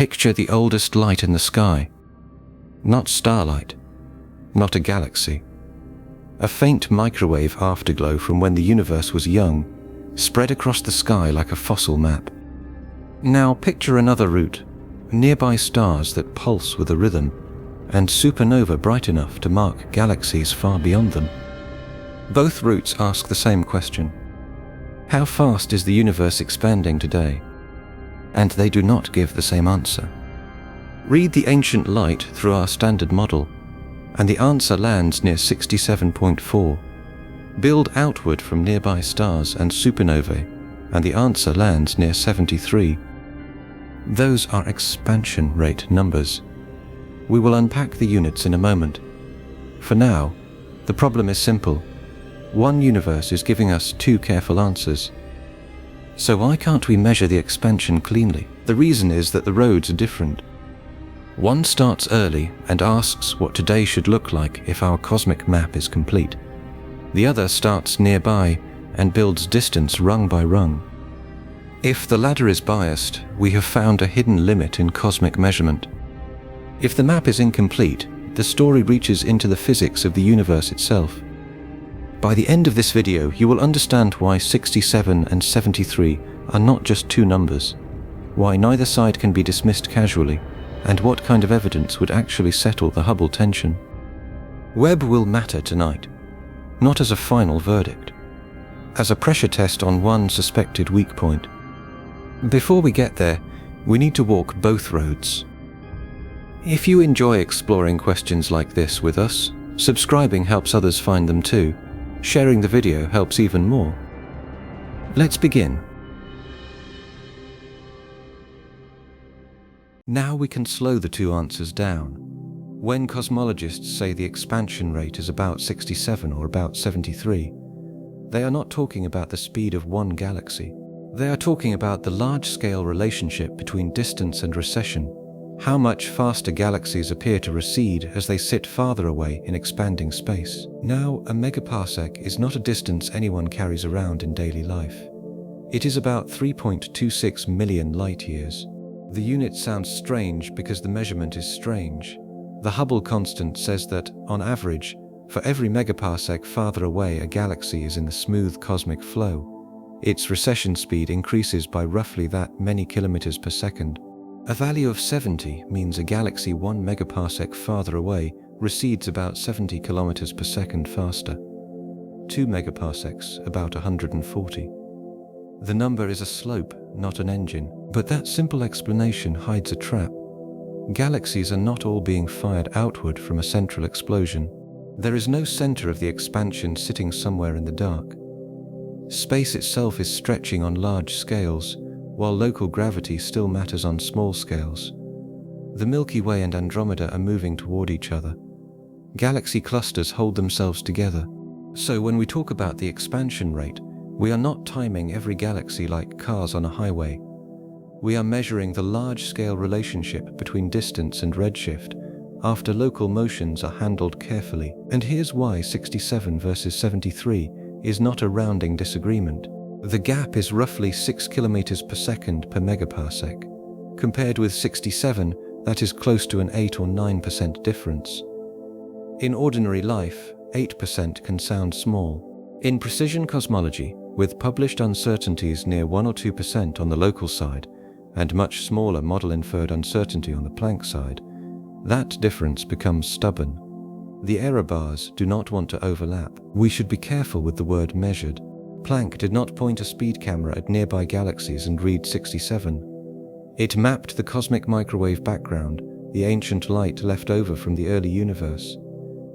Picture the oldest light in the sky. Not starlight, not a galaxy. A faint microwave afterglow from when the universe was young, spread across the sky like a fossil map. Now picture another route, nearby stars that pulse with a rhythm, and supernova bright enough to mark galaxies far beyond them. Both routes ask the same question. How fast is the universe expanding today? And they do not give the same answer. Read the ancient light through our standard model, and the answer lands near 67.4. Build outward from nearby stars and supernovae, and the answer lands near 73. Those are expansion rate numbers. We will unpack the units in a moment. For now, the problem is simple. One universe is giving us two careful answers. So why can't we measure the expansion cleanly? The reason is that the roads are different. One starts early and asks what today should look like if our cosmic map is complete. The other starts nearby and builds distance rung by rung. If the latter is biased, we have found a hidden limit in cosmic measurement. If the map is incomplete, the story reaches into the physics of the universe itself. By the end of this video, you will understand why 67 and 73 are not just two numbers, why neither side can be dismissed casually, and what kind of evidence would actually settle the Hubble tension. Webb will matter tonight, not as a final verdict, as a pressure test on one suspected weak point. Before we get there, we need to walk both roads. If you enjoy exploring questions like this with us, subscribing helps others find them too. Sharing the video helps even more. Let's begin. Now we can slow the two answers down. When cosmologists say the expansion rate is about 67 or about 73, they are not talking about the speed of one galaxy. They are talking about the large-scale relationship between distance and recession, how much faster galaxies appear to recede as they sit farther away in expanding space. Now, a megaparsec is not a distance anyone carries around in daily life. It is about 3.26 million light-years. The unit sounds strange because the measurement is strange. The Hubble constant says that, on average, for every megaparsec farther away a galaxy is in the smooth cosmic flow, its recession speed increases by roughly that many kilometers per second. A value of 70 means a galaxy 1 megaparsec farther away recedes about 70 kilometers per second faster. 2 megaparsecs, about 140. The number is a slope, not an engine, but that simple explanation hides a trap. Galaxies are not all being fired outward from a central explosion. There is no center of the expansion sitting somewhere in the dark. Space itself is stretching on large scales, while local gravity still matters on small scales. The Milky Way and Andromeda are moving toward each other. Galaxy clusters hold themselves together. So when we talk about the expansion rate, we are not timing every galaxy like cars on a highway. We are measuring the large-scale relationship between distance and redshift after local motions are handled carefully. And here's why 67 versus 73 is not a rounding disagreement. The gap is roughly 6 kilometers per second per megaparsec. Compared with 67, that is close to an 8 or 9% difference. In ordinary life, 8% can sound small. In precision cosmology, with published uncertainties near 1 or 2% on the local side, and much smaller model-inferred uncertainty on the Planck side, that difference becomes stubborn. The error bars do not want to overlap. We should be careful with the word measured. Planck did not point a speed camera at nearby galaxies and read 67. It mapped the cosmic microwave background, the ancient light left over from the early universe,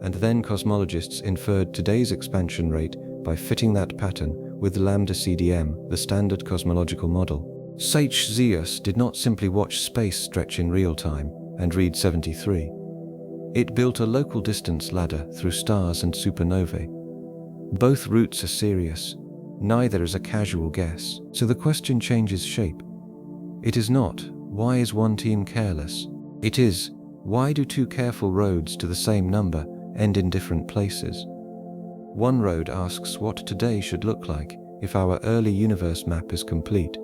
and then cosmologists inferred today's expansion rate by fitting that pattern with lambda CDM, the standard cosmological model. CCHP did not simply watch space stretch in real time and read 73. It built a local distance ladder through stars and supernovae. Both routes are serious. Neither is a casual guess, so the question changes shape. It is not, why is one team careless? It is, why do two careful roads to the same number end in different places? One road asks what today should look like if our early universe map is complete.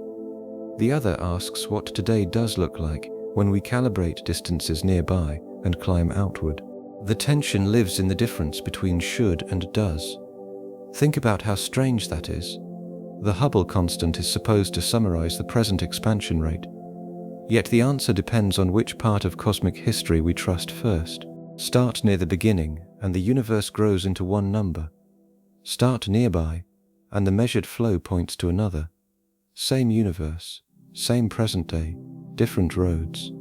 The other asks what today does look like when we calibrate distances nearby and climb outward. The tension lives in the difference between should and does. Think about how strange that is. The Hubble constant is supposed to summarize the present expansion rate. Yet the answer depends on which part of cosmic history we trust first. Start near the beginning, and the universe grows into one number. Start nearby, and the measured flow points to another. Same universe, same present day, different roads.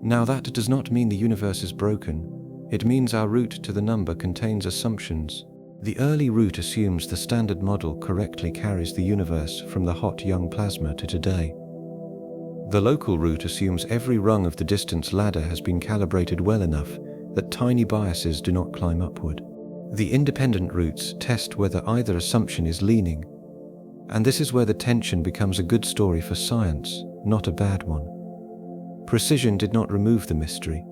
Now that does not mean the universe is broken. It means our route to the number contains assumptions. The early route assumes the standard model correctly carries the universe from the hot young plasma to today. The local route assumes every rung of the distance ladder has been calibrated well enough that tiny biases do not climb upward. The independent routes test whether either assumption is leaning, and this is where the tension becomes a good story for science, not a bad one. Precision did not remove the mystery.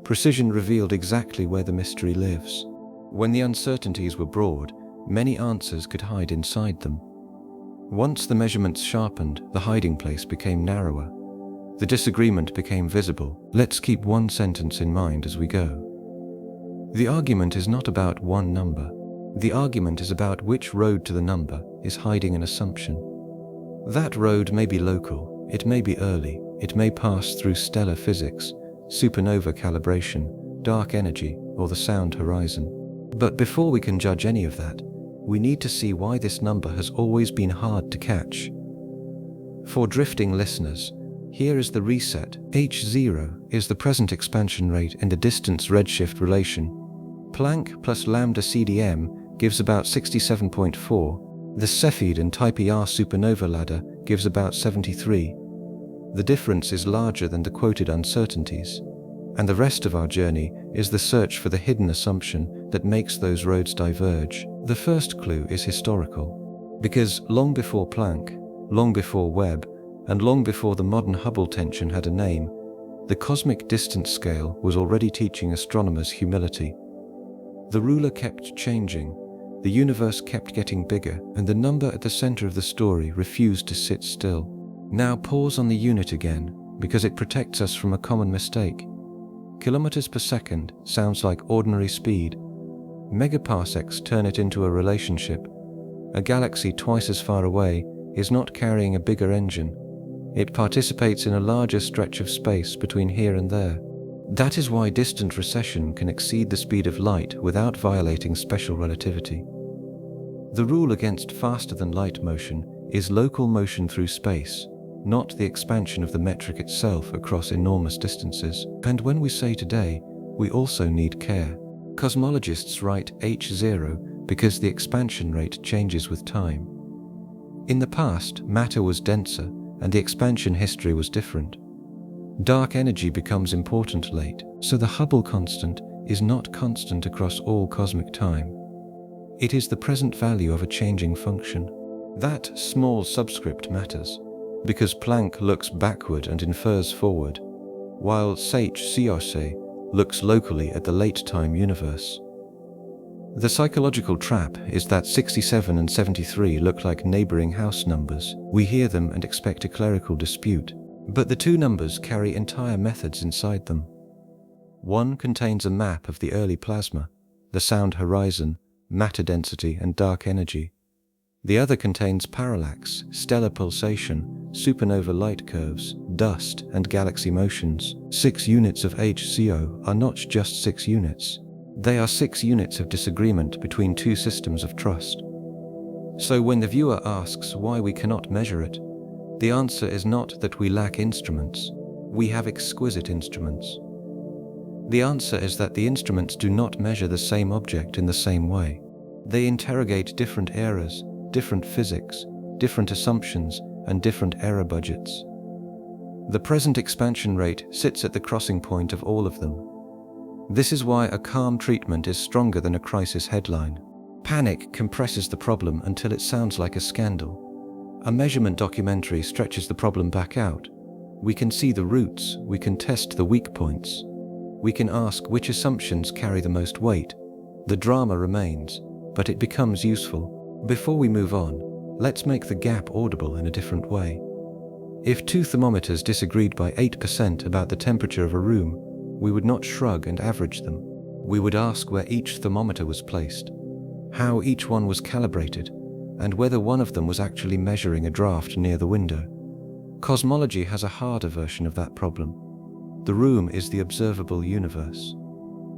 Precision revealed exactly where the mystery lives. When the uncertainties were broad, many answers could hide inside them. Once the measurements sharpened, the hiding place became narrower. The disagreement became visible. Let's keep one sentence in mind as we go. The argument is not about one number. The argument is about which road to the number is hiding an assumption. That road may be local, it may be early, it may pass through stellar physics, supernova calibration, dark energy, or the sound horizon. But before we can judge any of that, we need to see why this number has always been hard to catch. For drifting listeners, here is the reset. H0 is the present expansion rate in the distance redshift relation. Planck plus lambda CDM gives about 67.4. The Cepheid and Type ER supernova ladder gives about 73. The difference is larger than the quoted uncertainties, and the rest of our journey is the search for the hidden assumption that makes those roads diverge. The first clue is historical, because long before Planck, long before Webb, and long before the modern Hubble tension had a name, the cosmic distance scale was already teaching astronomers humility. The ruler kept changing, the universe kept getting bigger, and the number at the center of the story refused to sit still. Now pause on the unit again, because it protects us from a common mistake. Kilometers per second sounds like ordinary speed. Megaparsecs turn it into a relationship. A galaxy twice as far away is not carrying a bigger engine. It participates in a larger stretch of space between here and there. That is why distant recession can exceed the speed of light without violating special relativity. The rule against faster-than-light motion is local motion through space, not the expansion of the metric itself across enormous distances. And when we say today, we also need care. Cosmologists write H0 because the expansion rate changes with time. In the past, matter was denser, and the expansion history was different. Dark energy becomes important late, so the Hubble constant is not constant across all cosmic time. It is the present value of a changing function. That small subscript matters, because Planck looks backward and infers forward, while CCHP looks locally at the late-time universe. The psychological trap is that 67 and 73 look like neighboring house numbers. We hear them and expect a clerical dispute, but the two numbers carry entire methods inside them. One contains a map of the early plasma, the sound horizon, matter density, and dark energy. The other contains parallax, stellar pulsation, supernova light curves, dust, and galaxy motions. 6 units of HCO are not just 6 units. They are 6 units of disagreement between two systems of trust. So when the viewer asks why we cannot measure it, the answer is not that we lack instruments. We have exquisite instruments. The answer is that the instruments do not measure the same object in the same way. They interrogate different eras, different physics, different assumptions, and different error budgets. The present expansion rate sits at the crossing point of all of them. This is why a calm treatment is stronger than a crisis headline. Panic compresses the problem until it sounds like a scandal. A measurement documentary stretches the problem back out. We can see the roots, we can test the weak points. We can ask which assumptions carry the most weight. The drama remains, but it becomes useful. Before we move on, let's make the gap audible in a different way. If two thermometers disagreed by 8% about the temperature of a room, we would not shrug and average them. We would ask where each thermometer was placed, how each one was calibrated, and whether one of them was actually measuring a draft near the window. Cosmology has a harder version of that problem. The room is the observable universe.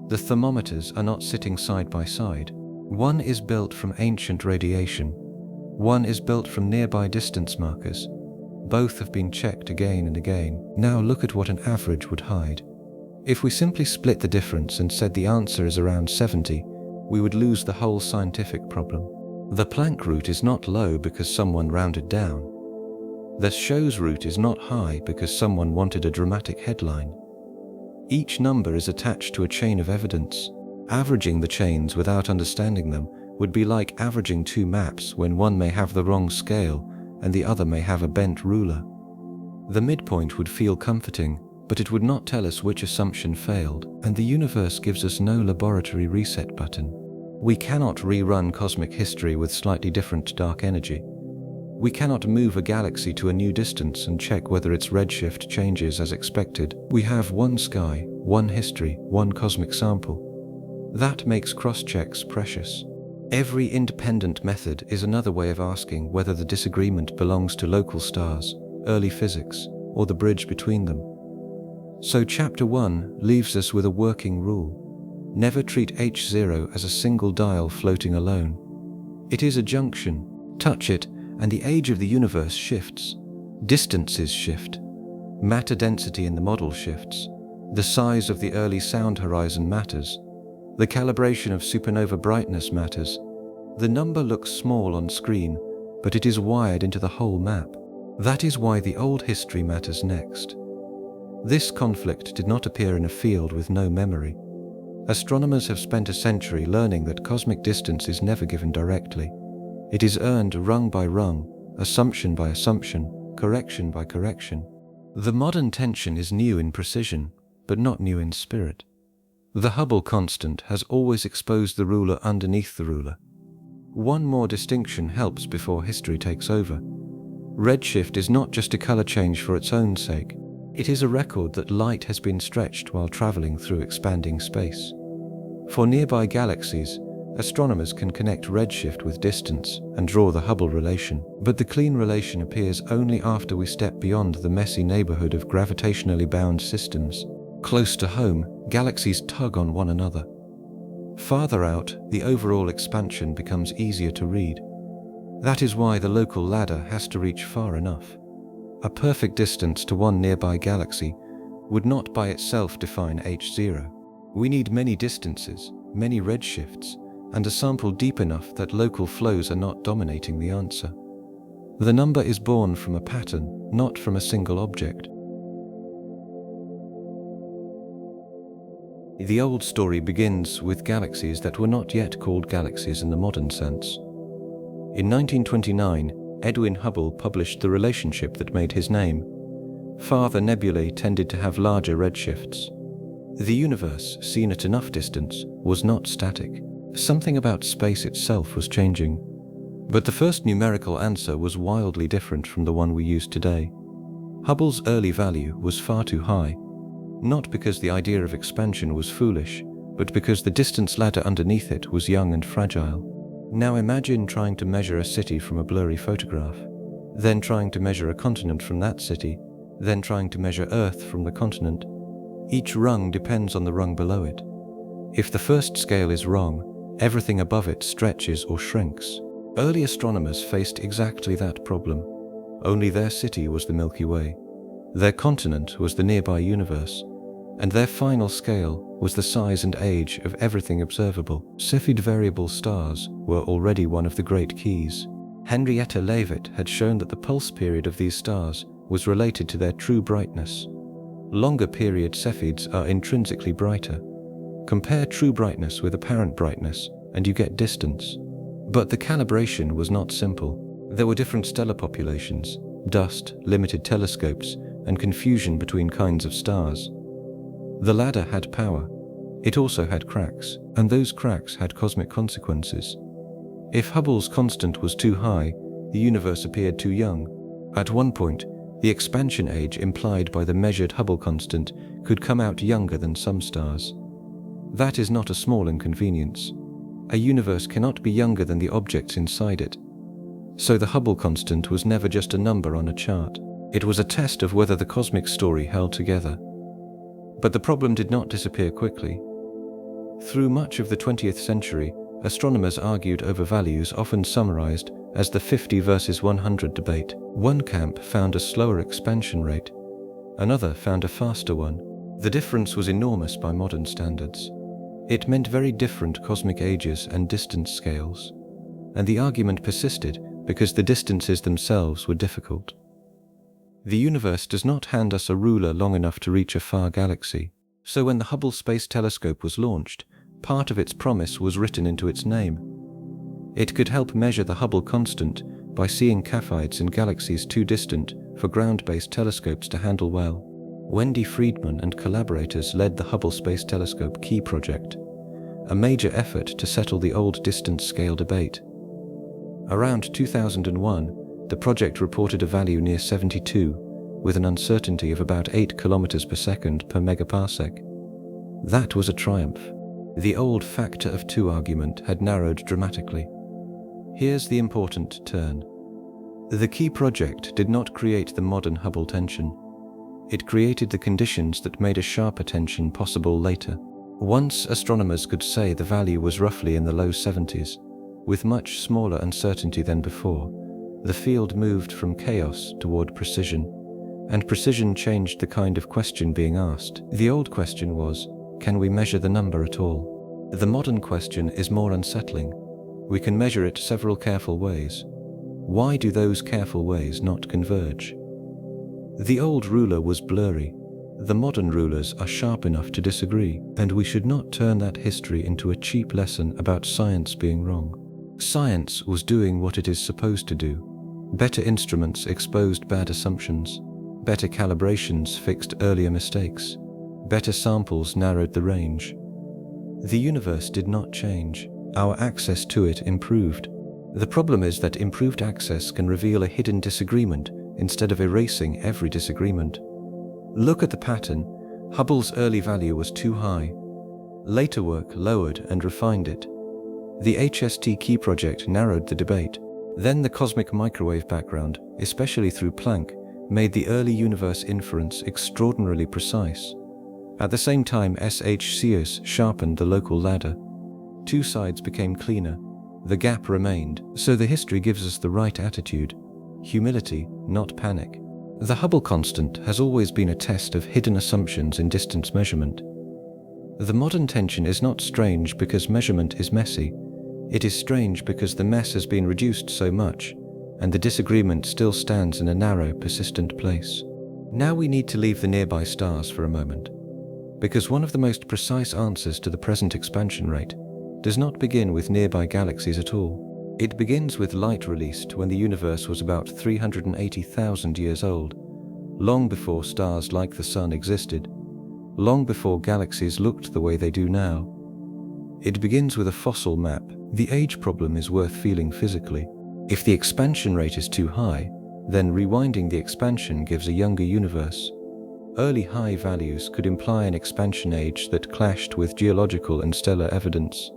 The thermometers are not sitting side by side. One is built from ancient radiation. One is built from nearby distance markers. Both have been checked again and again. Now look at what an average would hide. If we simply split the difference and said the answer is around 70, we would lose the whole scientific problem. The Planck root is not low because someone rounded down. The Show's root is not high because someone wanted a dramatic headline. Each number is attached to a chain of evidence. Averaging the chains without understanding them would be like averaging two maps when one may have the wrong scale and the other may have a bent ruler. The midpoint would feel comforting, but it would not tell us which assumption failed, and the universe gives us no laboratory reset button. We cannot rerun cosmic history with slightly different dark energy. We cannot move a galaxy to a new distance and check whether its redshift changes as expected. We have one sky, one history, one cosmic sample. That makes cross-checks precious. Every independent method is another way of asking whether the disagreement belongs to local stars, early physics, or the bridge between them. So Chapter 1 leaves us with a working rule. Never treat H0 as a single dial floating alone. It is a junction. Touch it, and the age of the universe shifts. Distances shift. Matter density in the model shifts. The size of the early sound horizon matters. The calibration of supernova brightness matters. The number looks small on screen, but it is wired into the whole map. That is why the old history matters next. This conflict did not appear in a field with no memory. Astronomers have spent a century learning that cosmic distance is never given directly. It is earned rung by rung, assumption by assumption, correction by correction. The modern tension is new in precision, but not new in spirit. The Hubble constant has always exposed the ruler underneath the ruler. One more distinction helps before history takes over. Redshift is not just a color change for its own sake. It is a record that light has been stretched while traveling through expanding space. For nearby galaxies, astronomers can connect redshift with distance and draw the Hubble relation, but the clean relation appears only after we step beyond the messy neighborhood of gravitationally bound systems. Close to home, galaxies tug on one another. Farther out, the overall expansion becomes easier to read. That is why the local ladder has to reach far enough. A perfect distance to one nearby galaxy would not by itself define H0. We need many distances, many redshifts, and a sample deep enough that local flows are not dominating the answer. The number is born from a pattern, not from a single object. The old story begins with galaxies that were not yet called galaxies in the modern sense. In 1929, Edwin Hubble published the relationship that made his name. Farther nebulae tended to have larger redshifts. The universe, seen at enough distance, was not static. Something about space itself was changing. But the first numerical answer was wildly different from the one we use today. Hubble's early value was far too high, not because the idea of expansion was foolish, but because the distance ladder underneath it was young and fragile. Now imagine trying to measure a city from a blurry photograph, then trying to measure a continent from that city, then trying to measure Earth from the continent. Each rung depends on the rung below it. If the first scale is wrong, everything above it stretches or shrinks. Early astronomers faced exactly that problem. Only their city was the Milky Way. Their continent was the nearby universe, and their final scale was the size and age of everything observable. Cepheid variable stars were already one of the great keys. Henrietta Leavitt had shown that the pulse period of these stars was related to their true brightness. Longer period Cepheids are intrinsically brighter. Compare true brightness with apparent brightness, and you get distance. But the calibration was not simple. There were different stellar populations, dust, limited telescopes, and confusion between kinds of stars. The ladder had power. It also had cracks, and those cracks had cosmic consequences. If Hubble's constant was too high, the universe appeared too young. At one point, The expansion age implied by the measured Hubble constant could come out younger than some stars. That is not a small inconvenience. A universe cannot be younger than the objects inside it. So the Hubble constant was never just a number on a chart. It was a test of whether the cosmic story held together. But the problem did not disappear quickly. Through much of the 20th century, astronomers argued over values often summarized as the 50 versus 100 debate. One camp found a slower expansion rate. Another found a faster one. The difference was enormous by modern standards. It meant very different cosmic ages and distance scales. And the argument persisted because the distances themselves were difficult. The universe does not hand us a ruler long enough to reach a far galaxy. So when the Hubble Space Telescope was launched, part of its promise was written into its name. It could help measure the Hubble constant by seeing Cepheids in galaxies too distant for ground-based telescopes to handle well. Wendy Freedman and collaborators led the Hubble Space Telescope Key project, a major effort to settle the old distance scale debate. Around 2001, the project reported a value near 72, with an uncertainty of about 8 km per second per megaparsec. That was a triumph. The old factor of 2 argument had narrowed dramatically. Here's the important turn. The Key project did not create the modern Hubble tension. It created the conditions that made a sharper tension possible later. Once astronomers could say the value was roughly in the low 70s, with much smaller uncertainty than before, the field moved from chaos toward precision, and precision changed the kind of question being asked. The old question was, can we measure the number at all? The modern question is more unsettling. We can measure it several careful ways. Why do those careful ways not converge? The old ruler was blurry. The modern rulers are sharp enough to disagree, and we should not turn that history into a cheap lesson about science being wrong. Science was doing what it is supposed to do. Better instruments exposed bad assumptions. Better calibrations fixed earlier mistakes. Better samples narrowed the range. The universe did not change. Our access to it improved. The problem is that improved access can reveal a hidden disagreement instead of erasing every disagreement. Look at the pattern. Hubble's early value was too high. Later work lowered and refined it. The HST Key project narrowed the debate. Then the cosmic microwave background, especially through Planck, made the early universe inference extraordinarily precise. At the same time, SHCS sharpened the local ladder. 2 sides became cleaner. The gap remained, so the history gives us the right attitude. Humility, not panic. The Hubble constant has always been a test of hidden assumptions in distance measurement. The modern tension is not strange because measurement is messy. It is strange because the mess has been reduced so much, and the disagreement still stands in a narrow, persistent place. Now we need to leave the nearby stars for a moment, because one of the most precise answers to the present expansion rate does not begin with nearby galaxies at all. It begins with light released when the universe was about 380,000 years old, long before stars like the Sun existed, long before galaxies looked the way they do now. It begins with a fossil map. The age problem is worth feeling physically. If the expansion rate is too high, then rewinding the expansion gives a younger universe. Early high values could imply an expansion age that clashed with geological and stellar evidence.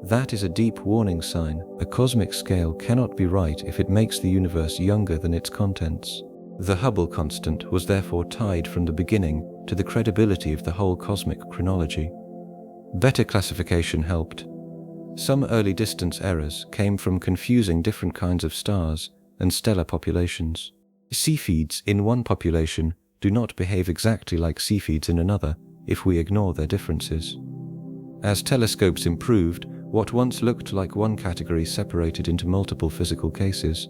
That is a deep warning sign. A cosmic scale cannot be right if it makes the universe younger than its contents. The Hubble constant was therefore tied from the beginning to the credibility of the whole cosmic chronology. Better classification helped. Some early distance errors came from confusing different kinds of stars and stellar populations. Cepheids in one population do not behave exactly like Cepheids in another if we ignore their differences. As telescopes improved, what once looked like one category separated into multiple physical cases.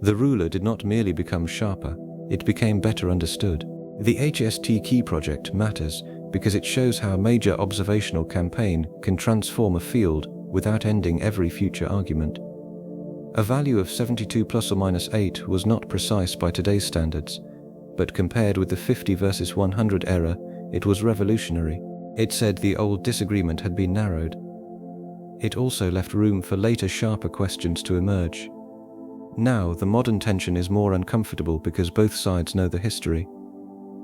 The ruler did not merely become sharper, it became better understood. The HST Key project matters because it shows how a major observational campaign can transform a field without ending every future argument. A value of 72 plus or minus 8 was not precise by today's standards, but compared with the 50 versus 100 error, it was revolutionary. It said the old disagreement had been narrowed. It also left room for later sharper questions to emerge. Now, the modern tension is more uncomfortable because both sides know the history.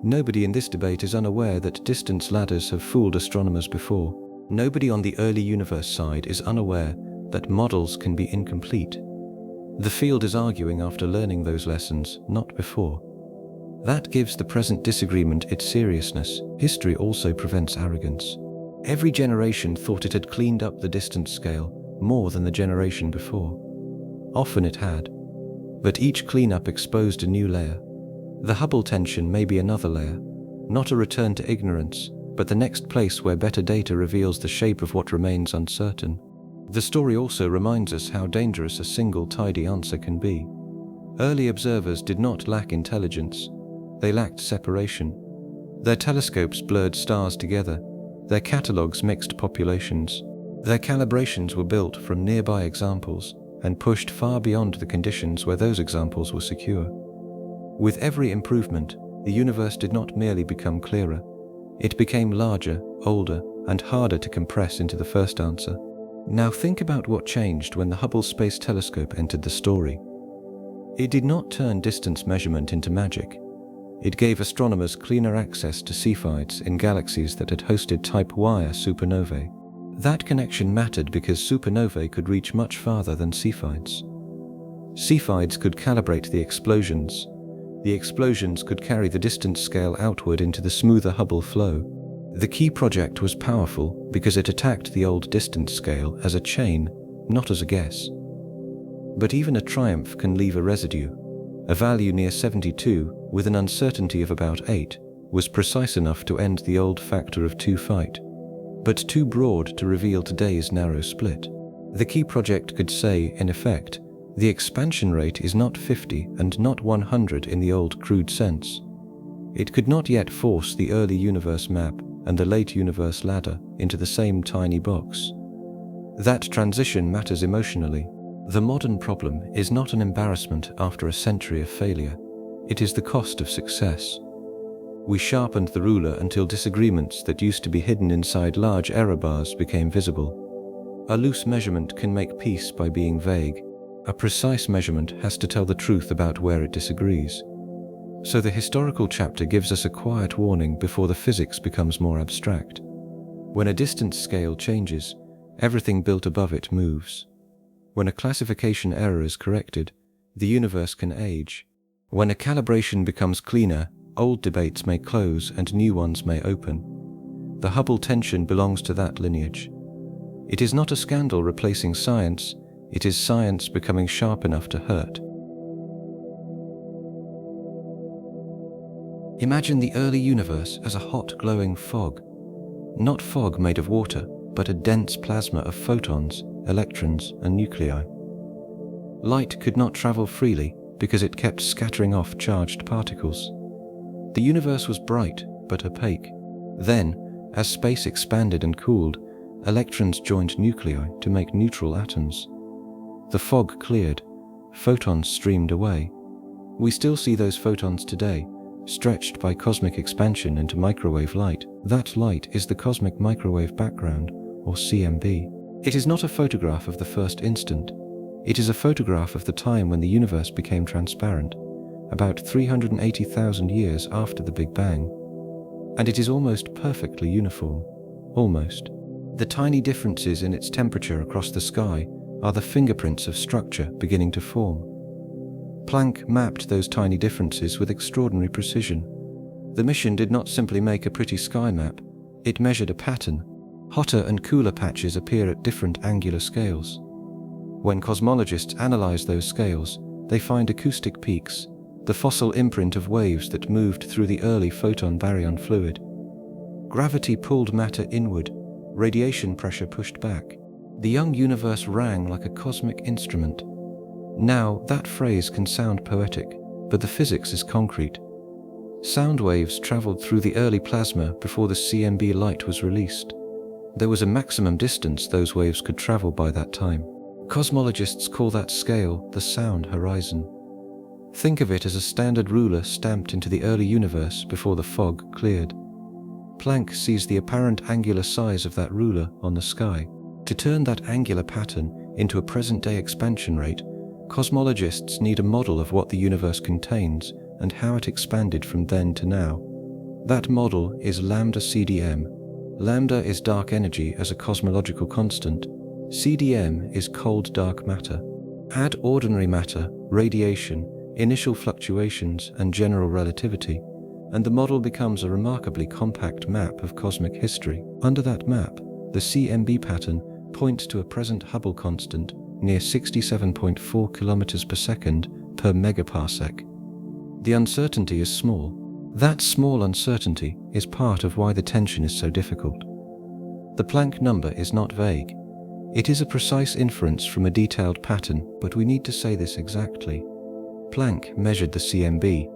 Nobody in this debate is unaware that distance ladders have fooled astronomers before. Nobody on the early universe side is unaware that models can be incomplete. The field is arguing after learning those lessons, not before. That gives the present disagreement its seriousness. History also prevents arrogance. Every generation thought it had cleaned up the distance scale more than the generation before. Often it had, but each cleanup exposed a new layer. The Hubble tension may be another layer, not a return to ignorance, but the next place where better data reveals the shape of what remains uncertain. The story also reminds us how dangerous a single tidy answer can be. Early observers did not lack intelligence, they lacked separation. Their telescopes blurred stars together, their catalogues mixed populations. Their calibrations were built from nearby examples and pushed far beyond the conditions where those examples were secure. With every improvement, the universe did not merely become clearer, it became larger, older, and harder to compress into the first answer. Now think about what changed when the Hubble Space Telescope entered the story. It did not turn distance measurement into magic. It gave astronomers cleaner access to Cepheids in galaxies that had hosted Type Y supernovae. That connection mattered because supernovae could reach much farther than Cepheids. Cepheids could calibrate the explosions. The explosions could carry the distance scale outward into the smoother Hubble flow. The key project was powerful because it attacked the old distance scale as a chain, not as a guess. But even a triumph can leave a residue. A value near 72, with an uncertainty of about 8, was precise enough to end the old factor of 2 fight, but too broad to reveal today's narrow split. The key project could say, in effect, the expansion rate is not 50 and not 100 in the old crude sense. It could not yet force the early universe map and the late universe ladder into the same tiny box. That transition matters emotionally. The modern problem is not an embarrassment after a century of failure. It is the cost of success. We sharpened the ruler until disagreements that used to be hidden inside large error bars became visible. A loose measurement can make peace by being vague. A precise measurement has to tell the truth about where it disagrees. So the historical chapter gives us a quiet warning before the physics becomes more abstract. When a distance scale changes, everything built above it moves. When a classification error is corrected, the universe can age. When a calibration becomes cleaner, old debates may close and new ones may open. The Hubble tension belongs to that lineage. It is not a scandal replacing science, it is science becoming sharp enough to hurt. Imagine the early universe as a hot, glowing fog. Not fog made of water, but a dense plasma of photons, electrons, and nuclei. Light could not travel freely because it kept scattering off charged particles. The universe was bright, but opaque. Then, as space expanded and cooled, electrons joined nuclei to make neutral atoms. The fog cleared, photons streamed away. We still see those photons today, stretched by cosmic expansion into microwave light. That light is the cosmic microwave background, or CMB. It is not a photograph of the first instant. It is a photograph of the time when the universe became transparent, about 380,000 years after the Big Bang. And it is almost perfectly uniform. Almost. The tiny differences in its temperature across the sky are the fingerprints of structure beginning to form. Planck mapped those tiny differences with extraordinary precision. The mission did not simply make a pretty sky map, it measured a pattern. Hotter and cooler patches appear at different angular scales. When cosmologists analyze those scales, they find acoustic peaks, the fossil imprint of waves that moved through the early photon baryon fluid. Gravity pulled matter inward, radiation pressure pushed back. The young universe rang like a cosmic instrument. Now, that phrase can sound poetic, but the physics is concrete. Sound waves traveled through the early plasma before the CMB light was released. There was a maximum distance those waves could travel by that time. Cosmologists call that scale the sound horizon. Think of it as a standard ruler stamped into the early universe before the fog cleared. Planck sees the apparent angular size of that ruler on the sky. To turn that angular pattern into a present-day expansion rate, Cosmologists need a model of what the universe contains and how it expanded from then to now. That model is lambda CDM. Lambda is dark energy as a cosmological constant. CDM is cold dark matter. Add ordinary matter, radiation, initial fluctuations, and general relativity, and the model becomes a remarkably compact map of cosmic history. Under that map, the CMB pattern points to a present Hubble constant near 67.4 kilometers per second per megaparsec. The uncertainty is small. That small uncertainty is part of why the tension is so difficult. The Planck number is not vague. It is a precise inference from a detailed pattern, but we need to say this exactly. Planck measured the CMB.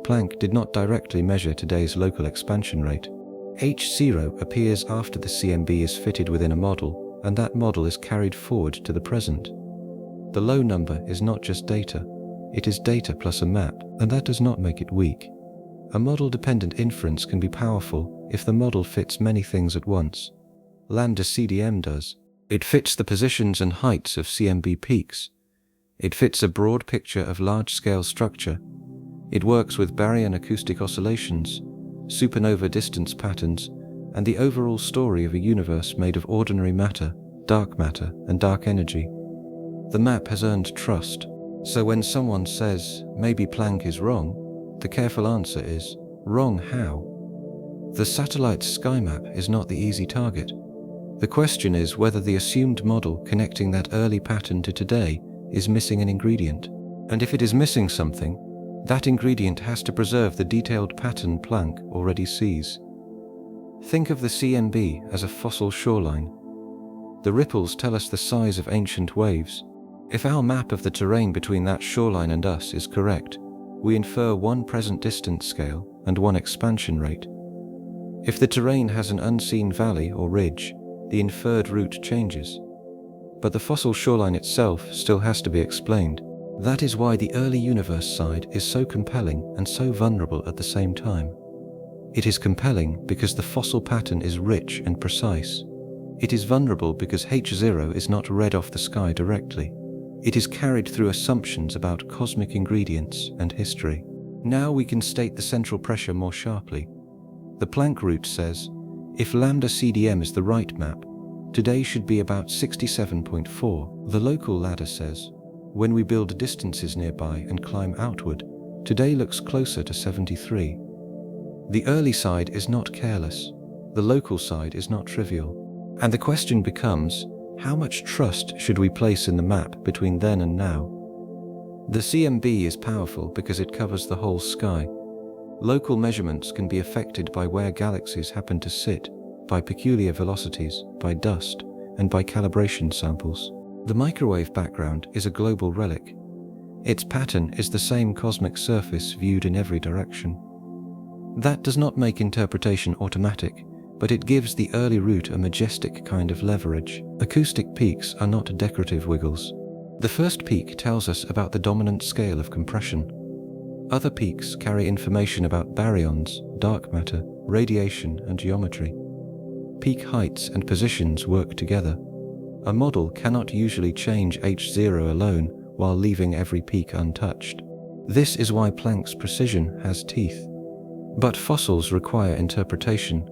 Planck did not directly measure today's local expansion rate. H0 appears after the CMB is fitted within a model, and that model is carried forward to the present. The low number is not just data. It is data plus a map, and that does not make it weak. A model-dependent inference can be powerful if the model fits many things at once. Lambda CDM does. It fits the positions and heights of CMB peaks. It fits a broad picture of large-scale structure. It works with baryon acoustic oscillations, supernova distance patterns, and the overall story of a universe made of ordinary matter, and dark energy. The map has earned trust. So when someone says, maybe Planck is wrong, the careful answer is, wrong how? The satellite's sky map is not the easy target. The question is whether the assumed model connecting that early pattern to today is missing an ingredient. And if it is missing something, that ingredient has to preserve the detailed pattern Planck already sees. Think of the CMB as a fossil shoreline. The ripples tell us the size of ancient waves. If our map of the terrain between that shoreline and us is correct, we infer one present distance scale and one expansion rate. If the terrain has an unseen valley or ridge, the inferred route changes. But the fossil shoreline itself still has to be explained. That is why the early universe side is so compelling and so vulnerable at the same time. It is compelling because the fossil pattern is rich and precise. It is vulnerable because H0 is not read off the sky directly. It is carried through assumptions about cosmic ingredients and history. Now we can state the central pressure more sharply. The Planck root says, if lambda CDM is the right map, today should be about 67.4. The local ladder says, when we build distances nearby and climb outward, today looks closer to 73. The early side is not careless. The local side is not trivial. And the question becomes, how much trust should we place in the map between then and now? The CMB is powerful because it covers the whole sky. Local measurements can be affected by where galaxies happen to sit, by peculiar velocities, by dust, and by calibration samples. The microwave background is a global relic. Its pattern is the same cosmic surface viewed in every direction. That does not make interpretation automatic, but it gives the early route a majestic kind of leverage. Acoustic peaks are not decorative wiggles. The first peak tells us about the dominant scale of compression. Other peaks carry information about baryons, dark matter, radiation, and geometry. Peak heights and positions work together. A model cannot usually change H0 alone while leaving every peak untouched. This is why Planck's precision has teeth. But fossils require interpretation.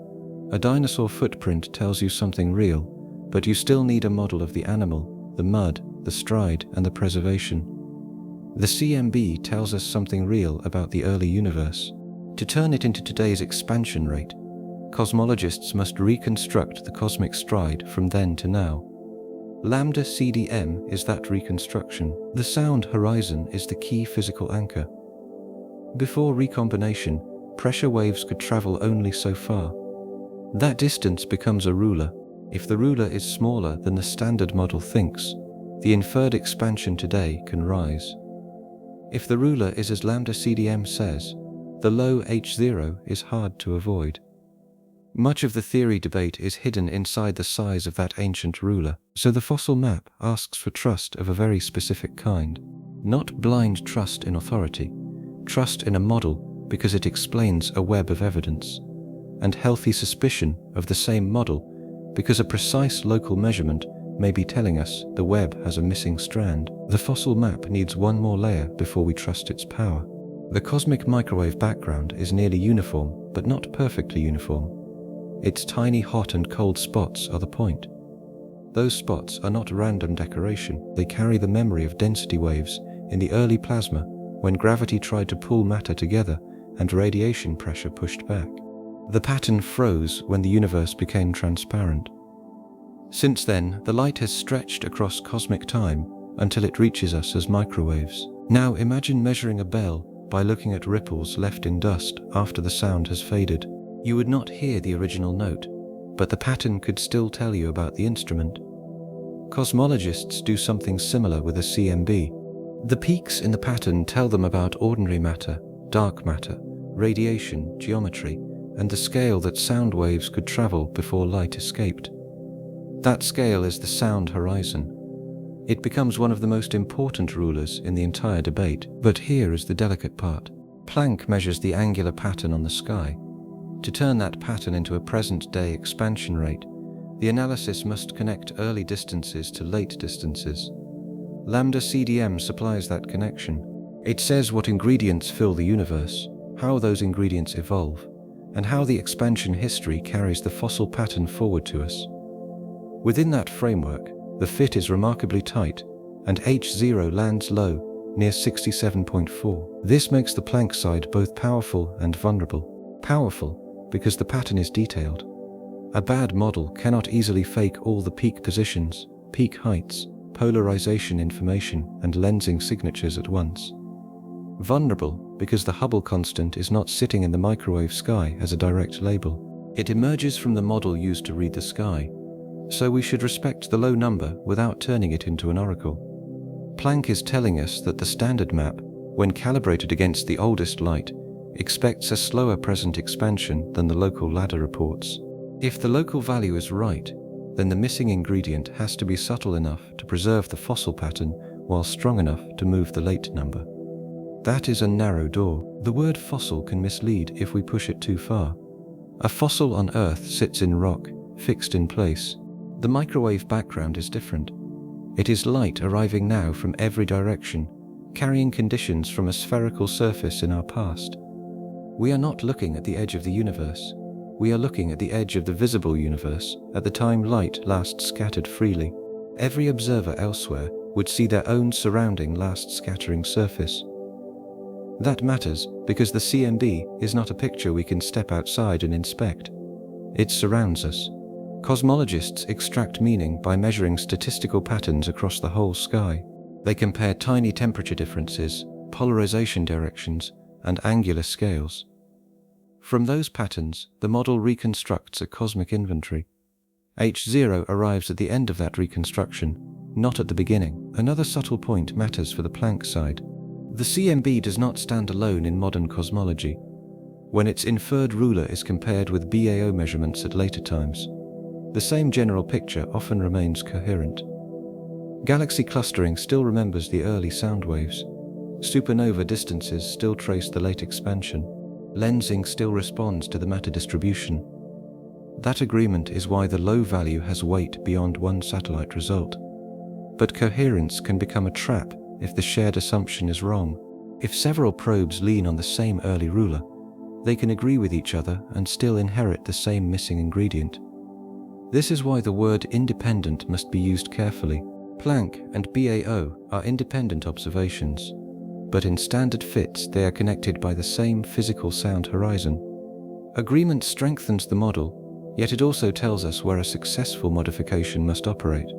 A dinosaur footprint tells you something real, but you still need a model of the animal, the mud, the stride, and the preservation. The CMB tells us something real about the early universe. To turn it into today's expansion rate, cosmologists must reconstruct the cosmic stride from then to now. Lambda CDM is that reconstruction. The sound horizon is the key physical anchor. Before recombination, pressure waves could travel only so far. That distance becomes a ruler. If the ruler is smaller than the standard model thinks, the inferred expansion today can rise. If the ruler is as lambda CDM says, the low H0 is hard to avoid. Much of the theory debate is hidden inside the size of that ancient ruler, so the fossil map asks for trust of a very specific kind. Not blind trust in authority, trust in a model because it explains a web of evidence, and healthy suspicion of the same model because a precise local measurement may be telling us the Webb has a missing strand. The fossil map needs one more layer before we trust its power. The cosmic microwave background is nearly uniform, but not perfectly uniform. Its tiny hot and cold spots are the point. Those spots are not random decoration, they carry the memory of density waves in the early plasma when gravity tried to pull matter together and radiation pressure pushed back. The pattern froze when the universe became transparent. Since then, the light has stretched across cosmic time until it reaches us as microwaves. Now imagine measuring a bell by looking at ripples left in dust after the sound has faded. You would not hear the original note, but the pattern could still tell you about the instrument. Cosmologists do something similar with a CMB. The peaks in the pattern tell them about ordinary matter, dark matter, radiation, geometry, and the scale that sound waves could travel before light escaped. That scale is the sound horizon. It becomes one of the most important rulers in the entire debate, but here is the delicate part. Planck measures the angular pattern on the sky. To turn that pattern into a present-day expansion rate, the analysis must connect early distances to late distances. Lambda CDM supplies that connection. It says what ingredients fill the universe, how those ingredients evolve, and how the expansion history carries the fossil pattern forward to us. Within that framework, the fit is remarkably tight, and H0 lands low, near 67.4. This makes the Planck side both powerful and vulnerable. Powerful, because the pattern is detailed. A bad model cannot easily fake all the peak positions, peak heights, polarization information, and lensing signatures at once. Vulnerable, because the Hubble constant is not sitting in the microwave sky as a direct label. It emerges from the model used to read the sky, so we should respect the low number without turning it into an oracle. Planck is telling us that the standard map, when calibrated against the oldest light, expects a slower present expansion than the local ladder reports. If the local value is right, then the missing ingredient has to be subtle enough to preserve the fossil pattern while strong enough to move the late number. That is a narrow door. The word fossil can mislead if we push it too far. A fossil on Earth sits in rock, fixed in place. The microwave background is different. It is light arriving now from every direction, carrying conditions from a spherical surface in our past. We are not looking at the edge of the universe. We are looking at the edge of the visible universe at the time light last scattered freely. Every observer elsewhere would see their own surrounding last scattering surface. That matters because the CMB is not a picture we can step outside and inspect. It surrounds us. Cosmologists extract meaning by measuring statistical patterns across the whole sky. They compare tiny temperature differences, polarization directions, and angular scales. From those patterns, the model reconstructs a cosmic inventory. H0 arrives at the end of that reconstruction, not at the beginning. Another subtle point matters for the Planck side. The CMB does not stand alone in modern cosmology. When its inferred ruler is compared with BAO measurements at later times, the same general picture often remains coherent. Galaxy clustering still remembers the early sound waves. Supernova distances still trace the late expansion. Lensing still responds to the matter distribution. That agreement is why the low value has weight beyond one satellite result. But coherence can become a trap if the shared assumption is wrong. If several probes lean on the same early ruler, they can agree with each other and still inherit the same missing ingredient. This is why the word independent must be used carefully. Planck and BAO are independent observations, but in standard fits they are connected by the same physical sound horizon. Agreement strengthens the model, yet it also tells us where a successful modification must operate.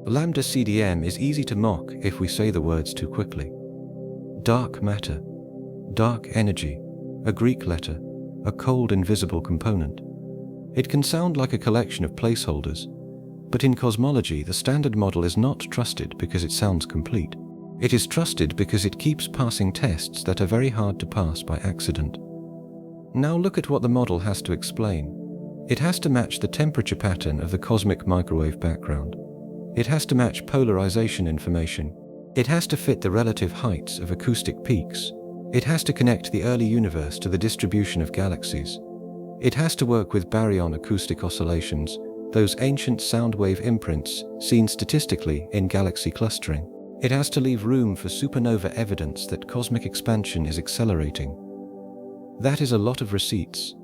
Lambda CDM is easy to mock if we say the words too quickly. Dark matter, dark energy, a Greek letter, a cold invisible component. It can sound like a collection of placeholders, but in cosmology the standard model is not trusted because it sounds complete. It is trusted because it keeps passing tests that are very hard to pass by accident. Now look at what the model has to explain. It has to match the temperature pattern of the cosmic microwave background. It has to match polarization information. It has to fit the relative heights of acoustic peaks. It has to connect the early universe to the distribution of galaxies. It has to work with baryon acoustic oscillations, those ancient sound wave imprints seen statistically in galaxy clustering. It has to leave room for supernova evidence that cosmic expansion is accelerating. That is a lot of receipts.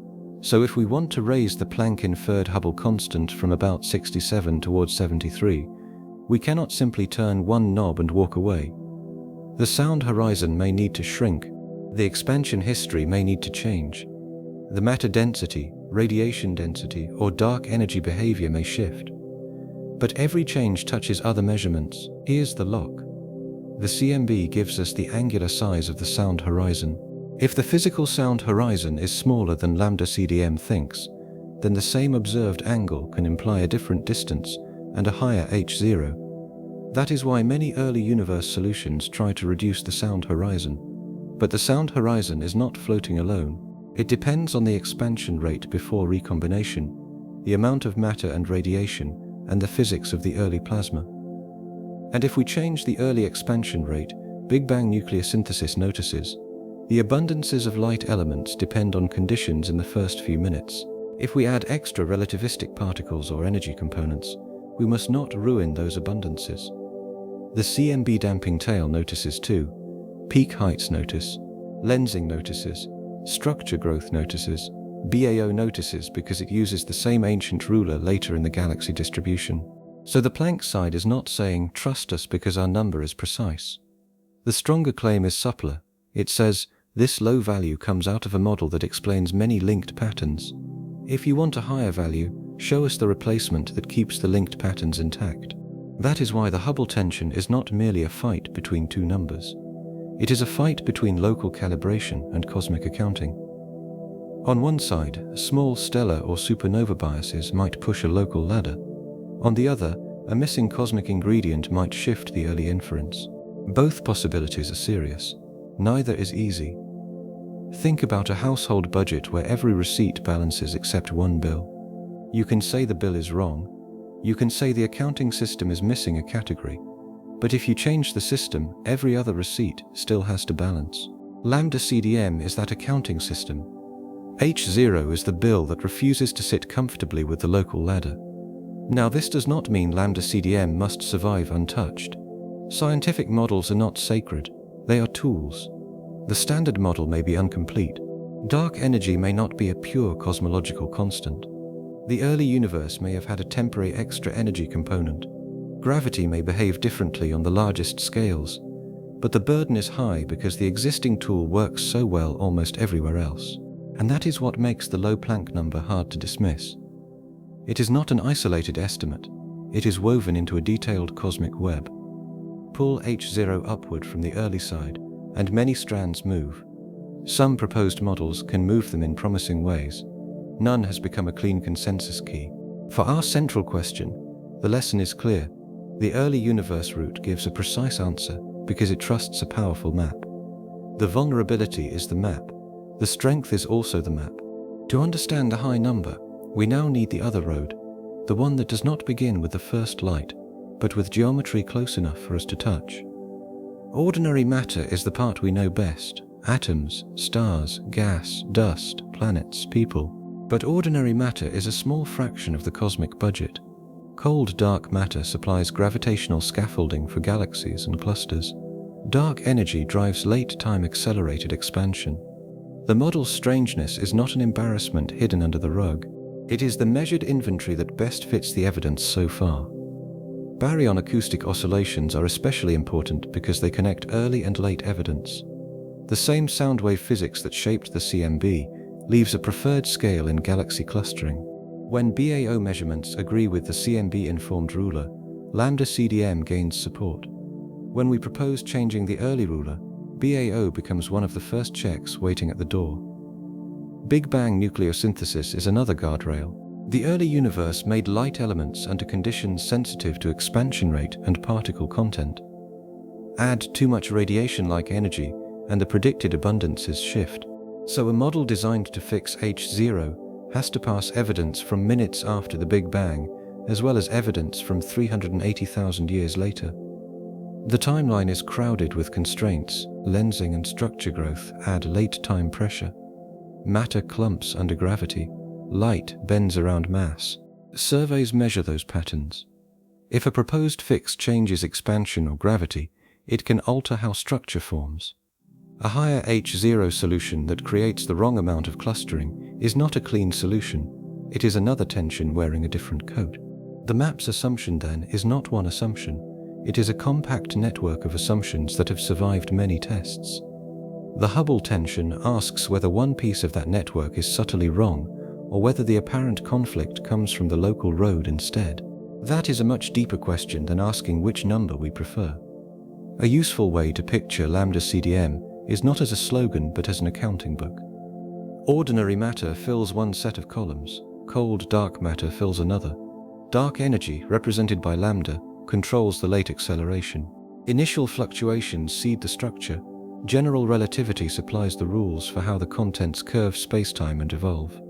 So if we want to raise the Planck-inferred Hubble constant from about 67 towards 73, we cannot simply turn one knob and walk away. The sound horizon may need to shrink, the expansion history may need to change. The matter density, radiation density, or dark energy behavior may shift. But every change touches other measurements. Here's the lock. The CMB gives us the angular size of the sound horizon. If the physical sound horizon is smaller than lambda CDM thinks, then the same observed angle can imply a different distance and a higher H0. That is why many early universe solutions try to reduce the sound horizon. But the sound horizon is not floating alone. It depends on the expansion rate before recombination, the amount of matter and radiation, and the physics of the early plasma. And if we change the early expansion rate, Big Bang nucleosynthesis notices, the abundances of light elements depend on conditions in the first few minutes. If we add extra relativistic particles or energy components, we must not ruin those abundances. The CMB damping tail notices too. Peak heights notice, lensing notices, structure growth notices, BAO notices because it uses the same ancient ruler later in the galaxy distribution. So the Planck side is not saying, trust us because our number is precise. The stronger claim is suppler. It says, this low value comes out of a model that explains many linked patterns. If you want a higher value, show us the replacement that keeps the linked patterns intact. That is why the Hubble tension is not merely a fight between two numbers. It is a fight between local calibration and cosmic accounting. On one side, small stellar or supernova biases might push a local ladder. On the other, a missing cosmic ingredient might shift the early inference. Both possibilities are serious. Neither is easy. Think about a household budget where every receipt balances except one bill. You can say the bill is wrong. You can say the accounting system is missing a category. But if you change the system, every other receipt still has to balance. Lambda CDM is that accounting system. H0 is the bill that refuses to sit comfortably with the local ladder. Now this does not mean lambda CDM must survive untouched. Scientific models are not sacred, they are tools. The standard model may be incomplete. Dark energy may not be a pure cosmological constant. The early universe may have had a temporary extra energy component. Gravity may behave differently on the largest scales, but the burden is high because the existing tool works so well almost everywhere else. And that is what makes the low Planck number hard to dismiss. It is not an isolated estimate. It is woven into a detailed cosmic web. Pull H0 upward from the early side, and many strands move. Some proposed models can move them in promising ways. None has become a clean consensus key. For our central question, the lesson is clear. The early universe route gives a precise answer because it trusts a powerful map. The vulnerability is the map. The strength is also the map. To understand the high number, we now need the other road, the one that does not begin with the first light, but with geometry close enough for us to touch. Ordinary matter is the part we know best: atoms, stars, gas, dust, planets, people. But ordinary matter is a small fraction of the cosmic budget. Cold dark matter supplies gravitational scaffolding for galaxies and clusters. Dark energy drives late-time accelerated expansion. The model's strangeness is not an embarrassment hidden under the rug. It is the measured inventory that best fits the evidence so far. Baryon acoustic oscillations are especially important because they connect early and late evidence. The same sound wave physics that shaped the CMB leaves a preferred scale in galaxy clustering. When BAO measurements agree with the CMB-informed ruler, lambda CDM gains support. When we propose changing the early ruler, BAO becomes one of the first checks waiting at the door. Big Bang nucleosynthesis is another guardrail. The early universe made light elements under conditions sensitive to expansion rate and particle content. Add too much radiation-like energy, and the predicted abundances shift. So a model designed to fix H0 has to pass evidence from minutes after the Big Bang, as well as evidence from 380,000 years later. The timeline is crowded with constraints. Lensing and structure growth add late-time pressure. Matter clumps under gravity. light bends around mass. Surveys measure those patterns. If a proposed fix changes expansion or gravity, it can alter how structure forms. A higher H0 solution that creates the wrong amount of clustering is not a clean solution. It is another tension wearing a different coat. The map's assumption, then, is not one assumption. It is a compact network of assumptions that have survived many tests. The Hubble tension asks whether one piece of that network is subtly wrong, or whether the apparent conflict comes from the local road instead. That is a much deeper question than asking which number we prefer. A useful way to picture lambda CDM is not as a slogan but as an accounting book. Ordinary matter fills one set of columns, cold dark matter fills another. Dark energy, represented by lambda, controls the late acceleration. Initial fluctuations seed the structure. General relativity supplies the rules for how the contents curve spacetime and evolve.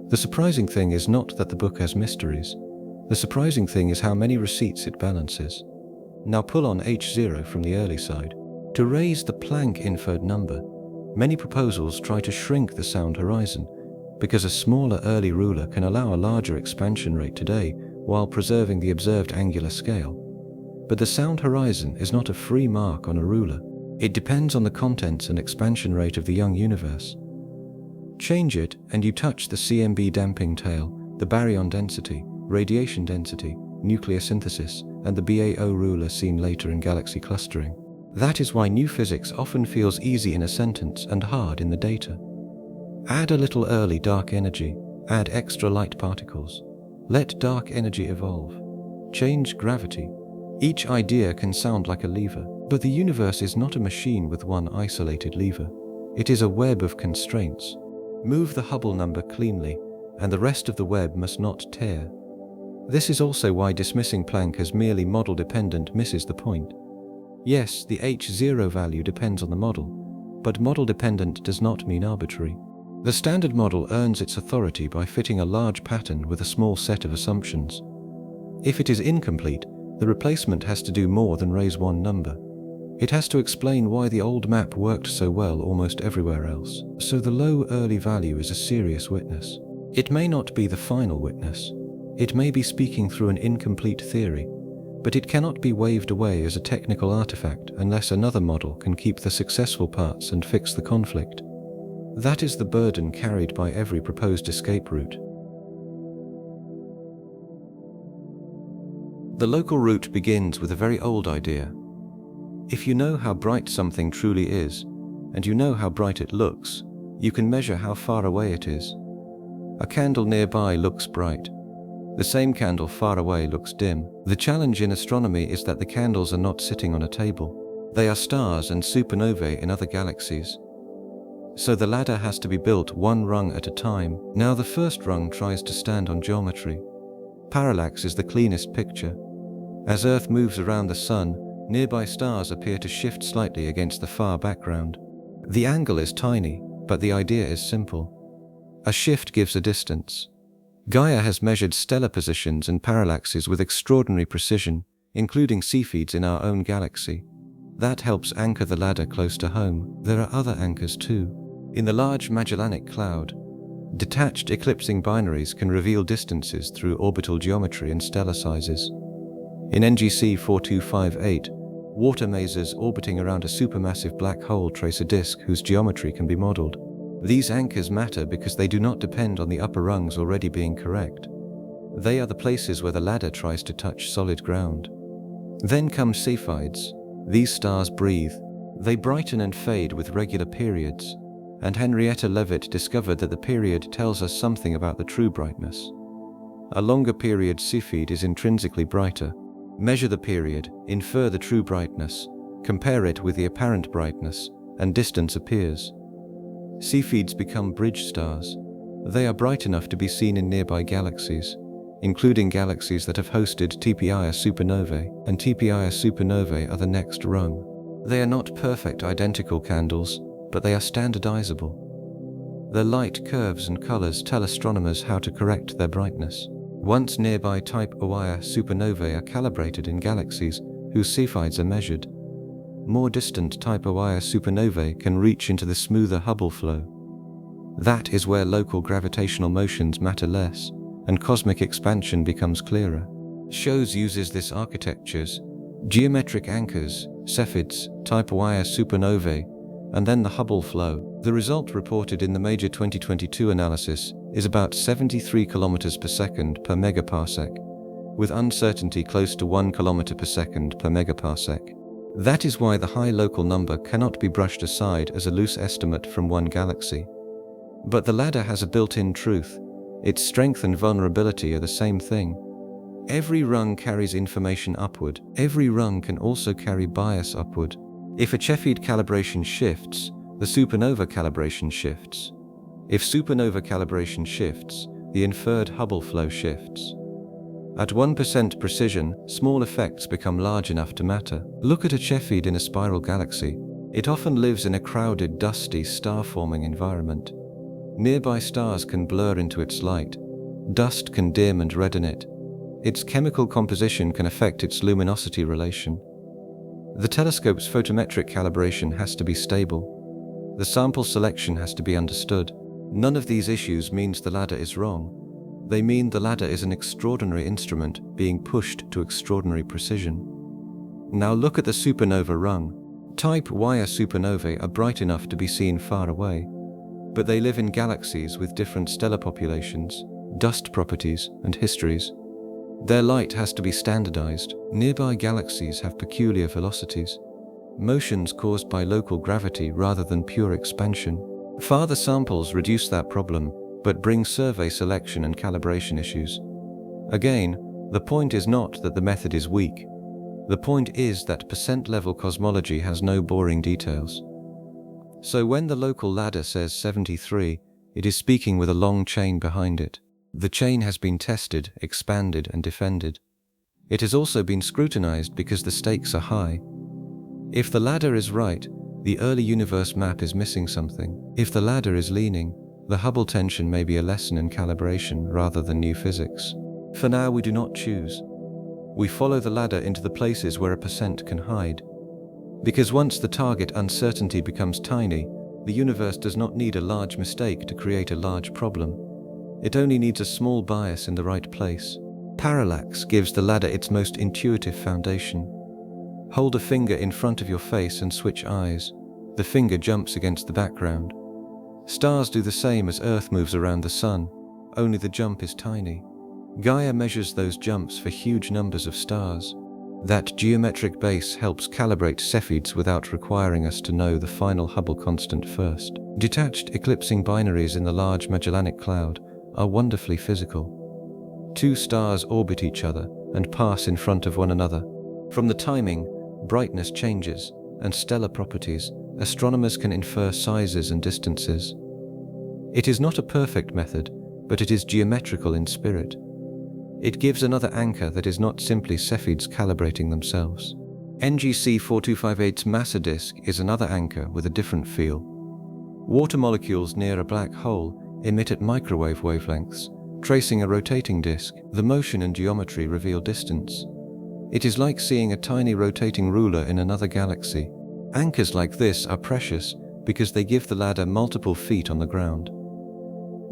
The surprising thing is not that the book has mysteries. The surprising thing is how many receipts it balances. Now pull on H0 from the early side. To raise the Planck inferred number, many proposals try to shrink the sound horizon, because a smaller early ruler can allow a larger expansion rate today while preserving the observed angular scale. But the sound horizon is not a free mark on a ruler. It depends on the contents and expansion rate of the young universe. Change it and you touch the CMB damping tail, the baryon density, radiation density, nuclear synthesis, and the BAO ruler seen later in galaxy clustering. That is why new physics often feels easy in a sentence and hard in the data. Add a little early dark energy, add extra light particles. Let dark energy evolve. Change gravity. Each idea can sound like a lever, but the universe is not a machine with one isolated lever. It is a web of constraints. Move the Hubble number cleanly, and the rest of the web must not tear. This is also why dismissing Planck as merely model-dependent misses the point. Yes, the H0 value depends on the model, but model-dependent does not mean arbitrary. The standard model earns its authority by fitting a large pattern with a small set of assumptions. If it is incomplete, the replacement has to do more than raise one number. It has to explain why the old map worked so well almost everywhere else. So the low early value is a serious witness. It may not be the final witness. It may be speaking through an incomplete theory, but it cannot be waved away as a technical artifact unless another model can keep the successful parts and fix the conflict. That is the burden carried by every proposed escape route. The local route begins with a very old idea. If you know how bright something truly is, and you know how bright it looks, you can measure how far away it is. A candle nearby looks bright. The same candle far away looks dim. The challenge in astronomy is that the candles are not sitting on a table. They are stars and supernovae in other galaxies. So the ladder has to be built one rung at a time. Now the first rung tries to stand on geometry. Parallax is the cleanest picture. As Earth moves around the Sun, nearby stars appear to shift slightly against the far background. The angle is tiny, but the idea is simple. A shift gives a distance. Gaia has measured stellar positions and parallaxes with extraordinary precision, including Cepheids in our own galaxy. That helps anchor the ladder close to home. There are other anchors too. In the Large Magellanic Cloud, detached eclipsing binaries can reveal distances through orbital geometry and stellar sizes. In NGC 4258, water masers orbiting around a supermassive black hole trace a disk whose geometry can be modeled. These anchors matter because they do not depend on the upper rungs already being correct. They are the places where the ladder tries to touch solid ground. Then come Cepheids. These stars breathe. They brighten and fade with regular periods, and Henrietta Leavitt discovered that the period tells us something about the true brightness. A longer period Cepheid is intrinsically brighter. Measure the period, infer the true brightness, compare it with the apparent brightness, and distance appears. Cepheids become bridge stars. They are bright enough to be seen in nearby galaxies, including galaxies that have hosted TPIA supernovae, and TPIA supernovae are the next rung. They are not perfect identical candles, but they are standardizable. Their light curves and colors tell astronomers how to correct their brightness. Once nearby Type Oia supernovae are calibrated in galaxies whose Cepheids are measured, more distant Type Oia supernovae can reach into the smoother Hubble flow. That is where local gravitational motions matter less, and cosmic expansion becomes clearer. SHOWS uses this architecture's geometric anchors, Cepheids, type wire supernovae, and then the Hubble flow. The result reported in the major 2022 analysis is about 73 km per second per megaparsec, with uncertainty close to 1 km per second per megaparsec. That is why the high local number cannot be brushed aside as a loose estimate from one galaxy. But the ladder has a built-in truth. Its strength and vulnerability are the same thing. Every rung carries information upward. Every rung can also carry bias upward. If a Cepheid calibration shifts, the supernova calibration shifts. If supernova calibration shifts, the inferred Hubble flow shifts. At 1% precision, small effects become large enough to matter. Look at a Cepheid in a spiral galaxy. It often lives in a crowded, dusty, star-forming environment. Nearby stars can blur into its light. Dust can dim and redden it. Its chemical composition can affect its luminosity relation. The telescope's photometric calibration has to be stable. The sample selection has to be understood. None of these issues means the ladder is wrong. They mean the ladder is an extraordinary instrument being pushed to extraordinary precision. Now look at the supernova rung. Type wire supernovae are bright enough to be seen far away, but they live in galaxies with different stellar populations, dust properties, and histories. Their light has to be standardized. Nearby galaxies have peculiar velocities, motions caused by local gravity rather than pure expansion. Farther samples reduce that problem, but bring survey selection and calibration issues. Again, the point is not that the method is weak. The point is that percent-level cosmology has no boring details. So when the local ladder says 73, it is speaking with a long chain behind it. The chain has been tested, expanded, and defended. It has also been scrutinized because the stakes are high. If the ladder is right, the early universe map is missing something. If the ladder is leaning, the Hubble tension may be a lesson in calibration rather than new physics. For now, we do not choose. We follow the ladder into the places where a percent can hide. Because once the target uncertainty becomes tiny, the universe does not need a large mistake to create a large problem. It only needs a small bias in the right place. Parallax gives the ladder its most intuitive foundation. Hold a finger in front of your face and switch eyes. The finger jumps against the background. Stars do the same as Earth moves around the Sun, only the jump is tiny. Gaia measures those jumps for huge numbers of stars. That geometric base helps calibrate Cepheids without requiring us to know the final Hubble constant first. Detached eclipsing binaries in the Large Magellanic Cloud are wonderfully physical. Two stars orbit each other and pass in front of one another. From the timing, brightness changes, and stellar properties, astronomers can infer sizes and distances. It is not a perfect method, but it is geometrical in spirit. It gives another anchor that is not simply Cepheids calibrating themselves. NGC 4258's Massa disk is another anchor with a different feel. Water molecules near a black hole emit at microwave wavelengths, tracing a rotating disk. The motion and geometry reveal distance. It is like seeing a tiny rotating ruler in another galaxy. Anchors like this are precious because they give the ladder multiple feet on the ground.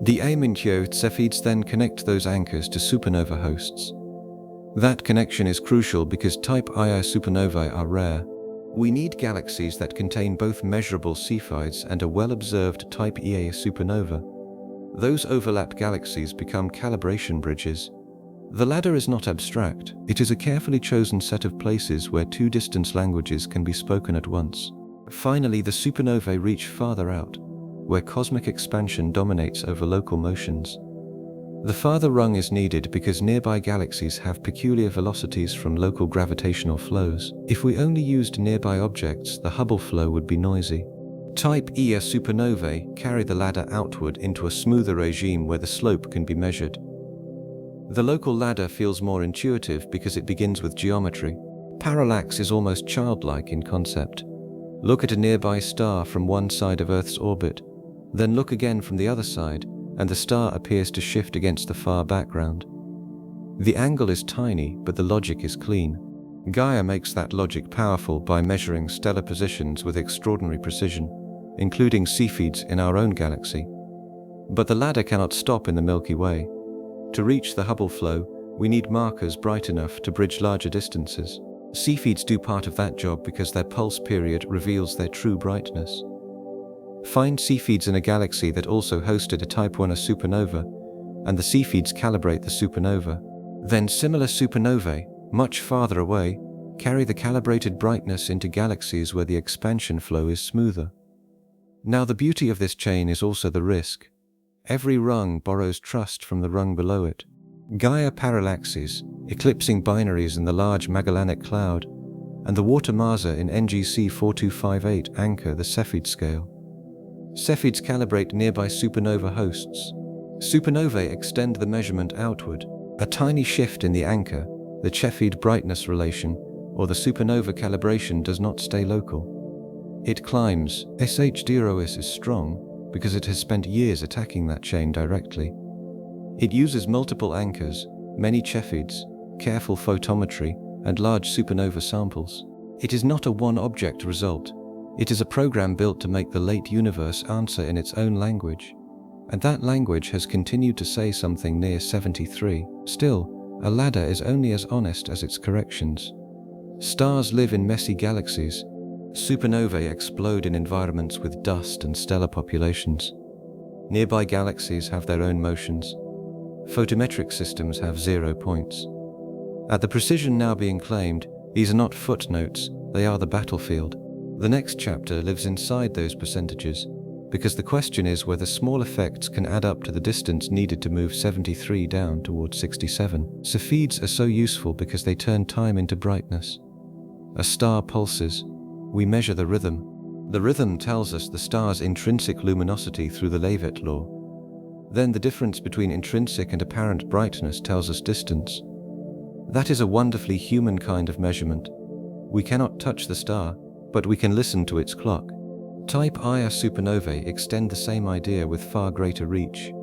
The Aimintio Cepheids then connect those anchors to supernova hosts. That connection is crucial because type Ia supernovae are rare. We need galaxies that contain both measurable Cepheids and a well-observed type Ia supernova. Those overlapped galaxies become calibration bridges. The ladder is not abstract. It is a carefully chosen set of places where two distance languages can be spoken at once. Finally, the supernovae reach farther out, where cosmic expansion dominates over local motions. The farther rung is needed because nearby galaxies have peculiar velocities from local gravitational flows. If we only used nearby objects, the Hubble flow would be noisy. Type Ia supernovae carry the ladder outward into a smoother regime where the slope can be measured. The local ladder feels more intuitive because it begins with geometry. Parallax is almost childlike in concept. Look at a nearby star from one side of Earth's orbit, then look again from the other side, and the star appears to shift against the far background. The angle is tiny, but the logic is clean. Gaia makes that logic powerful by measuring stellar positions with extraordinary precision, including Cepheids in our own galaxy. But the ladder cannot stop in the Milky Way. To reach the Hubble flow, we need markers bright enough to bridge larger distances. Cepheids do part of that job because their pulse period reveals their true brightness. Find Cepheids in a galaxy that also hosted a Type 1a supernova, and the Cepheids calibrate the supernova. Then similar supernovae, much farther away, carry the calibrated brightness into galaxies where the expansion flow is smoother. Now the beauty of this chain is also the risk. Every rung borrows trust from the rung below it. Gaia parallaxes, eclipsing binaries in the Large Magellanic Cloud, and the water maser in NGC 4258 anchor the Cepheid scale. Cepheids calibrate nearby supernova hosts. Supernovae extend the measurement outward. A tiny shift in the anchor, the Cepheid brightness relation, or the supernova calibration does not stay local. It climbs. SH0S is strong because it has spent years attacking that chain directly. It uses multiple anchors, many Cepheids, careful photometry, and large supernova samples. It is not a one-object result. It is a program built to make the late universe answer in its own language. And that language has continued to say something near 73. Still, a ladder is only as honest as its corrections. Stars live in messy galaxies. Supernovae explode in environments with dust and stellar populations. Nearby galaxies have their own motions. Photometric systems have 0 points. At the precision now being claimed, these are not footnotes, they are the battlefield. The next chapter lives inside those percentages, because the question is whether small effects can add up to the distance needed to move 73 down towards 67. Cepheids are so useful because they turn time into brightness. A star pulses. We measure the rhythm. The rhythm tells us the star's intrinsic luminosity through the Leavitt law. Then the difference between intrinsic and apparent brightness tells us distance. That is a wonderfully human kind of measurement. We cannot touch the star, but we can listen to its clock. Type Ia supernovae extend the same idea with far greater reach.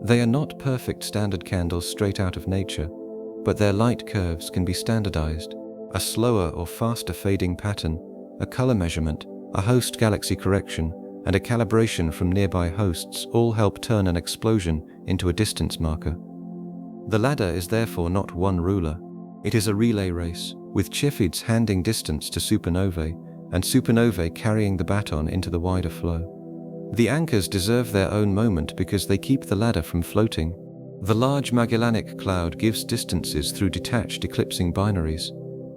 They are not perfect standard candles straight out of nature, but their light curves can be standardized. A slower or faster fading pattern, a color measurement, a host galaxy correction, and a calibration from nearby hosts all help turn an explosion into a distance marker. The ladder is therefore not one ruler. It is a relay race, with Cepheids handing distance to supernovae, and supernovae carrying the baton into the wider flow. The anchors deserve their own moment because they keep the ladder from floating. The Large Magellanic Cloud gives distances through detached eclipsing binaries,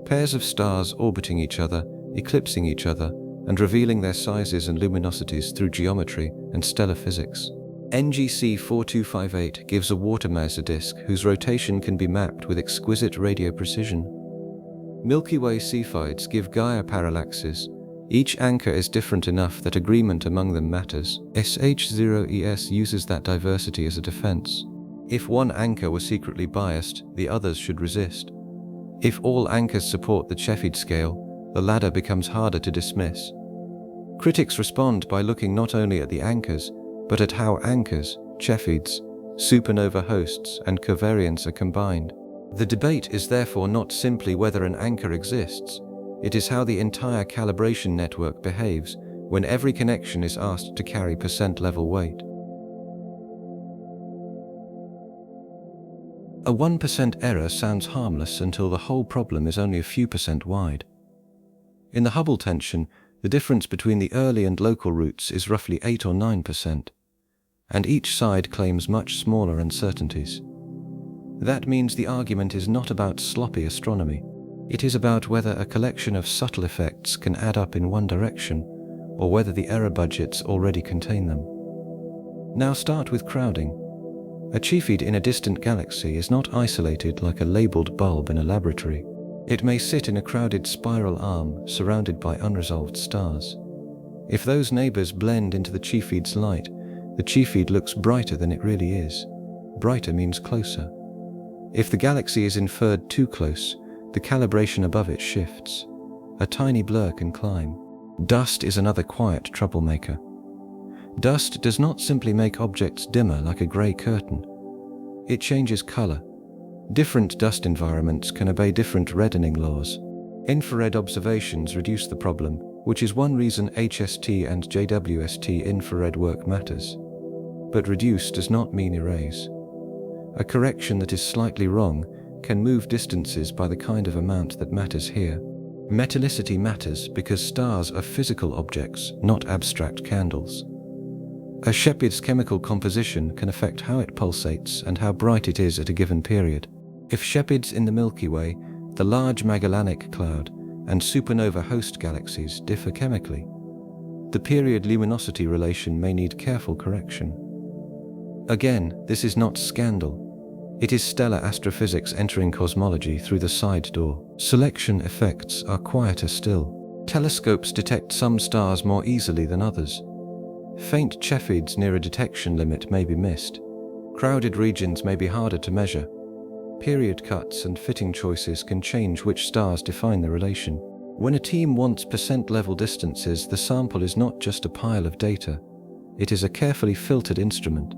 pairs of stars orbiting each other, eclipsing each other, and revealing their sizes and luminosities through geometry and stellar physics. NGC 4258 gives a water maser disk whose rotation can be mapped with exquisite radio precision. Milky Way Cepheids give Gaia parallaxes. Each anchor is different enough that agreement among them matters. SH0ES uses that diversity as a defense. If one anchor were secretly biased, the others should resist. If all anchors support the Cepheid scale, the ladder becomes harder to dismiss. Critics respond by looking not only at the anchors, but at how anchors, Cepheids, supernova hosts, and covariants are combined. The debate is therefore not simply whether an anchor exists, it is how the entire calibration network behaves when every connection is asked to carry percent level weight. A 1% error sounds harmless until the whole problem is only a few percent wide. In the Hubble tension, the difference between the early and local roots is roughly 8 or 9%, and each side claims much smaller uncertainties. That means the argument is not about sloppy astronomy. It is about whether a collection of subtle effects can add up in one direction, or whether the error budgets already contain them. Now start with crowding. A Cepheid in a distant galaxy is not isolated like a labeled bulb in a laboratory. It may sit in a crowded spiral arm surrounded by unresolved stars. If those neighbors blend into the Cepheid's light, the Cepheid looks brighter than it really is. Brighter means closer. If the galaxy is inferred too close, the calibration above it shifts. A tiny blur can climb. Dust is another quiet troublemaker. Dust does not simply make objects dimmer like a grey curtain. It changes color. Different dust environments can obey different reddening laws. Infrared observations reduce the problem, which is one reason HST and JWST infrared work matters. but reduce does not mean erase. A correction that is slightly wrong can move distances by the kind of amount that matters here. Metallicity matters because stars are physical objects, not abstract candles. A Cepheid's chemical composition can affect how it pulsates and how bright it is at a given period. If Cepheids in the Milky Way, the Large Magellanic Cloud, and supernova host galaxies differ chemically, the period-luminosity relation may need careful correction. Again, this is not scandal. It is stellar astrophysics entering cosmology through the side door. Selection effects are quieter still. Telescopes detect some stars more easily than others. Faint Cepheids near a detection limit may be missed. Crowded regions may be harder to measure. Period cuts and fitting choices can change which stars define the relation. When a team wants percent level distances, the sample is not just a pile of data. It is a carefully filtered instrument.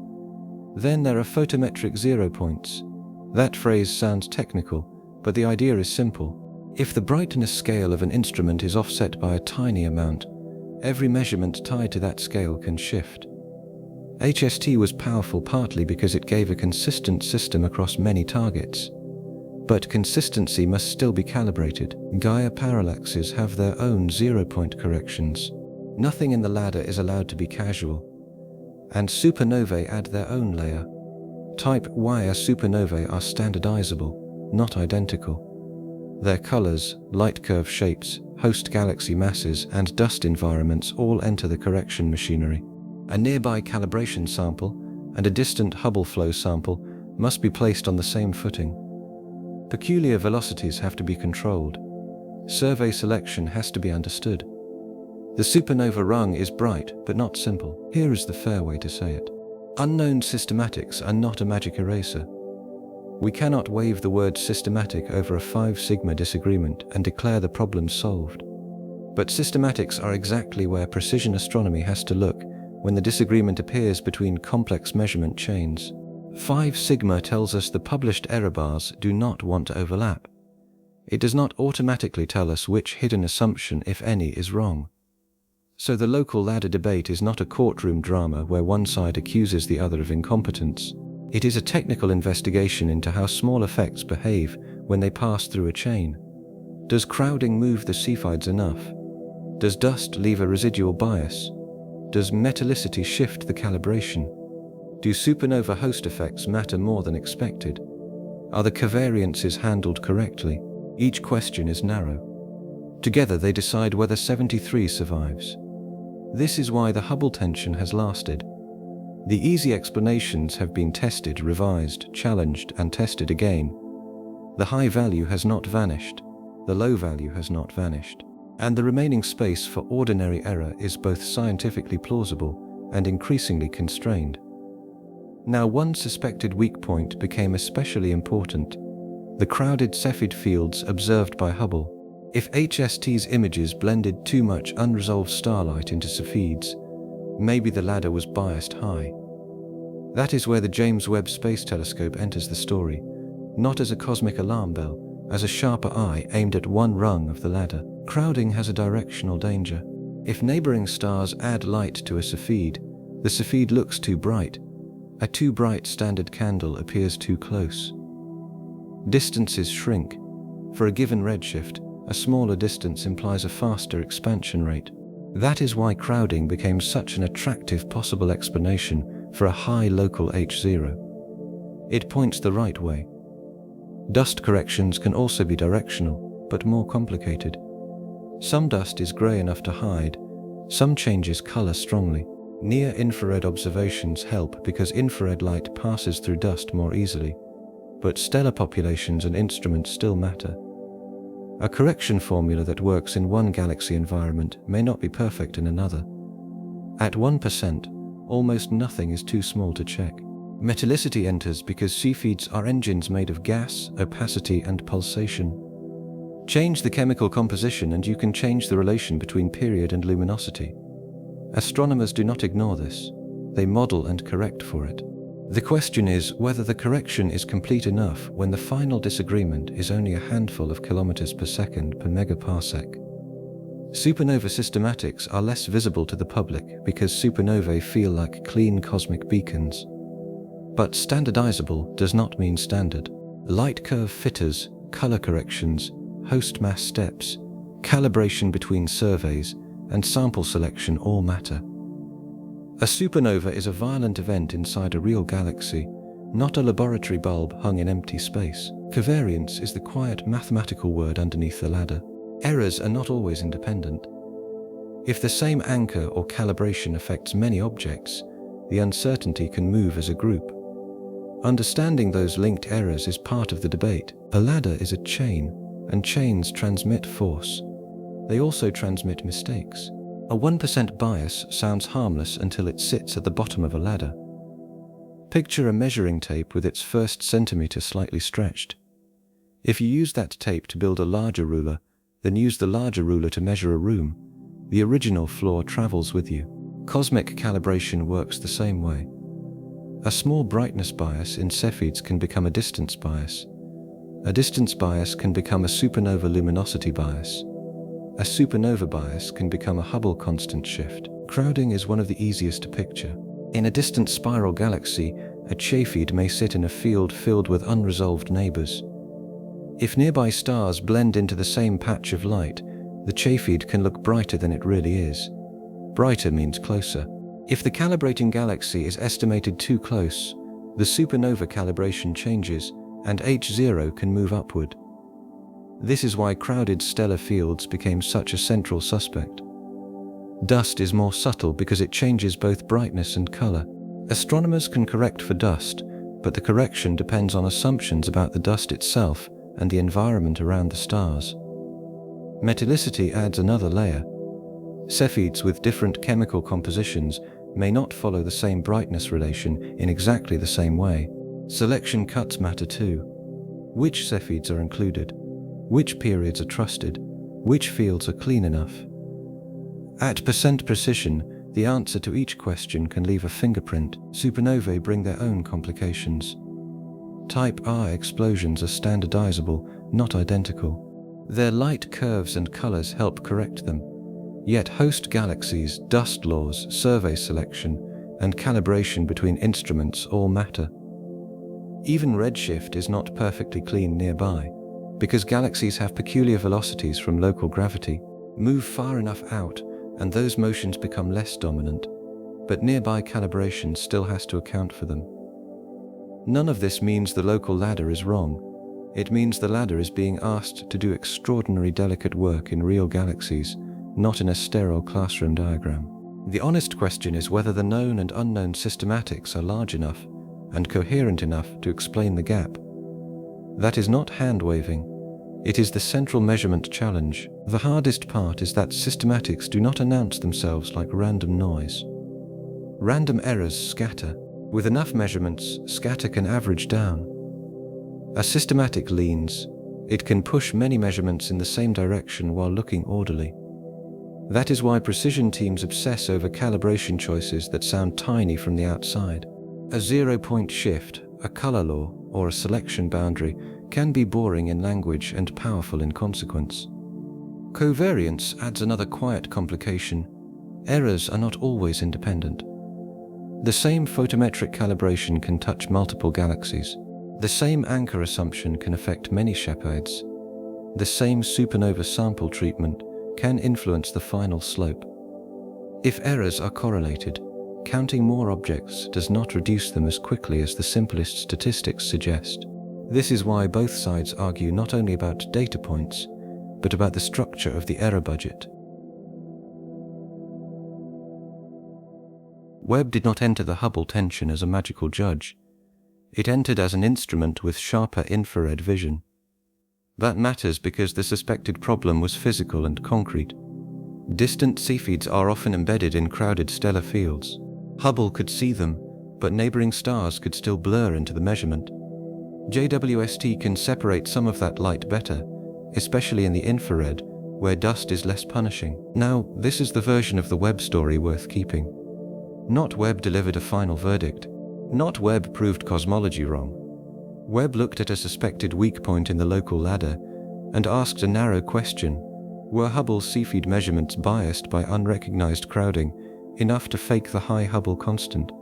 Then there are photometric zero points. That phrase sounds technical, but the idea is simple. If the brightness scale of an instrument is offset by a tiny amount, every measurement tied to that scale can shift. HST was powerful partly because it gave a consistent system across many targets. But consistency must still be calibrated. Gaia parallaxes have their own zero-point corrections. Nothing in the ladder is allowed to be casual. And supernovae add their own layer. Type Wire supernovae are standardizable, not identical. Their colors, light curve shapes, host galaxy masses, and dust environments all enter the correction machinery. A nearby calibration sample and a distant Hubble flow sample must be placed on the same footing. Peculiar velocities have to be controlled. Survey selection has to be understood. The supernova rung is bright, but not simple. Here is the fair way to say it. Unknown systematics are not a magic eraser. We cannot wave the word systematic over a 5 sigma disagreement and declare the problem solved. But systematics are exactly where precision astronomy has to look when the disagreement appears between complex measurement chains. 5 sigma tells us the published error bars do not want to overlap. It does not automatically tell us which hidden assumption, if any, is wrong. So the local ladder debate is not a courtroom drama where one side accuses the other of incompetence. It is a technical investigation into how small effects behave when they pass through a chain. Does crowding move the Cepheids enough? Does dust leave a residual bias? Does metallicity shift the calibration? Do supernova host effects matter more than expected? Are the covariances handled correctly? Each question is narrow. Together they decide whether 73 survives. This is why the Hubble tension has lasted. The easy explanations have been tested, revised, challenged, and tested again. The high value has not vanished. The low value has not vanished. And the remaining space for ordinary error is both scientifically plausible and increasingly constrained. Now, one suspected weak point became especially important: the crowded Cepheid fields observed by Hubble. If HST's images blended too much unresolved starlight into Cepheids, maybe the ladder was biased high. That is where the James Webb Space Telescope enters the story, not as a cosmic alarm bell, as a sharper eye aimed at one rung of the ladder. Crowding has a directional danger. If neighboring stars add light to a Cepheid, the Cepheid looks too bright. A too bright standard candle appears too close. Distances shrink. For a given redshift, a smaller distance implies a faster expansion rate. That is why crowding became such an attractive possible explanation for a high local H0. It points the right way. Dust corrections can also be directional, but more complicated. Some dust is grey enough to hide, some changes colour strongly. Near-infrared observations help because infrared light passes through dust more easily, but stellar populations and instruments still matter. A correction formula that works in one galaxy environment may not be perfect in another. At 1%, almost nothing is too small to check. Metallicity enters because Cepheids are engines made of gas, opacity, and pulsation. Change the chemical composition and you can change the relation between period and luminosity. Astronomers do not ignore this. They model and correct for it. The question is whether the correction is complete enough when the final disagreement is only a handful of kilometers per second per megaparsec. Supernova systematics are less visible to the public because supernovae feel like clean cosmic beacons. But standardizable does not mean standard. Light curve fitters, color corrections, host mass steps, calibration between surveys, and sample selection all matter. A supernova is a violent event inside a real galaxy, not a laboratory bulb hung in empty space. Covariance is the quiet mathematical word underneath the ladder. Errors are not always independent. If the same anchor or calibration affects many objects, the uncertainty can move as a group. Understanding those linked errors is part of the debate. A ladder is a chain, and chains transmit force. They also transmit mistakes. A 1% bias sounds harmless until it sits at the bottom of a ladder. Picture a measuring tape with its first centimeter slightly stretched. If you use that tape to build a larger ruler, then use the larger ruler to measure a room, the original floor travels with you. Cosmic calibration works the same way. A small brightness bias in Cepheids can become a distance bias. A distance bias can become a supernova luminosity bias. A supernova bias can become a Hubble constant shift. Crowding is one of the easiest to picture. In a distant spiral galaxy, a Cepheid may sit in a field filled with unresolved neighbors. If nearby stars blend into the same patch of light, the Cepheid can look brighter than it really is. Brighter means closer. If the calibrating galaxy is estimated too close, the supernova calibration changes, and H0 can move upward. This is why crowded stellar fields became such a central suspect. Dust is more subtle because it changes both brightness and color. Astronomers can correct for dust, but the correction depends on assumptions about the dust itself and the environment around the stars. Metallicity adds another layer. Cepheids with different chemical compositions may not follow the same brightness relation in exactly the same way. Selection cuts matter too. Which Cepheids are included? Which periods are trusted? Which fields are clean enough? At percent precision, the answer to each question can leave a fingerprint. Supernovae bring their own complications. Type R explosions are standardizable, not identical. Their light curves and colors help correct them. Yet host galaxies, dust laws, survey selection, and calibration between instruments all matter. Even redshift is not perfectly clean nearby, because galaxies have peculiar velocities from local gravity, move far enough out, and those motions become less dominant, but nearby calibration still has to account for them. None of this means the local ladder is wrong. It means the ladder is being asked to do extraordinary delicate work in real galaxies, not in a sterile classroom diagram. The honest question is whether the known and unknown systematics are large enough and coherent enough to explain the gap. That is not hand-waving. It is the central measurement challenge. The hardest part is that systematics do not announce themselves like random noise. Random errors scatter. With enough measurements, scatter can average down. A systematic leans. It can push many measurements in the same direction while looking orderly. That is why precision teams obsess over calibration choices that sound tiny from the outside. A 0-point shift, a color law, or a selection boundary can be boring in language and powerful in consequence. Covariance adds another quiet complication. Errors are not always independent. The same photometric calibration can touch multiple galaxies. The same anchor assumption can affect many Cepheids. The same supernova sample treatment can influence the final slope. If errors are correlated, counting more objects does not reduce them as quickly as the simplest statistics suggest. This is why both sides argue not only about data points, but about the structure of the error budget. Webb did not enter the Hubble tension as a magical judge. It entered as an instrument with sharper infrared vision. That matters because the suspected problem was physical and concrete. Distant Cepheids are often embedded in crowded stellar fields. Hubble could see them, but neighboring stars could still blur into the measurement. JWST can separate some of that light better, especially in the infrared, where dust is less punishing. Now, this is the version of the Webb story worth keeping. Not Webb delivered a final verdict. Not Webb proved cosmology wrong. Webb looked at a suspected weak point in the local ladder and asked a narrow question: Were Hubble's Cepheid measurements biased by unrecognized crowding enough to fake the high Hubble constant?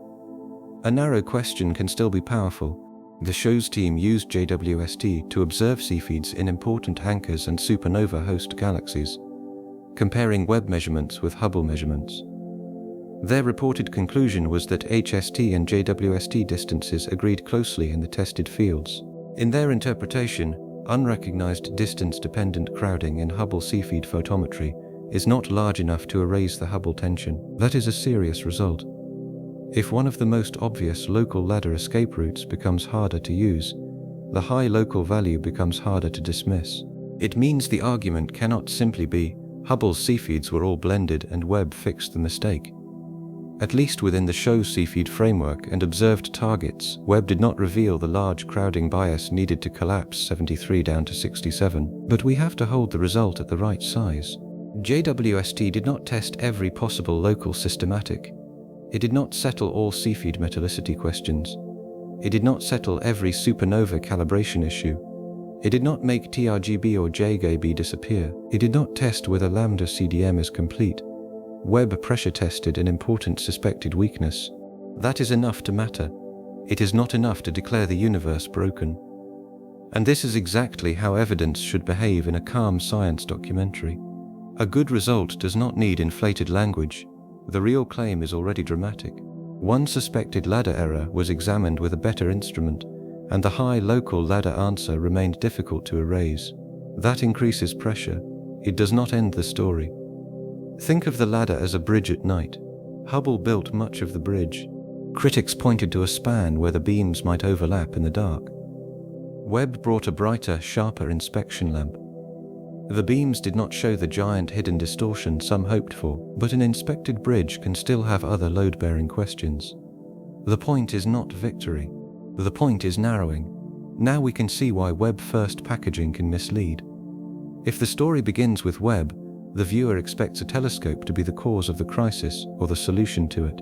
A narrow question can still be powerful. The show's team used JWST to observe Cepheids in important anchors and supernova host galaxies, comparing Webb measurements with Hubble measurements. Their reported conclusion was that HST and JWST distances agreed closely in the tested fields. In their interpretation, unrecognized distance-dependent crowding in Hubble Cepheid photometry is not large enough to erase the Hubble tension. That is a serious result. If one of the most obvious local ladder escape routes becomes harder to use, the high local value becomes harder to dismiss. It means the argument cannot simply be, Hubble's Cepheids were all blended and Webb fixed the mistake. At least within the show Cepheid framework and observed targets, Webb did not reveal the large crowding bias needed to collapse 73 down to 67, but we have to hold the result at the right size. JWST did not test every possible local systematic. It did not settle all Cepheid metallicity questions. It did not settle every supernova calibration issue. It did not make TRGB or JAGB disappear. It did not test whether lambda CDM is complete. Webb pressure tested an important suspected weakness. That is enough to matter. It is not enough to declare the universe broken. And this is exactly how evidence should behave in a calm science documentary. A good result does not need inflated language. The real claim is already dramatic. One suspected ladder error was examined with a better instrument, and the high local ladder answer remained difficult to erase. That increases pressure. It does not end the story. Think of the ladder as a bridge at night. Hubble built much of the bridge. Critics pointed to a span where the beams might overlap in the dark. Webb brought a brighter, sharper inspection lamp. The beams did not show the giant hidden distortion some hoped for, but an inspected bridge can still have other load-bearing questions. The point is not victory. The point is narrowing. Now we can see why Webb first packaging can mislead. If the story begins with Webb, the viewer expects a telescope to be the cause of the crisis or the solution to it.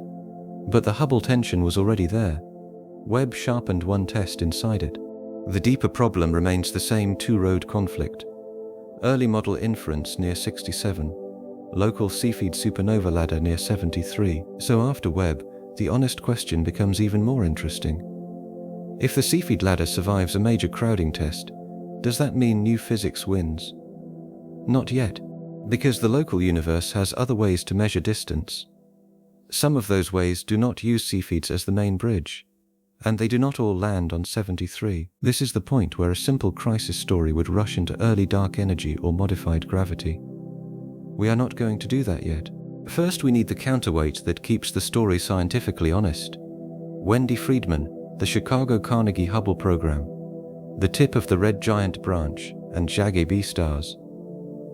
But the Hubble tension was already there. Webb sharpened one test inside it. The deeper problem remains the same two-road conflict. Early model inference near 67, local Cepheid supernova ladder near 73. So after Webb, the honest question becomes even more interesting. If the Cepheid ladder survives a major crowding test, does that mean new physics wins? Not yet, because the local universe has other ways to measure distance. Some of those ways do not use Cepheids as the main bridge, and they do not all land on 73. This is the point where a simple crisis story would rush into early dark energy or modified gravity. We are not going to do that yet. First, we need the counterweight that keeps the story scientifically honest. Wendy Freedman, the Chicago Carnegie Hubble program, the tip of the red giant branch, and JAGB stars.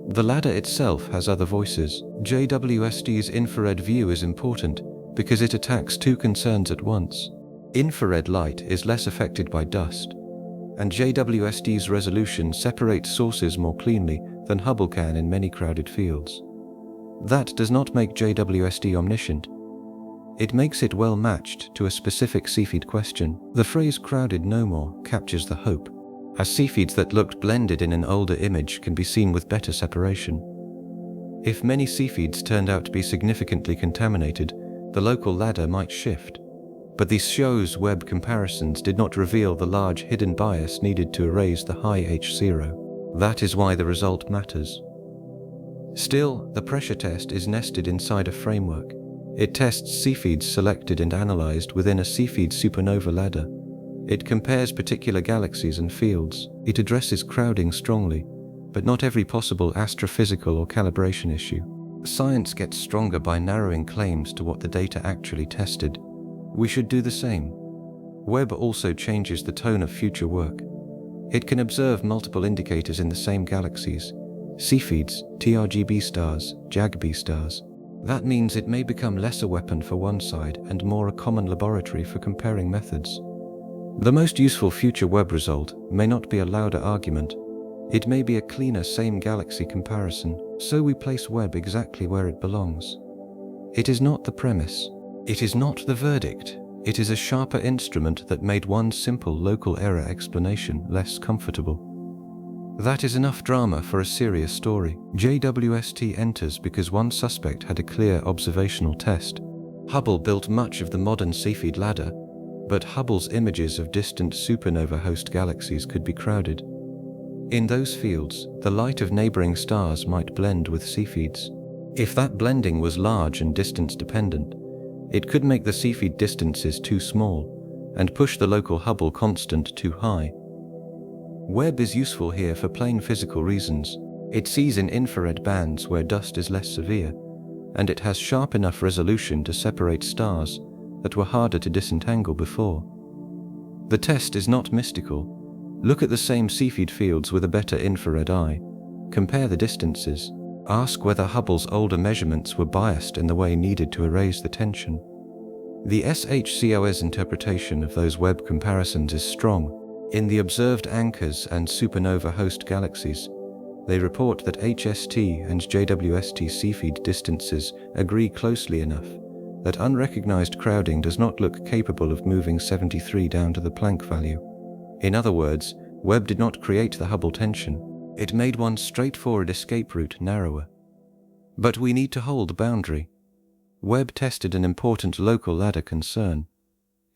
The ladder itself has other voices. JWST's infrared view is important because it attacks two concerns at once. Infrared light is less affected by dust, and JWST's resolution separates sources more cleanly than Hubble can in many crowded fields. That does not make JWST omniscient. It makes it well matched to a specific Cepheid question. The phrase crowded no more captures the hope, as Cepheids that looked blended in an older image can be seen with better separation. If many Cepheids turned out to be significantly contaminated, the local ladder might shift. But these shows Webb comparisons did not reveal the large hidden bias needed to erase the high H0. That is why the result matters. Still, the pressure test is nested inside a framework. It tests Cepheids selected and analyzed within a Cepheid supernova ladder. It compares particular galaxies and fields. It addresses crowding strongly, but not every possible astrophysical or calibration issue. Science gets stronger by narrowing claims to what the data actually tested. We should do the same. Webb also changes the tone of future work. It can observe multiple indicators in the same galaxies: Cepheids, TRGB stars, JAGB stars. That means it may become less a weapon for one side and more a common laboratory for comparing methods. The most useful future Webb result may not be a louder argument. It may be a cleaner same galaxy comparison, so we place Webb exactly where it belongs. It is not the premise. It is not the verdict. It is a sharper instrument that made one simple local error explanation less comfortable. That is enough drama for a serious story. JWST enters because one suspect had a clear observational test. Hubble built much of the modern Cepheid ladder, but Hubble's images of distant supernova host galaxies could be crowded. In those fields, the light of neighboring stars might blend with Cepheids. If that blending was large and distance dependent, it could make the Cepheid distances too small and push the local Hubble constant too high. Webb is useful here for plain physical reasons. It sees in infrared bands where dust is less severe, and it has sharp enough resolution to separate stars that were harder to disentangle before. The test is not mystical. Look at the same Cepheid fields with a better infrared eye. Compare the distances. Ask whether Hubble's older measurements were biased in the way needed to erase the tension. The SHCO's interpretation of those Webb comparisons is strong. In the observed anchors and supernova host galaxies, they report that HST and JWST Cepheid distances agree closely enough that unrecognized crowding does not look capable of moving 73 down to the Planck value. In other words, Webb did not create the Hubble tension. It made one straightforward escape route narrower. But we need to hold the boundary. Webb tested an important local ladder concern.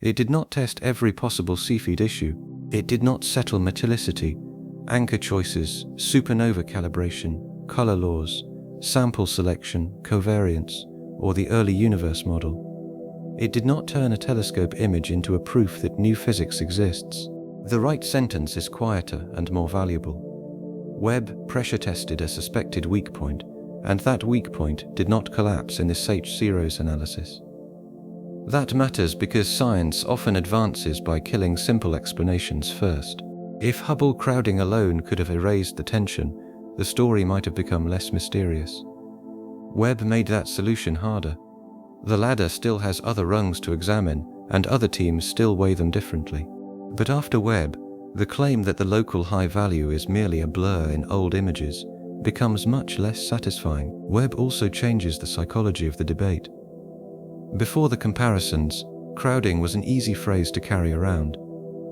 It did not test every possible Cepheid issue. It did not settle metallicity, anchor choices, supernova calibration, color laws, sample selection, covariance, or the early universe model. It did not turn a telescope image into a proof that new physics exists. The right sentence is quieter and more valuable. Webb pressure tested a suspected weak point, and that weak point did not collapse in this H0's analysis. That matters because science often advances by killing simple explanations first. If Hubble crowding alone could have erased the tension, the story might have become less mysterious. Webb made that solution harder. The ladder still has other rungs to examine, and other teams still weigh them differently. But after Webb, the claim that the local high value is merely a blur in old images becomes much less satisfying. Webb also changes the psychology of the debate. Before the comparisons, crowding was an easy phrase to carry around.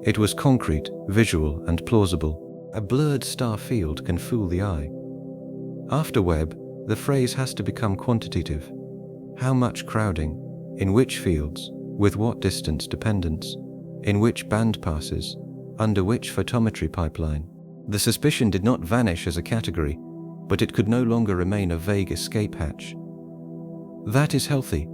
It was concrete, visual, and plausible. A blurred star field can fool the eye. After Webb, the phrase has to become quantitative. How much crowding? In which fields? With what distance dependence? In which band passes? Under which photometry pipeline? The suspicion did not vanish as a category, but it could no longer remain a vague escape hatch. That is healthy.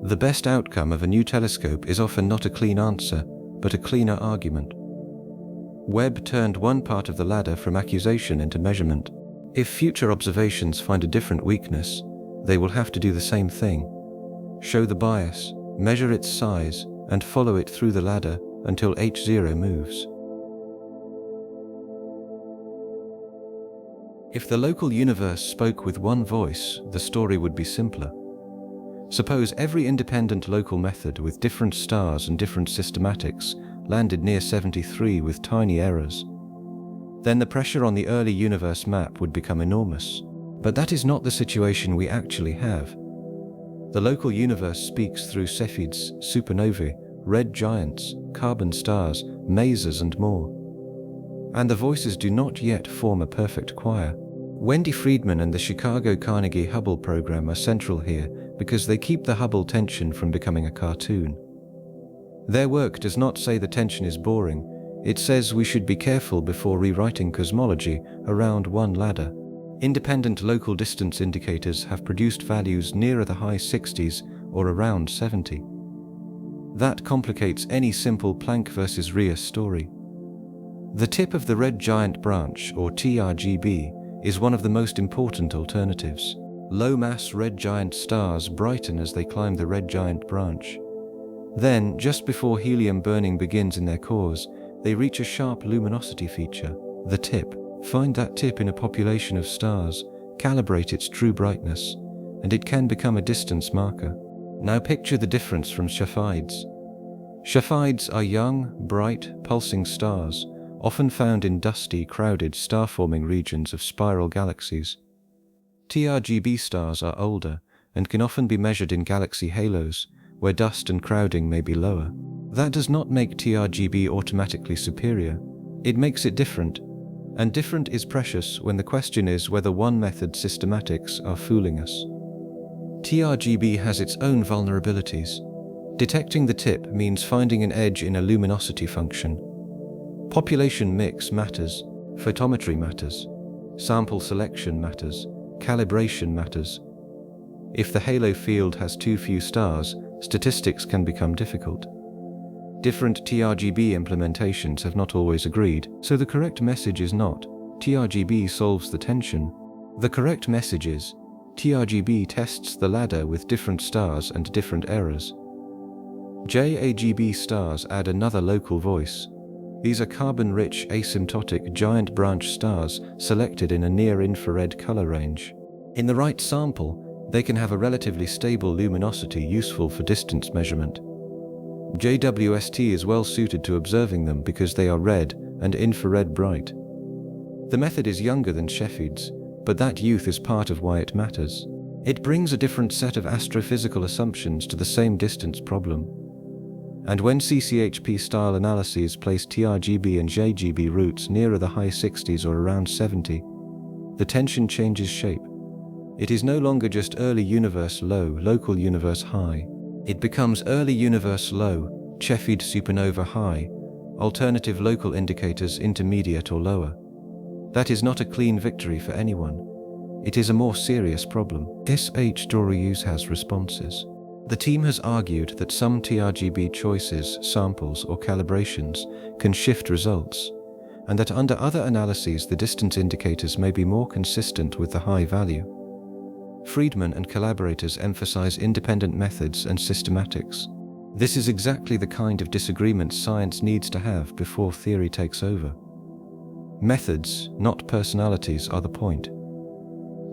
The best outcome of a new telescope is often not a clean answer, but a cleaner argument. Webb turned one part of the ladder from accusation into measurement. If future observations find a different weakness, they will have to do the same thing. Show the bias, measure its size, and follow it through the ladder until H0 moves. If the local universe spoke with one voice, the story would be simpler. Suppose every independent local method with different stars and different systematics landed near 73 with tiny errors. Then the pressure on the early universe map would become enormous. But that is not the situation we actually have. The local universe speaks through Cepheids, supernovae, red giants, carbon stars, masers, and more. And the voices do not yet form a perfect choir. Wendy Freedman and the Chicago Carnegie Hubble program are central here because they keep the Hubble tension from becoming a cartoon. Their work does not say the tension is boring, it says we should be careful before rewriting cosmology around one ladder. Independent local distance indicators have produced values nearer the high 60s or around 70. That complicates any simple Planck versus Rias story. The tip of the red giant branch, or TRGB, is one of the most important alternatives. Low-mass red giant stars brighten as they climb the red giant branch. Then, just before helium burning begins in their cores, they reach a sharp luminosity feature, the tip. Find that tip in a population of stars, calibrate its true brightness, and it can become a distance marker. Now picture the difference from Cepheids. Cepheids are young, bright, pulsing stars, often found in dusty, crowded, star-forming regions of spiral galaxies. TRGB stars are older and can often be measured in galaxy halos, where dust and crowding may be lower. That does not make TRGB automatically superior. It makes it different, And different is precious when the question is whether one method's systematics are fooling us. TRGB has its own vulnerabilities. Detecting the tip means finding an edge in a luminosity function. Population mix matters, photometry matters, sample selection matters, calibration matters. If the halo field has too few stars, statistics can become difficult. Different TRGB implementations have not always agreed, so the correct message is not, TRGB solves the tension. The correct message is, TRGB tests the ladder with different stars and different errors. JAGB stars add another local voice. These are carbon-rich asymptotic giant branch stars selected in a near-infrared color range. In the right sample, they can have a relatively stable luminosity useful for distance measurement. JWST is well suited to observing them because they are red and infrared bright. The method is younger than Cepheids, but that youth is part of why it matters. It brings a different set of astrophysical assumptions to the same distance problem. And when CCHP style analyses place TRGB and JGB roots nearer the high 60s or around 70, the tension changes shape. It is no longer just early universe low, local universe high. It becomes early universe low, Cepheid supernova high, alternative local indicators intermediate or lower. That is not a clean victory for anyone. It is a more serious problem. SH has responses. The team has argued that some TRGB choices, samples, or calibrations can shift results, and that under other analyses the distance indicators may be more consistent with the high value. Freedman and collaborators emphasize independent methods and systematics. This is exactly the kind of disagreement science needs to have before theory takes over. Methods, not personalities, are the point.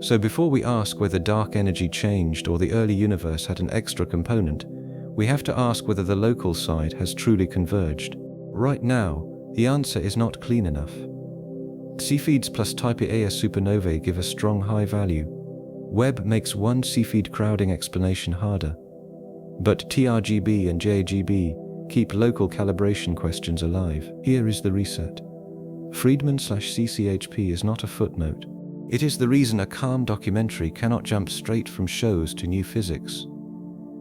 So before we ask whether dark energy changed or the early universe had an extra component, we have to ask whether the local side has truly converged. Right now, the answer is not clean enough. Cepheids plus Type Ia supernovae give a strong high value. Webb makes one Cepheid crowding explanation harder. But TRGB and JAGB keep local calibration questions alive. Here is the reset. Freedman/CCHP is not a footnote. It is the reason a calm documentary cannot jump straight from shows to new physics.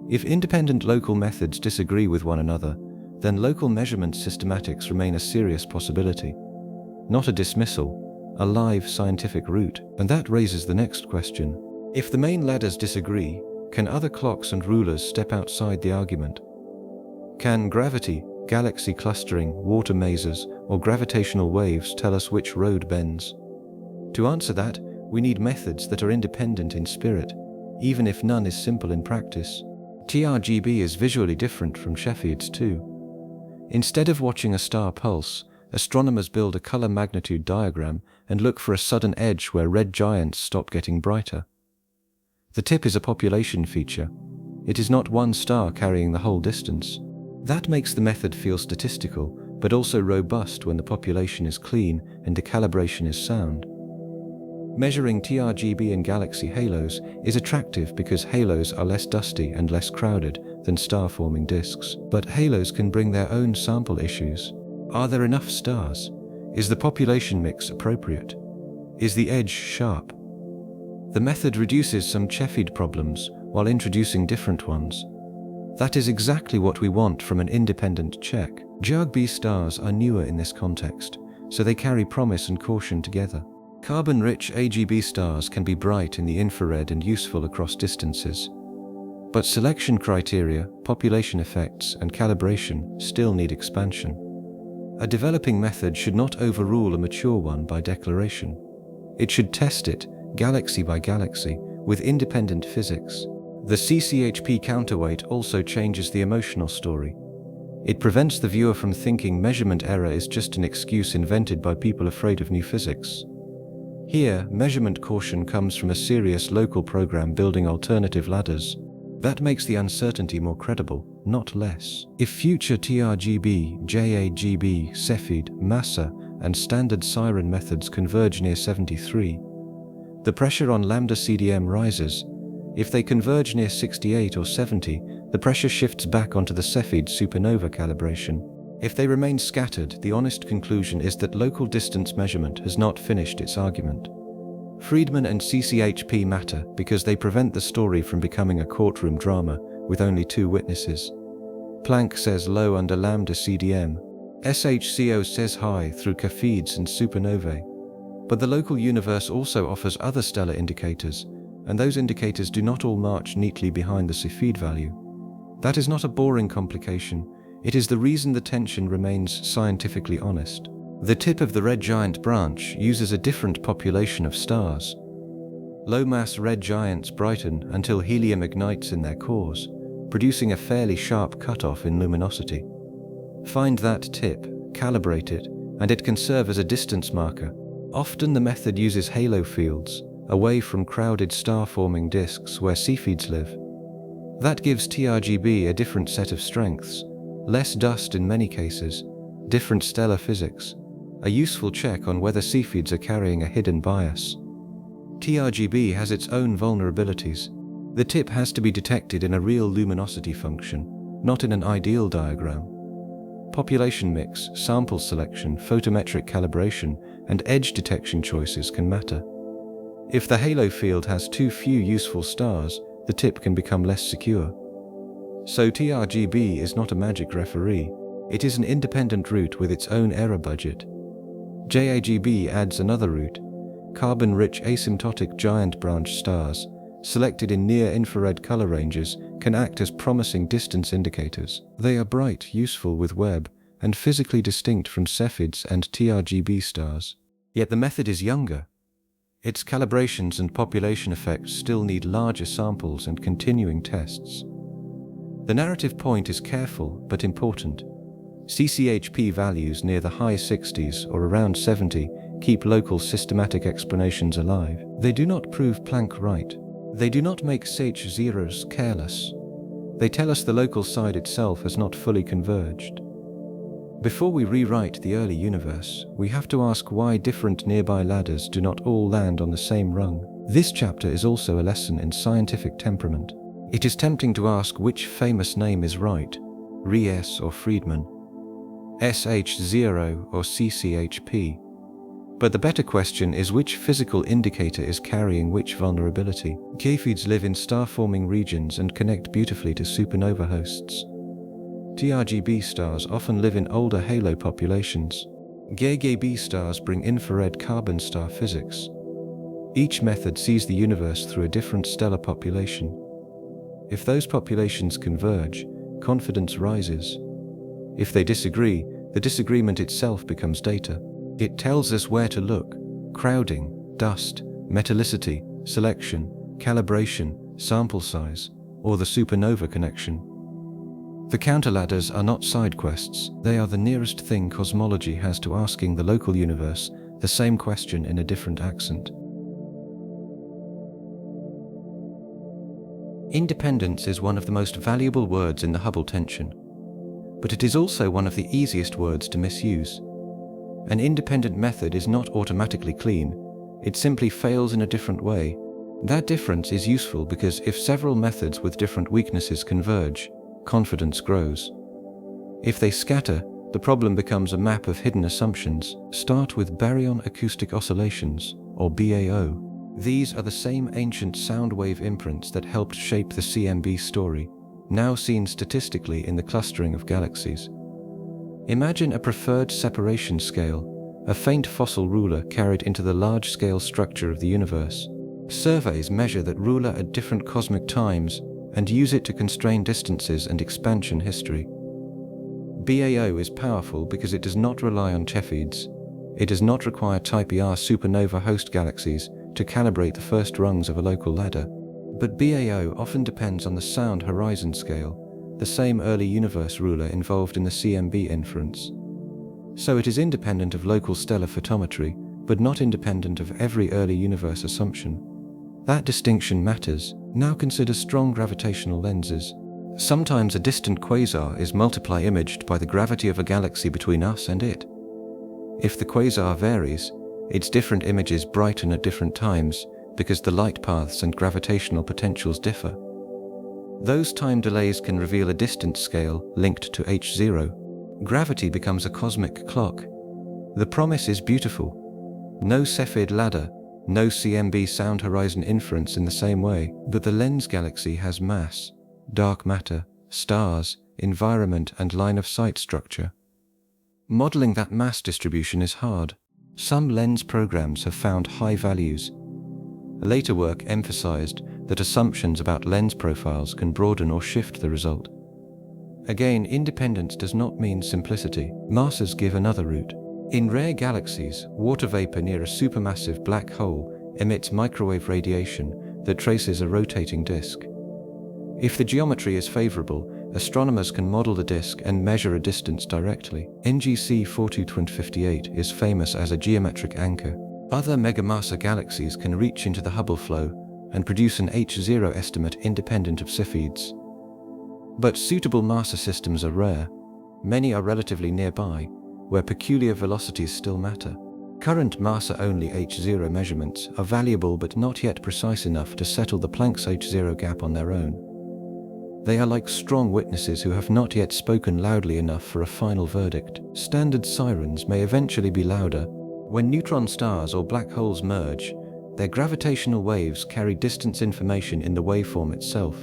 If independent local methods disagree with one another, then local measurement systematics remain a serious possibility. Not a dismissal, a live scientific route. And that raises the next question. If the main ladders disagree, can other clocks and rulers step outside the argument? Can gravity, galaxy clustering, water mazes, or gravitational waves tell us which road bends? To answer that, we need methods that are independent in spirit, even if none is simple in practice. TRGB is visually different from Cepheids too. Instead of watching a star pulse, astronomers build a color magnitude diagram and look for a sudden edge where red giants stop getting brighter. The tip is a population feature. It is not one star carrying the whole distance. That makes the method feel statistical, but also robust when the population is clean and the calibration is sound. Measuring TRGB in galaxy halos is attractive because halos are less dusty and less crowded than star-forming disks. But halos can bring their own sample issues. Are there enough stars? Is the population mix appropriate? Is the edge sharp? The method reduces some Cepheid problems while introducing different ones. That is exactly what we want from an independent check. JAGB stars are newer in this context, so they carry promise and caution together. Carbon-rich AGB stars can be bright in the infrared and useful across distances. But selection criteria, population effects, and calibration still need expansion. A developing method should not overrule a mature one by declaration. It should test it, galaxy by galaxy, with independent physics. The CCHP counterweight also changes the emotional story. It prevents the viewer from thinking measurement error is just an excuse invented by people afraid of new physics. Here, measurement caution comes from a serious local program building alternative ladders. That makes the uncertainty more credible, not less. If future TRGB, JAGB, Cepheid, Massa, and standard siren methods converge near 73, the pressure on lambda CDM rises. If they converge near 68 or 70, the pressure shifts back onto the Cepheid supernova calibration. If they remain scattered, the honest conclusion is that local distance measurement has not finished its argument. Freedman and CCHP matter because they prevent the story from becoming a courtroom drama with only 2 witnesses. Planck says low under lambda CDM. SHCO says high through Cepheids and supernovae. But the local universe also offers other stellar indicators, and those indicators do not all march neatly behind the Cepheid value. That is not a boring complication. It is the reason the tension remains scientifically honest. The tip of the red giant branch uses a different population of stars. Low-mass red giants brighten until helium ignites in their cores, producing a fairly sharp cutoff in luminosity. Find that tip, calibrate it, and it can serve as a distance marker. Often the method uses halo fields, away from crowded star-forming disks where Cepheids live. That gives TRGB a different set of strengths, less dust in many cases, different stellar physics, a useful check on whether Cepheids are carrying a hidden bias. TRGB has its own vulnerabilities. The tip has to be detected in a real luminosity function, not in an ideal diagram. Population mix, sample selection, photometric calibration, and edge detection choices can matter. If the halo field has too few useful stars, the tip can become less secure. So TRGB is not a magic referee. It is an independent route with its own error budget. JAGB adds another route. Carbon-rich asymptotic giant branch stars, selected in near-infrared color ranges, can act as promising distance indicators. They are bright, useful with Webb, and physically distinct from Cepheids and TRGB stars. Yet the method is younger. Its calibrations and population effects still need larger samples and continuing tests. The narrative point is careful but important. CCHP values near the high 60s or around 70 keep local systematic explanations alive. They do not prove Planck right. They do not make SH zeros careless. They tell us the local side itself has not fully converged. Before we rewrite the early universe, we have to ask why different nearby ladders do not all land on the same rung. This chapter is also a lesson in scientific temperament. It is tempting to ask which famous name is right, Ries or Freedman, SH0 or CCHP. But the better question is which physical indicator is carrying which vulnerability. Cepheids live in star-forming regions and connect beautifully to supernova hosts. TRGB stars often live in older halo populations. JWST stars bring infrared carbon star physics. Each method sees the universe through a different stellar population. If those populations converge, confidence rises. If they disagree, the disagreement itself becomes data. It tells us where to look: crowding, dust, metallicity, selection, calibration, sample size, or the supernova connection. The counterladders are not side quests. They are the nearest thing cosmology has to asking the local universe the same question in a different accent. Independence is one of the most valuable words in the Hubble tension, but it is also one of the easiest words to misuse. An independent method is not automatically clean, it simply fails in a different way. That difference is useful because if several methods with different weaknesses converge, confidence grows. If they scatter, the problem becomes a map of hidden assumptions. Start with baryon acoustic oscillations, or BAO. These are the same ancient sound wave imprints that helped shape the CMB story, now seen statistically in the clustering of galaxies. Imagine a preferred separation scale, a faint fossil ruler carried into the large-scale structure of the universe. Surveys measure that ruler at different cosmic times and use it to constrain distances and expansion history. BAO is powerful because it does not rely on Cepheids. It does not require Type ER supernova host galaxies to calibrate the first rungs of a local ladder. But BAO often depends on the sound horizon scale, the same early universe ruler involved in the CMB inference. So it is independent of local stellar photometry, but not independent of every early universe assumption. That distinction matters. Now consider strong gravitational lenses. Sometimes a distant quasar is multiply imaged by the gravity of a galaxy between us and it. If the quasar varies, its different images brighten at different times because the light paths and gravitational potentials differ. Those time delays can reveal a distance scale linked to H0. Gravity becomes a cosmic clock. The promise is beautiful. No Cepheid ladder, no CMB sound horizon inference in the same way, but the lens galaxy has mass, dark matter, stars, environment, and line-of-sight structure. Modeling that mass distribution is hard. Some lens programs have found high values. Later work emphasized that assumptions about lens profiles can broaden or shift the result. Again, independence does not mean simplicity. Masses give another route. In rare galaxies, water vapor near a supermassive black hole emits microwave radiation that traces a rotating disk. If the geometry is favorable, astronomers can model the disk and measure a distance directly. NGC 4228 is famous as a geometric anchor. Other megamassa galaxies can reach into the Hubble flow and produce an H0 estimate independent of Cepheids. But suitable massa systems are rare. Many are relatively nearby, where peculiar velocities still matter. Current massa-only H0 measurements are valuable but not yet precise enough to settle the Planck's H0 gap on their own. They are like strong witnesses who have not yet spoken loudly enough for a final verdict. Standard sirens may eventually be louder. When neutron stars or black holes merge, their gravitational waves carry distance information in the waveform itself.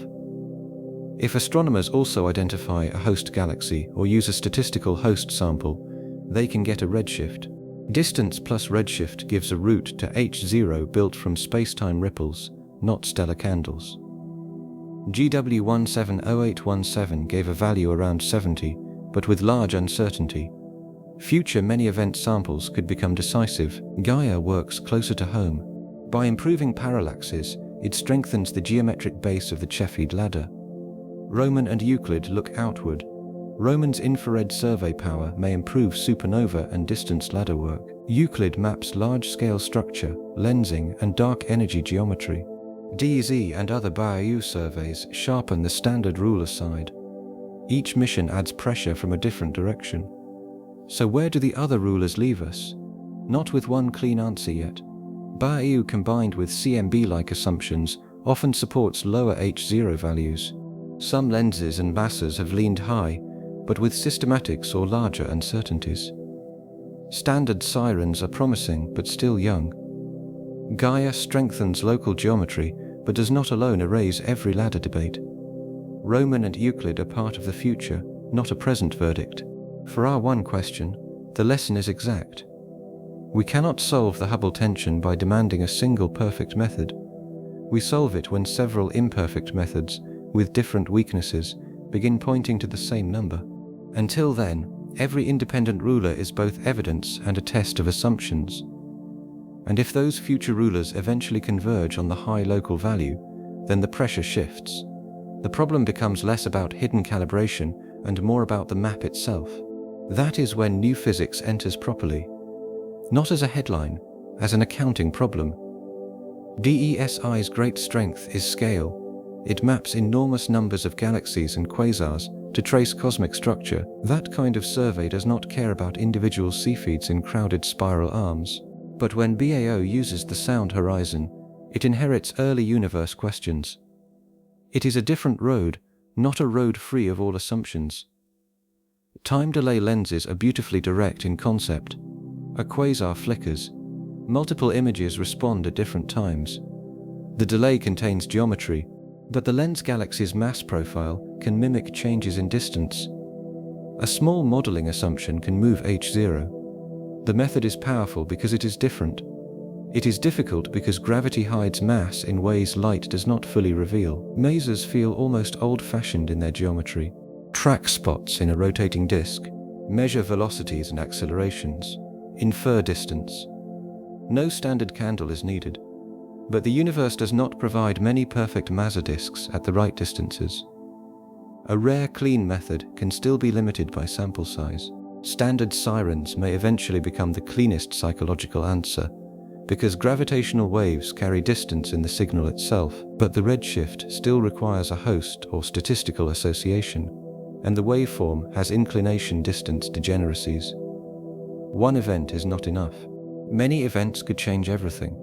If astronomers also identify a host galaxy or use a statistical host sample, they can get a redshift. Distance plus redshift gives a route to H0 built from spacetime ripples, not stellar candles. GW170817 gave a value around 70, but with large uncertainty. Future many-event samples could become decisive. Gaia works closer to home. By improving parallaxes, it strengthens the geometric base of the Cepheid ladder. Roman and Euclid look outward. Roman's infrared survey power may improve supernova and distance ladder work. Euclid maps large-scale structure, lensing, and dark energy geometry. DZ and other Bayou surveys sharpen the standard ruler side. Each mission adds pressure from a different direction. So where do the other rulers leave us? Not with one clean answer yet. Bayou combined with CMB-like assumptions often supports lower H0 values. Some lenses and massas have leaned high, but with systematics or larger uncertainties. Standard sirens are promising, but still young. Gaia strengthens local geometry, but does not alone erase every ladder debate. Roman and Euclid are part of the future, not a present verdict. For our one question, the lesson is exact. We cannot solve the Hubble tension by demanding a single perfect method. We solve it when several imperfect methods, with different weaknesses, begin pointing to the same number. Until then, every independent ruler is both evidence and a test of assumptions. And if those future rulers eventually converge on the high local value, then the pressure shifts. The problem becomes less about hidden calibration and more about the map itself. That is when new physics enters properly. Not as a headline, as an accounting problem. DESI's great strength is scale. It maps enormous numbers of galaxies and quasars to trace cosmic structure. That kind of survey does not care about individual Cepheids in crowded spiral arms. But when BAO uses the sound horizon, it inherits early universe questions. It is a different road, not a road free of all assumptions. Time delay lenses are beautifully direct in concept. A quasar flickers. Multiple images respond at different times. The delay contains geometry, but the lens galaxy's mass profile can mimic changes in distance. A small modeling assumption can move H0. The method is powerful because it is different. It is difficult because gravity hides mass in ways light does not fully reveal. Masers feel almost old-fashioned in their geometry. Track spots in a rotating disk, measure velocities and accelerations, infer distance. No standard candle is needed, but the universe does not provide many perfect maser disks at the right distances. A rare clean method can still be limited by sample size. Standard sirens may eventually become the cleanest psychological answer, because gravitational waves carry distance in the signal itself, but the redshift still requires a host or statistical association, and the waveform has inclination-distance degeneracies. One event is not enough. Many events could change everything.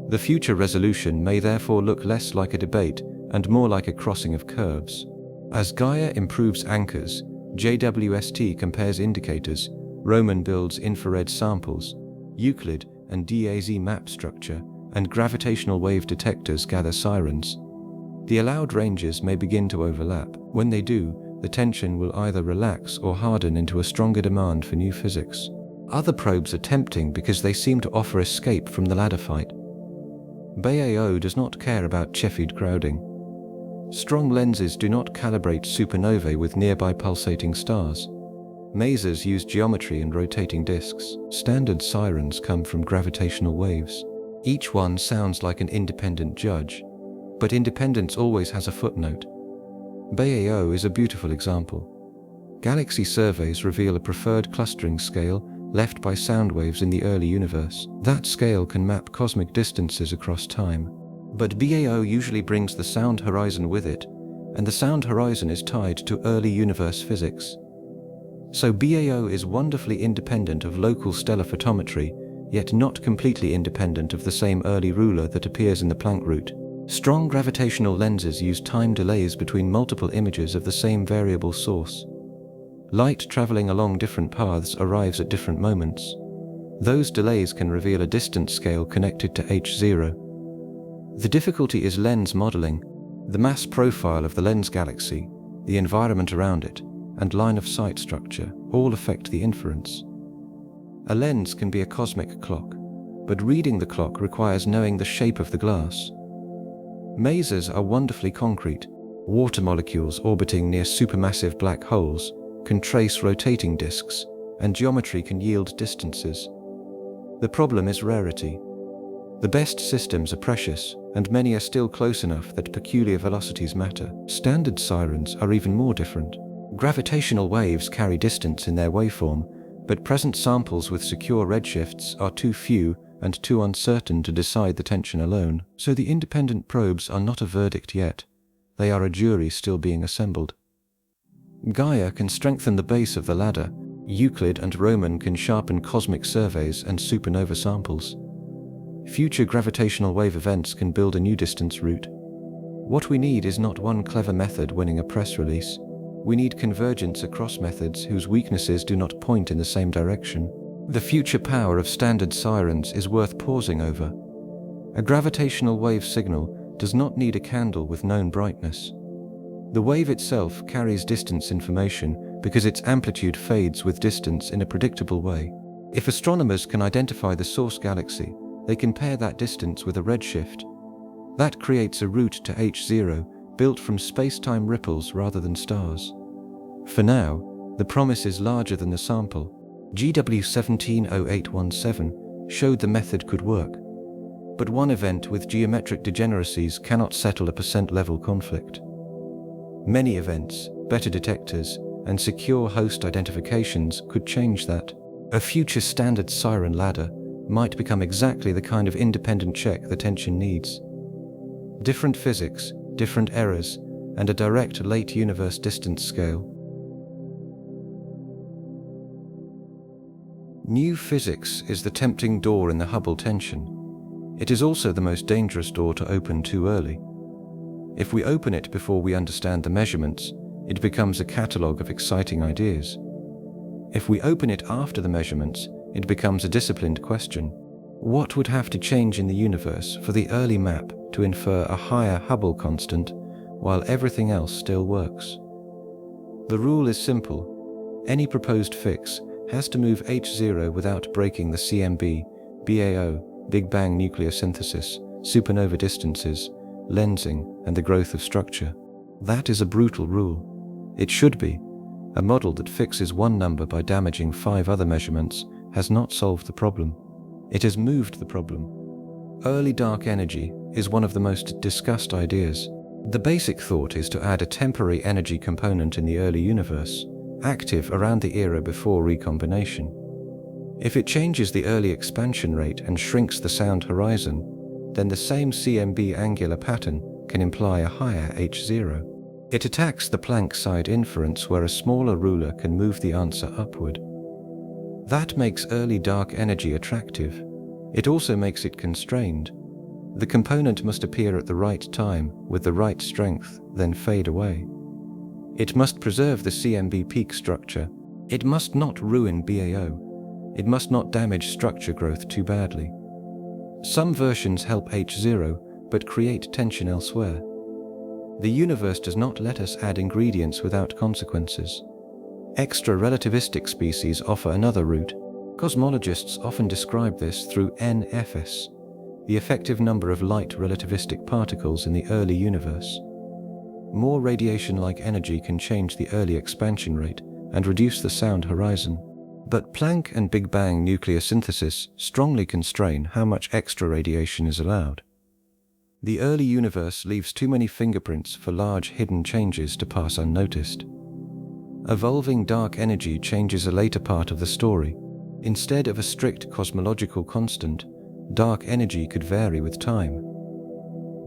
The future resolution may therefore look less like a debate and more like a crossing of curves. As Gaia improves anchors, JWST compares indicators, Roman builds infrared samples, Euclid and DAZ map structure, and gravitational wave detectors gather sirens. The allowed ranges may begin to overlap. When they do, the tension will either relax or harden into a stronger demand for new physics. Other probes are tempting because they seem to offer escape from the ladder fight. BAO does not care about Cepheid crowding. Strong lenses do not calibrate supernovae with nearby pulsating stars. Masers use geometry and rotating disks. Standard sirens come from gravitational waves. Each one sounds like an independent judge, but independence always has a footnote. BAO is a beautiful example. Galaxy surveys reveal a preferred clustering scale left by sound waves in the early universe. That scale can map cosmic distances across time. But BAO usually brings the sound horizon with it, and the sound horizon is tied to early universe physics. So BAO is wonderfully independent of local stellar photometry, yet not completely independent of the same early ruler that appears in the Planck route. Strong gravitational lenses use time delays between multiple images of the same variable source. Light traveling along different paths arrives at different moments. Those delays can reveal a distance scale connected to H0. The difficulty is lens modeling. The mass profile of the lens galaxy, the environment around it, and line of sight structure all affect the inference. A lens can be a cosmic clock, but reading the clock requires knowing the shape of the glass. Masers are wonderfully concrete. Water molecules orbiting near supermassive black holes can trace rotating disks, and geometry can yield distances. The problem is rarity. The best systems are precious, and many are still close enough that peculiar velocities matter. Standard sirens are even more different. Gravitational waves carry distance in their waveform, but present samples with secure redshifts are too few and too uncertain to decide the tension alone, so the independent probes are not a verdict yet. They are a jury still being assembled. Gaia can strengthen the base of the ladder. Euclid and Roman can sharpen cosmic surveys and supernova samples. Future gravitational wave events can build a new distance route. What we need is not one clever method winning a press release. We need convergence across methods whose weaknesses do not point in the same direction. The future power of standard sirens is worth pausing over. A gravitational wave signal does not need a candle with known brightness. The wave itself carries distance information because its amplitude fades with distance in a predictable way. If astronomers can identify the source galaxy, they can pair that distance with a redshift. That creates a route to H0 built from space-time ripples rather than stars. For now, the promise is larger than the sample. GW170817 showed the method could work. But one event with geometric degeneracies cannot settle a percent-level conflict. Many events, better detectors, and secure host identifications could change that. A future standard siren ladder might become exactly the kind of independent check the tension needs. Different physics, different errors, and a direct late universe distance scale. New physics is the tempting door in the Hubble tension. It is also the most dangerous door to open too early. If we open it before we understand the measurements, it becomes a catalogue of exciting ideas. If we open it after the measurements, it becomes a disciplined question. What would have to change in the universe for the early map to infer a higher Hubble constant while everything else still works? The rule is simple. Any proposed fix has to move H0 without breaking the CMB, BAO, Big Bang nucleosynthesis, supernova distances, lensing, and the growth of structure. That is a brutal rule. It should be. A model that fixes one number by damaging 5 other measurements has not solved the problem. It has moved the problem. Early dark energy is one of the most discussed ideas. The basic thought is to add a temporary energy component in the early universe, active around the era before recombination. If it changes the early expansion rate and shrinks the sound horizon, then the same CMB angular pattern can imply a higher H0. It attacks the Planck side inference where a smaller ruler can move the answer upward. That makes early dark energy attractive. It also makes it constrained. The component must appear at the right time with the right strength, then fade away. It must preserve the CMB peak structure. It must not ruin BAO. It must not damage structure growth too badly. Some versions help H0, but create tension elsewhere. The universe does not let us add ingredients without consequences. Extra relativistic species offer another route. Cosmologists often describe this through NFS, the effective number of light relativistic particles in the early universe. More radiation-like energy can change the early expansion rate and reduce the sound horizon. But Planck and Big Bang nucleosynthesis strongly constrain how much extra radiation is allowed. The early universe leaves too many fingerprints for large hidden changes to pass unnoticed. Evolving dark energy changes a later part of the story. Instead of a strict cosmological constant, dark energy could vary with time.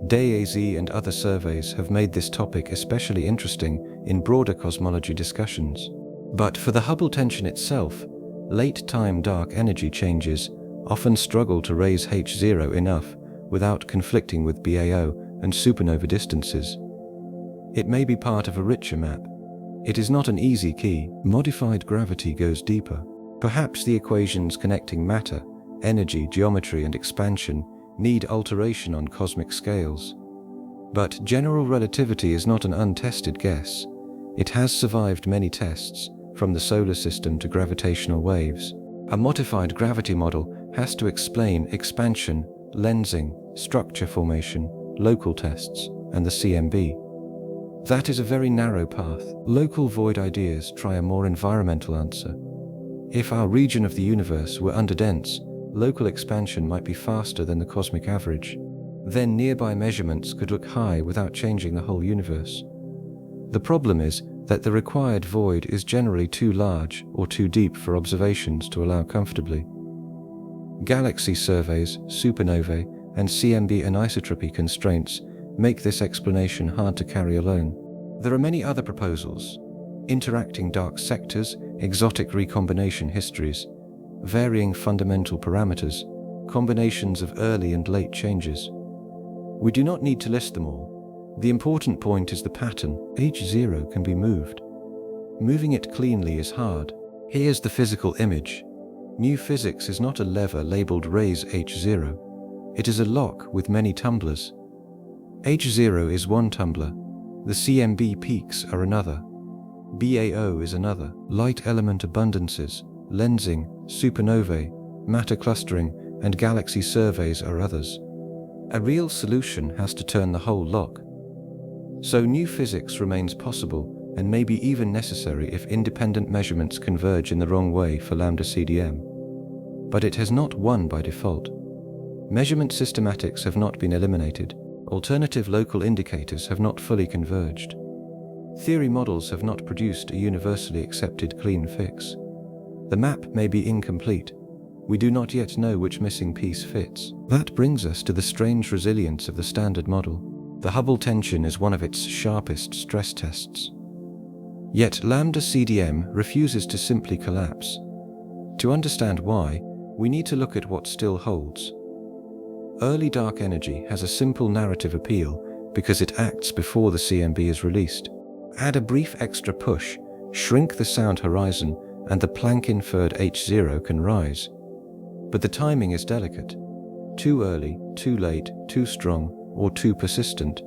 JWST and other surveys have made this topic especially interesting in broader cosmology discussions. But for the Hubble tension itself, late-time dark energy changes often struggle to raise H0 enough without conflicting with BAO and supernova distances. It may be part of a richer map. It is not an easy key. Modified gravity goes deeper. Perhaps the equations connecting matter, energy, geometry, and expansion need alteration on cosmic scales. But general relativity is not an untested guess. It has survived many tests, from the solar system to gravitational waves. A modified gravity model has to explain expansion, lensing, structure formation, local tests, and the CMB. That is a very narrow path. Local void ideas try a more environmental answer. If our region of the universe were underdense, local expansion might be faster than the cosmic average. Then nearby measurements could look high without changing the whole universe. The problem is that the required void is generally too large or too deep for observations to allow comfortably. Galaxy surveys, supernovae, and CMB anisotropy constraints make this explanation hard to carry alone. There are many other proposals: interacting dark sectors, exotic recombination histories, varying fundamental parameters, combinations of early and late changes. We do not need to list them all. The important point is the pattern. H0 can be moved. Moving it cleanly is hard. Here's the physical image. New physics is not a lever labeled raise H0. It is a lock with many tumblers. H0 is one tumbler. The CMB peaks are another. BAO is another. Light element abundances, lensing, supernovae, matter clustering, and galaxy surveys are others. A real solution has to turn the whole lock. So new physics remains possible and may be even necessary if independent measurements converge in the wrong way for lambda CDM. But it has not won by default. Measurement systematics have not been eliminated. Alternative local indicators have not fully converged. Theory models have not produced a universally accepted clean fix. The map may be incomplete. We do not yet know which missing piece fits. That brings us to the strange resilience of the standard model. The Hubble tension is one of its sharpest stress tests. Yet lambda CDM refuses to simply collapse. To understand why, we need to look at what still holds. Early dark energy has a simple narrative appeal because it acts before the CMB is released. Add a brief extra push, shrink the sound horizon, and the Planck-inferred H0 can rise. But the timing is delicate. Too early, too late, too strong, or too persistent,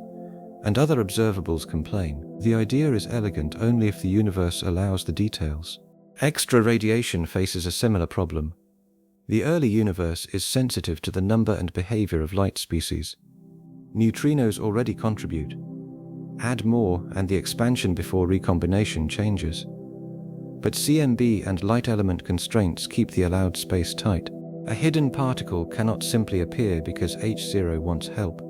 and other observables complain. The idea is elegant only if the universe allows the details. Extra radiation faces a similar problem. The early universe is sensitive to the number and behavior of light species. Neutrinos already contribute. Add more and the expansion before recombination changes. But CMB and light element constraints keep the allowed space tight. A hidden particle cannot simply appear because H0 wants help.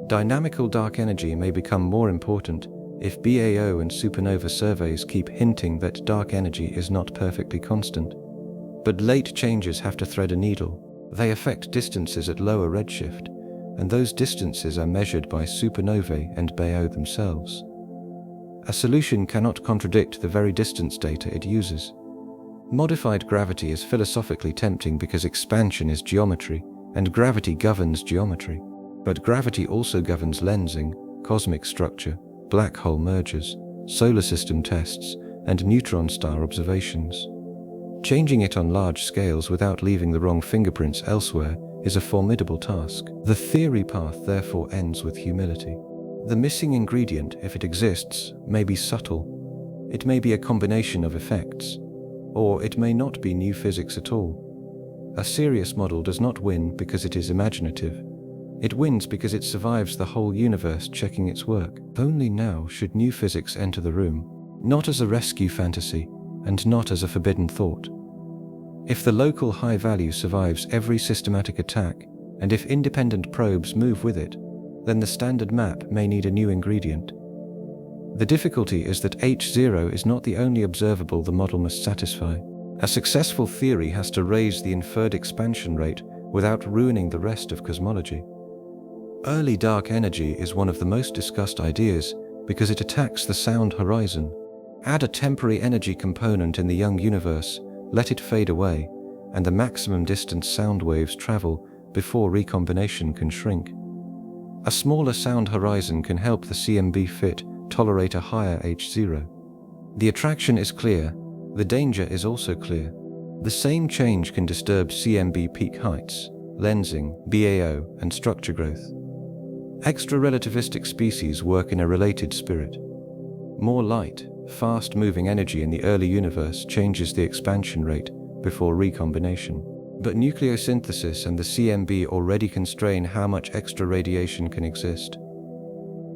Dynamical dark energy may become more important if BAO and supernova surveys keep hinting that dark energy is not perfectly constant. But late changes have to thread a needle. They affect distances at lower redshift, and those distances are measured by supernovae and BAO themselves. A solution cannot contradict the very distance data it uses. Modified gravity is philosophically tempting because expansion is geometry, and gravity governs geometry. But gravity also governs lensing, cosmic structure, black hole mergers, solar system tests, and neutron star observations. Changing it on large scales without leaving the wrong fingerprints elsewhere is a formidable task. The theory path therefore ends with humility. The missing ingredient, if it exists, may be subtle. It may be a combination of effects, or it may not be new physics at all. A serious model does not win because it is imaginative. It wins because it survives the whole universe checking its work. Only now should new physics enter the room, not as a rescue fantasy, and not as a forbidden thought. If the local high value survives every systematic attack, and if independent probes move with it, then the standard map may need a new ingredient. The difficulty is that H0 is not the only observable the model must satisfy. A successful theory has to raise the inferred expansion rate without ruining the rest of cosmology. Early dark energy is one of the most discussed ideas because it attacks the sound horizon. Add a temporary energy component in the young universe, let it fade away, and the maximum distance sound waves travel before recombination can shrink. A smaller sound horizon can help the CMB fit tolerate a higher H0. The attraction is clear, the danger is also clear. The same change can disturb CMB peak heights, lensing, BAO, and structure growth. Extra-relativistic species work in a related spirit. More light, fast-moving energy in the early universe changes the expansion rate before recombination. But nucleosynthesis and the CMB already constrain how much extra radiation can exist.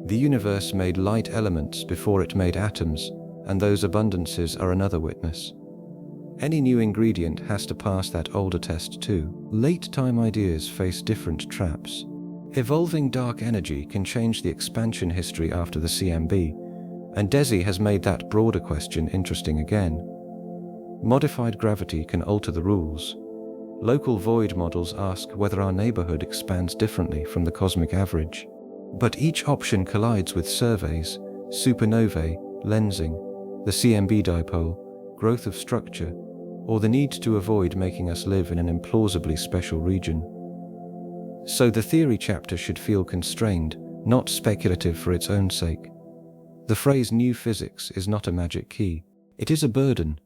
The universe made light elements before it made atoms, and those abundances are another witness. Any new ingredient has to pass that older test too. Late-time ideas face different traps. Evolving dark energy can change the expansion history after the CMB, and DESI has made that broader question interesting again. Modified gravity can alter the rules. Local void models ask whether our neighborhood expands differently from the cosmic average. But each option collides with surveys, supernovae, lensing, the CMB dipole, growth of structure, or the need to avoid making us live in an implausibly special region. So the theory chapter should feel constrained, not speculative for its own sake. The phrase new physics is not a magic key. It is a burden.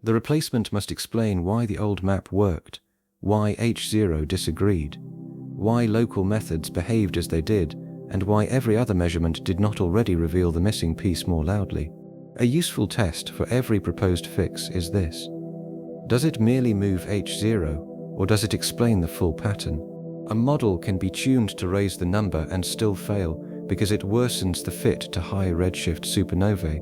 The replacement must explain why the old map worked, why H0 disagreed, why local methods behaved as they did, and why every other measurement did not already reveal the missing piece more loudly. A useful test for every proposed fix is this. Does it merely move H0, or does it explain the full pattern? A model can be tuned to raise the number and still fail because it worsens the fit to high redshift supernovae,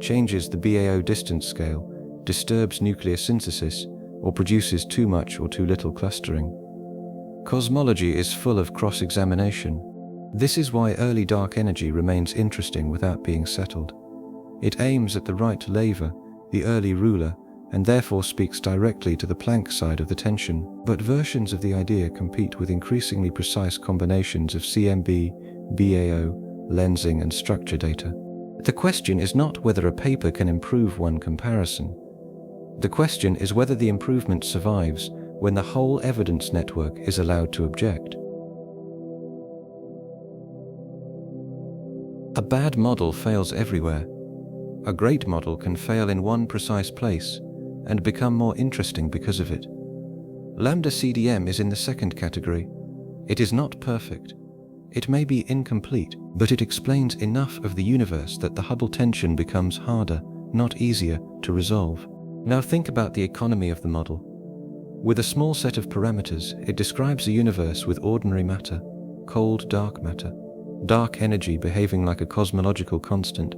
changes the BAO distance scale, disturbs nucleosynthesis, or produces too much or too little clustering. Cosmology is full of cross-examination. This is why early dark energy remains interesting without being settled. It aims at the right lever, the early ruler, and therefore speaks directly to the Planck side of the tension. But versions of the idea compete with increasingly precise combinations of CMB, BAO, lensing, and structure data. The question is not whether a paper can improve one comparison. The question is whether the improvement survives when the whole evidence network is allowed to object. A bad model fails everywhere. A great model can fail in one precise place and become more interesting because of it. Lambda CDM is in the second category. It is not perfect. It may be incomplete, but it explains enough of the universe that the Hubble tension becomes harder, not easier, to resolve. Now think about the economy of the model. With a small set of parameters, it describes a universe with ordinary matter, cold dark matter, dark energy behaving like a cosmological constant,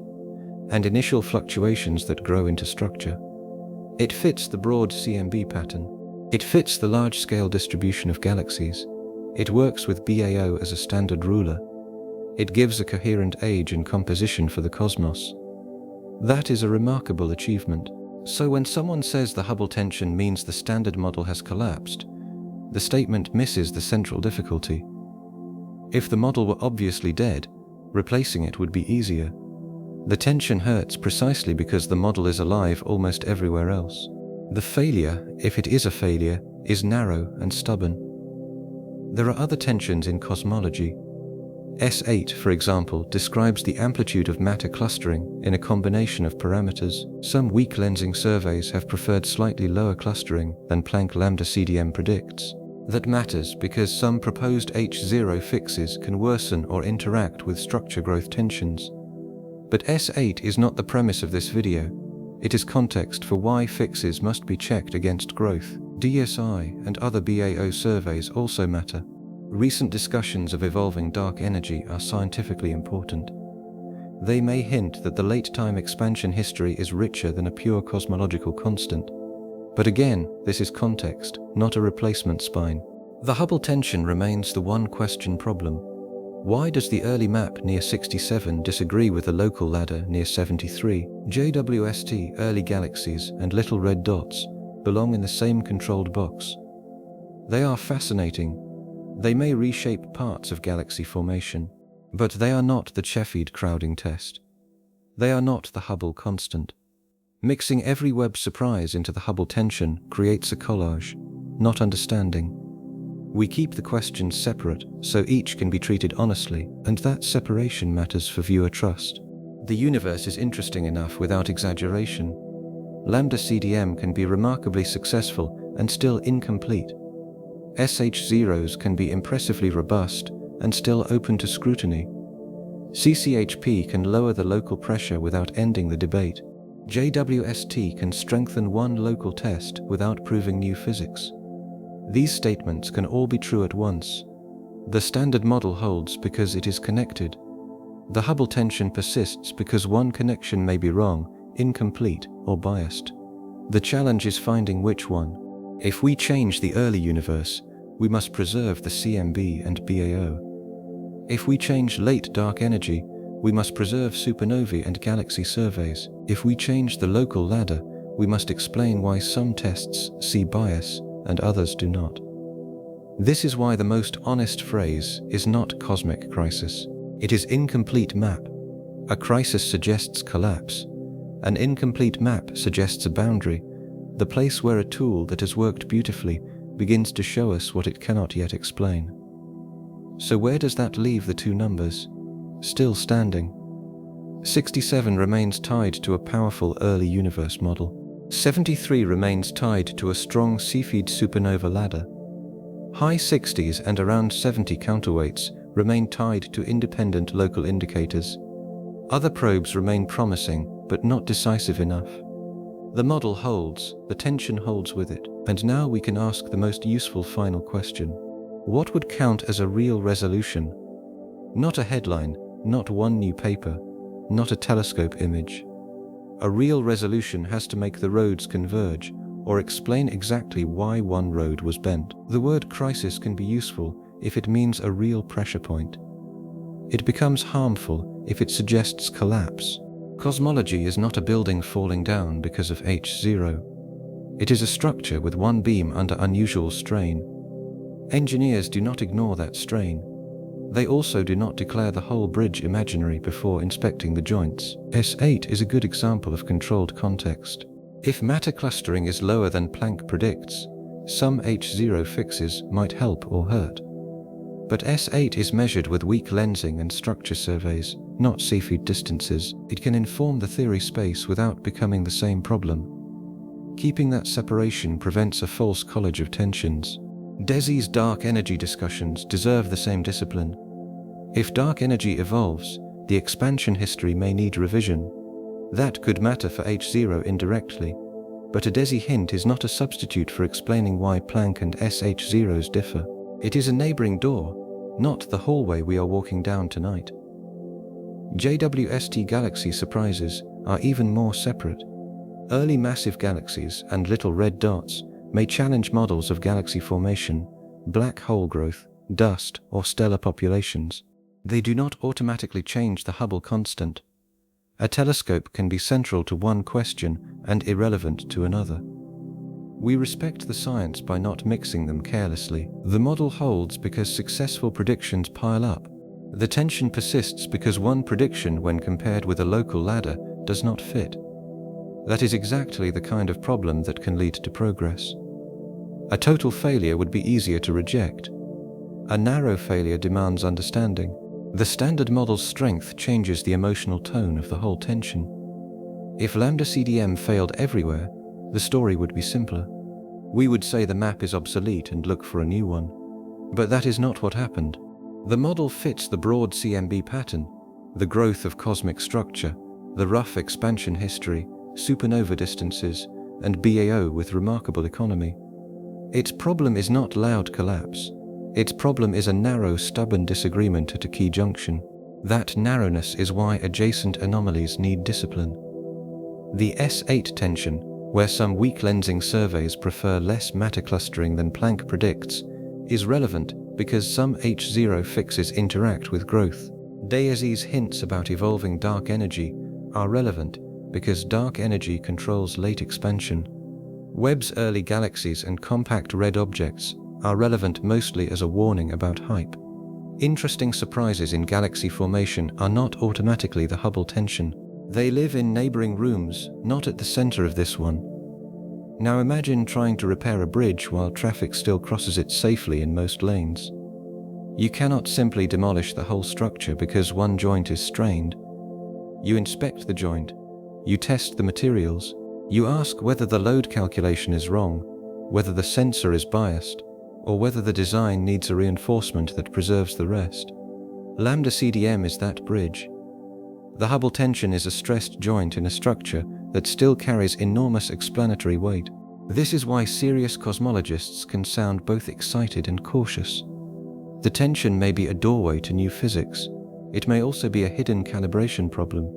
and initial fluctuations that grow into structure. It fits the broad CMB pattern. It fits the large-scale distribution of galaxies. It works with BAO as a standard ruler. It gives a coherent age and composition for the cosmos. That is a remarkable achievement. So when someone says the Hubble tension means the standard model has collapsed, the statement misses the central difficulty. If the model were obviously dead, replacing it would be easier. The tension hurts precisely because the model is alive almost everywhere else. The failure, if it is a failure, is narrow and stubborn. There are other tensions in cosmology. S8, for example, describes the amplitude of matter clustering in a combination of parameters. Some weak lensing surveys have preferred slightly lower clustering than Planck lambda CDM predicts. That matters because some proposed H0 fixes can worsen or interact with structure growth tensions. But S8 is not the premise of this video. It is context for why fixes must be checked against growth. DSI and other BAO surveys also matter. Recent discussions of evolving dark energy are scientifically important. They may hint that the late-time expansion history is richer than a pure cosmological constant. But again, this is context, not a replacement spine. The Hubble tension remains the one-question problem. Why does the early map near 67 disagree with the local ladder near 73? JWST, early galaxies, and little red dots belong in the same controlled box. They are fascinating. They may reshape parts of galaxy formation, but they are not the Cepheid crowding test. They are not the Hubble constant. Mixing every Webb surprise into the Hubble tension creates a collage, not understanding. We keep the questions separate so each can be treated honestly, and that separation matters for viewer trust. The universe is interesting enough without exaggeration. Lambda CDM can be remarkably successful and still incomplete. SH0s can be impressively robust and still open to scrutiny. CCHP can lower the local pressure without ending the debate. JWST can strengthen one local test without proving new physics. These statements can all be true at once. The standard model holds because it is connected. The Hubble tension persists because one connection may be wrong, incomplete, or biased. The challenge is finding which one. If we change the early universe, we must preserve the CMB and BAO. If we change late dark energy, we must preserve supernovae and galaxy surveys. If we change the local ladder, we must explain why some tests see bias and others do not. This is why the most honest phrase is not cosmic crisis. It is incomplete map. A crisis suggests collapse. An incomplete map suggests a boundary, the place where a tool that has worked beautifully begins to show us what it cannot yet explain. So where does that leave the two numbers? Still standing. 67 remains tied to a powerful early universe model. 73 remains tied to a strong Cepheid supernova ladder. High 60s and around 70 counterweights remain tied to independent local indicators. Other probes remain promising, but not decisive enough. The model holds, the tension holds with it, and now we can ask the most useful final question. What would count as a real resolution? Not a headline, not one new paper, not a telescope image. A real resolution has to make the roads converge, or explain exactly why one road was bent. The word crisis can be useful if it means a real pressure point. It becomes harmful if it suggests collapse. Cosmology is not a building falling down because of H0. It is a structure with one beam under unusual strain. Engineers do not ignore that strain. They also do not declare the whole bridge imaginary before inspecting the joints. S8 is a good example of controlled context. If matter clustering is lower than Planck predicts, some H0 fixes might help or hurt. But S8 is measured with weak lensing and structure surveys, not Cepheid distances. It can inform the theory space without becoming the same problem. Keeping that separation prevents a false college of tensions. DESI's dark energy discussions deserve the same discipline. If dark energy evolves, the expansion history may need revision. That could matter for H0 indirectly, but a DESI hint is not a substitute for explaining why Planck and SH0s differ. It is a neighboring door, not the hallway we are walking down tonight. JWST galaxy surprises are even more separate. Early massive galaxies and little red dots may challenge models of galaxy formation, black hole growth, dust, or stellar populations. They do not automatically change the Hubble constant. A telescope can be central to one question and irrelevant to another. We respect the science by not mixing them carelessly. The model holds because successful predictions pile up. The tension persists because one prediction, when compared with a local ladder, does not fit. That is exactly the kind of problem that can lead to progress. A total failure would be easier to reject. A narrow failure demands understanding. The standard model's strength changes the emotional tone of the whole tension. If lambda CDM failed everywhere, the story would be simpler. We would say the map is obsolete and look for a new one. But that is not what happened. The model fits the broad CMB pattern, the growth of cosmic structure, the rough expansion history, supernova distances, and BAO with remarkable economy. Its problem is not loud collapse. Its problem is a narrow, stubborn disagreement at a key junction. That narrowness is why adjacent anomalies need discipline. The S8 tension, where some weak lensing surveys prefer less matter clustering than Planck predicts, is relevant because some H0 fixes interact with growth. Daisy's hints about evolving dark energy are relevant because dark energy controls late expansion. Webb's early galaxies and compact red objects are relevant mostly as a warning about hype. Interesting surprises in galaxy formation are not automatically the Hubble tension. They live in neighboring rooms, not at the center of this one. Now imagine trying to repair a bridge while traffic still crosses it safely in most lanes. You cannot simply demolish the whole structure because one joint is strained. You inspect the joint, you test the materials, you ask whether the load calculation is wrong, whether the sensor is biased, or whether the design needs a reinforcement that preserves the rest. Lambda CDM is that bridge. The Hubble tension is a stressed joint in a structure that still carries enormous explanatory weight. This is why serious cosmologists can sound both excited and cautious. The tension may be a doorway to new physics. It may also be a hidden calibration problem.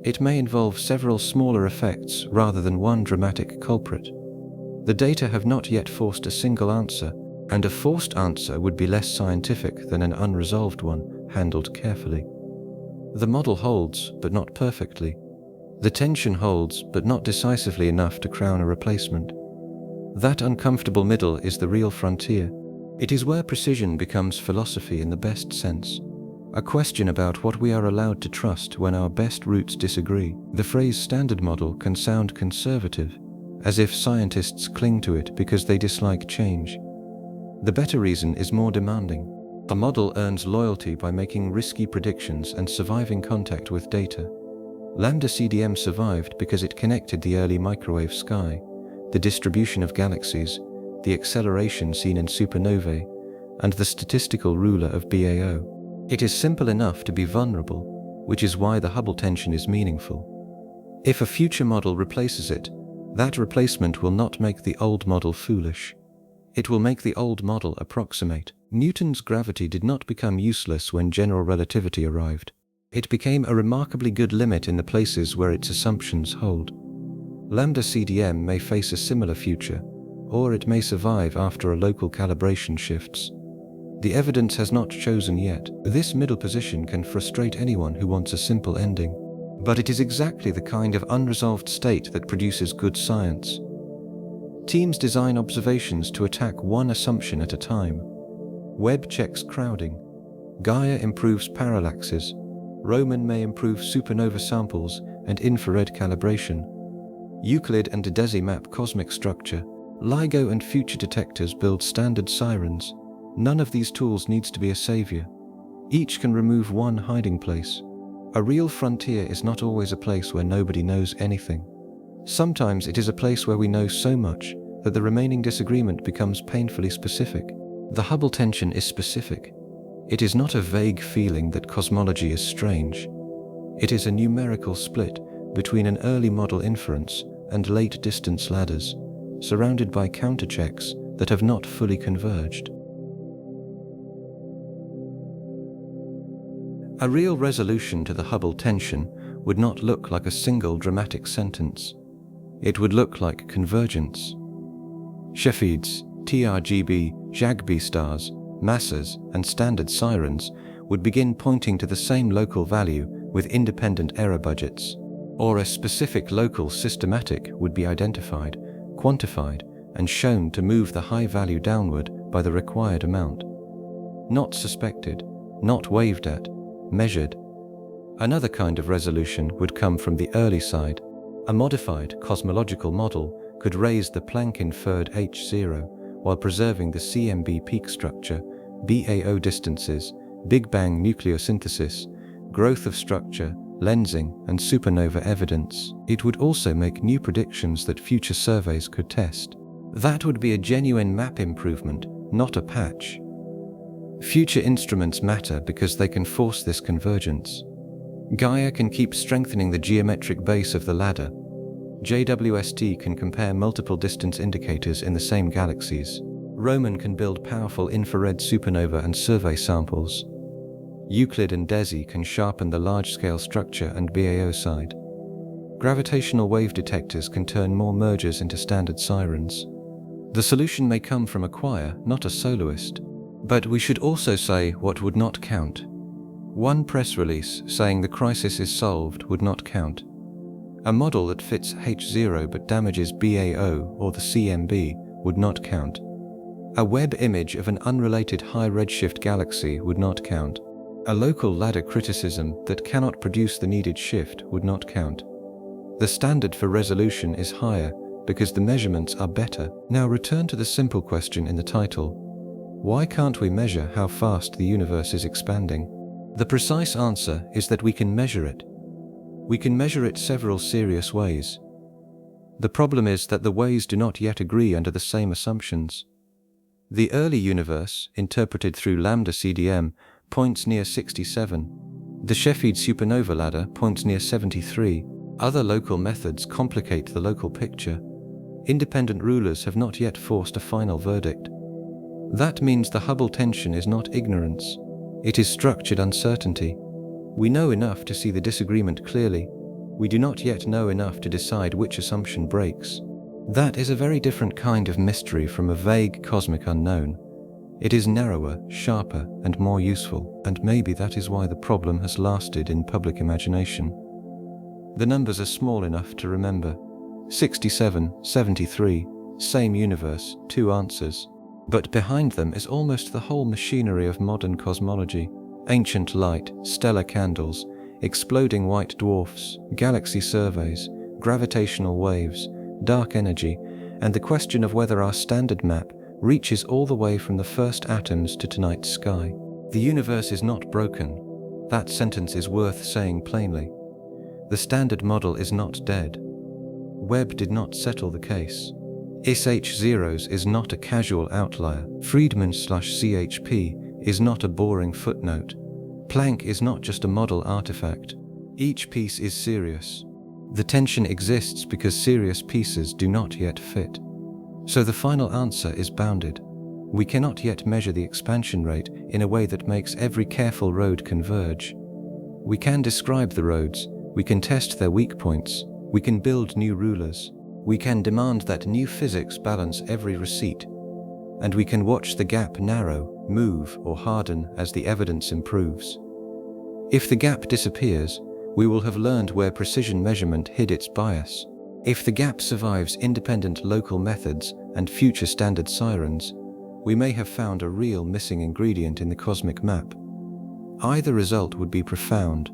It may involve several smaller effects rather than one dramatic culprit. The data have not yet forced a single answer, and a forced answer would be less scientific than an unresolved one, handled carefully. The model holds, but not perfectly. The tension holds, but not decisively enough to crown a replacement. That uncomfortable middle is the real frontier. It is where precision becomes philosophy in the best sense. A question about what we are allowed to trust when our best roots disagree. The phrase standard model can sound conservative, as if scientists cling to it because they dislike change. The better reason is more demanding. A model earns loyalty by making risky predictions and surviving contact with data. Lambda CDM survived because it connected the early microwave sky, the distribution of galaxies, the acceleration seen in supernovae, and the statistical ruler of BAO. It is simple enough to be vulnerable, which is why the Hubble tension is meaningful. If a future model replaces it, that replacement will not make the old model foolish. It will make the old model approximate. Newton's gravity did not become useless when general relativity arrived. It became a remarkably good limit in the places where its assumptions hold. Lambda CDM may face a similar future, or it may survive after a local calibration shifts. The evidence has not chosen yet. This middle position can frustrate anyone who wants a simple ending. But it is exactly the kind of unresolved state that produces good science. Teams design observations to attack one assumption at a time. Webb checks crowding. Gaia improves parallaxes. Roman may improve supernova samples and infrared calibration. Euclid and Desi map cosmic structure. LIGO and future detectors build standard sirens. None of these tools needs to be a savior. Each can remove one hiding place. A real frontier is not always a place where nobody knows anything. Sometimes it is a place where we know so much that the remaining disagreement becomes painfully specific. The Hubble tension is specific. It is not a vague feeling that cosmology is strange. It is a numerical split between an early model inference and late distance ladders, surrounded by counterchecks that have not fully converged. A real resolution to the Hubble tension would not look like a single dramatic sentence. It would look like convergence. Cepheids, TRGB, JAGB stars, masses, and standard sirens would begin pointing to the same local value with independent error budgets, or a specific local systematic would be identified, quantified, and shown to move the high value downward by the required amount. Not suspected, not waved at, measured. Another kind of resolution would come from the early side. A modified cosmological model could raise the Planck-inferred H0 while preserving the CMB peak structure, BAO distances, Big Bang nucleosynthesis, growth of structure, lensing, and supernova evidence. It would also make new predictions that future surveys could test. That would be a genuine map improvement, not a patch. Future instruments matter because they can force this convergence. Gaia can keep strengthening the geometric base of the ladder. JWST can compare multiple distance indicators in the same galaxies. Roman can build powerful infrared supernova and survey samples. Euclid and DESI can sharpen the large-scale structure and BAO side. Gravitational wave detectors can turn more mergers into standard sirens. The solution may come from a choir, not a soloist. But we should also say what would not count. One press release saying the crisis is solved would not count. A model that fits H0 but damages BAO or the CMB would not count. A Webb image of an unrelated high redshift galaxy would not count. A local ladder criticism that cannot produce the needed shift would not count. The standard for resolution is higher because the measurements are better. Now return to the simple question in the title. Why can't we measure how fast the universe is expanding? The precise answer is that we can measure it. We can measure it several serious ways. The problem is that the ways do not yet agree under the same assumptions. The early universe, interpreted through lambda CDM, points near 67. The Cepheid supernova ladder points near 73. Other local methods complicate the local picture. Independent rulers have not yet forced a final verdict. That means the Hubble tension is not ignorance. It is structured uncertainty. We know enough to see the disagreement clearly. We do not yet know enough to decide which assumption breaks. That is a very different kind of mystery from a vague cosmic unknown. It is narrower, sharper, and more useful, and maybe that is why the problem has lasted in public imagination. The numbers are small enough to remember. 67, 73, same universe, two answers. But behind them is almost the whole machinery of modern cosmology. Ancient light, stellar candles, exploding white dwarfs, galaxy surveys, gravitational waves, dark energy, and the question of whether our standard map reaches all the way from the first atoms to tonight's sky. The universe is not broken. That sentence is worth saying plainly. The standard model is not dead. Webb did not settle the case. SH0s is not a casual outlier. Freedman/CHP is not a boring footnote. Planck is not just a model artifact. Each piece is serious. The tension exists because serious pieces do not yet fit. So the final answer is bounded. We cannot yet measure the expansion rate in a way that makes every careful road converge. We can describe the roads, we can test their weak points, we can build new rulers, we can demand that new physics balance every receipt, and we can watch the gap narrow, move, or harden as the evidence improves. If the gap disappears, we will have learned where precision measurement hid its bias. If the gap survives independent local methods and future standard sirens, we may have found a real missing ingredient in the cosmic map. Either result would be profound.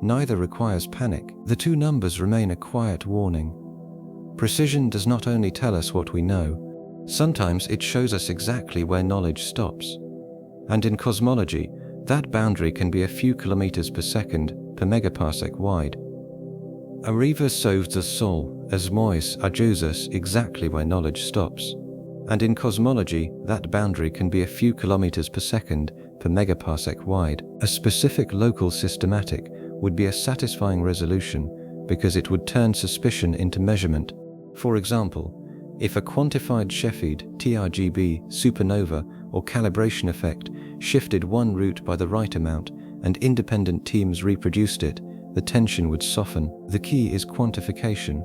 Neither requires panic. The two numbers remain a quiet warning. Precision does not only tell us what we know, sometimes it shows us exactly where knowledge stops. And in cosmology, that boundary can be a few kilometers per second per megaparsec wide. Arriva sauves the soul, as mois ajus exactly where knowledge stops. And in cosmology, that boundary can be a few kilometers per second per megaparsec wide. A specific local systematic would be a satisfying resolution because it would turn suspicion into measurement. For example, if a quantified Cepheid, TRGB, supernova, or calibration effect shifted one route by the right amount and independent teams reproduced it, the tension would soften. The key is quantification.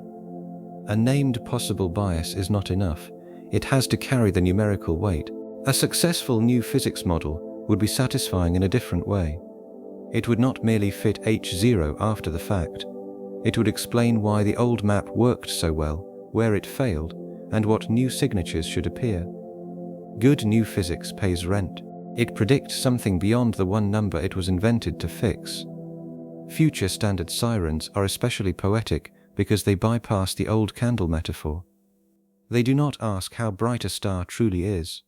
A named possible bias is not enough. It has to carry the numerical weight. A successful new physics model would be satisfying in a different way. It would not merely fit H0 after the fact. It would explain why the old map worked so well, where it failed, and what new signatures should appear. Good new physics pays rent. It predicts something beyond the one number it was invented to fix. Future standard sirens are especially poetic because they bypass the old candle metaphor. They do not ask how bright a star truly is.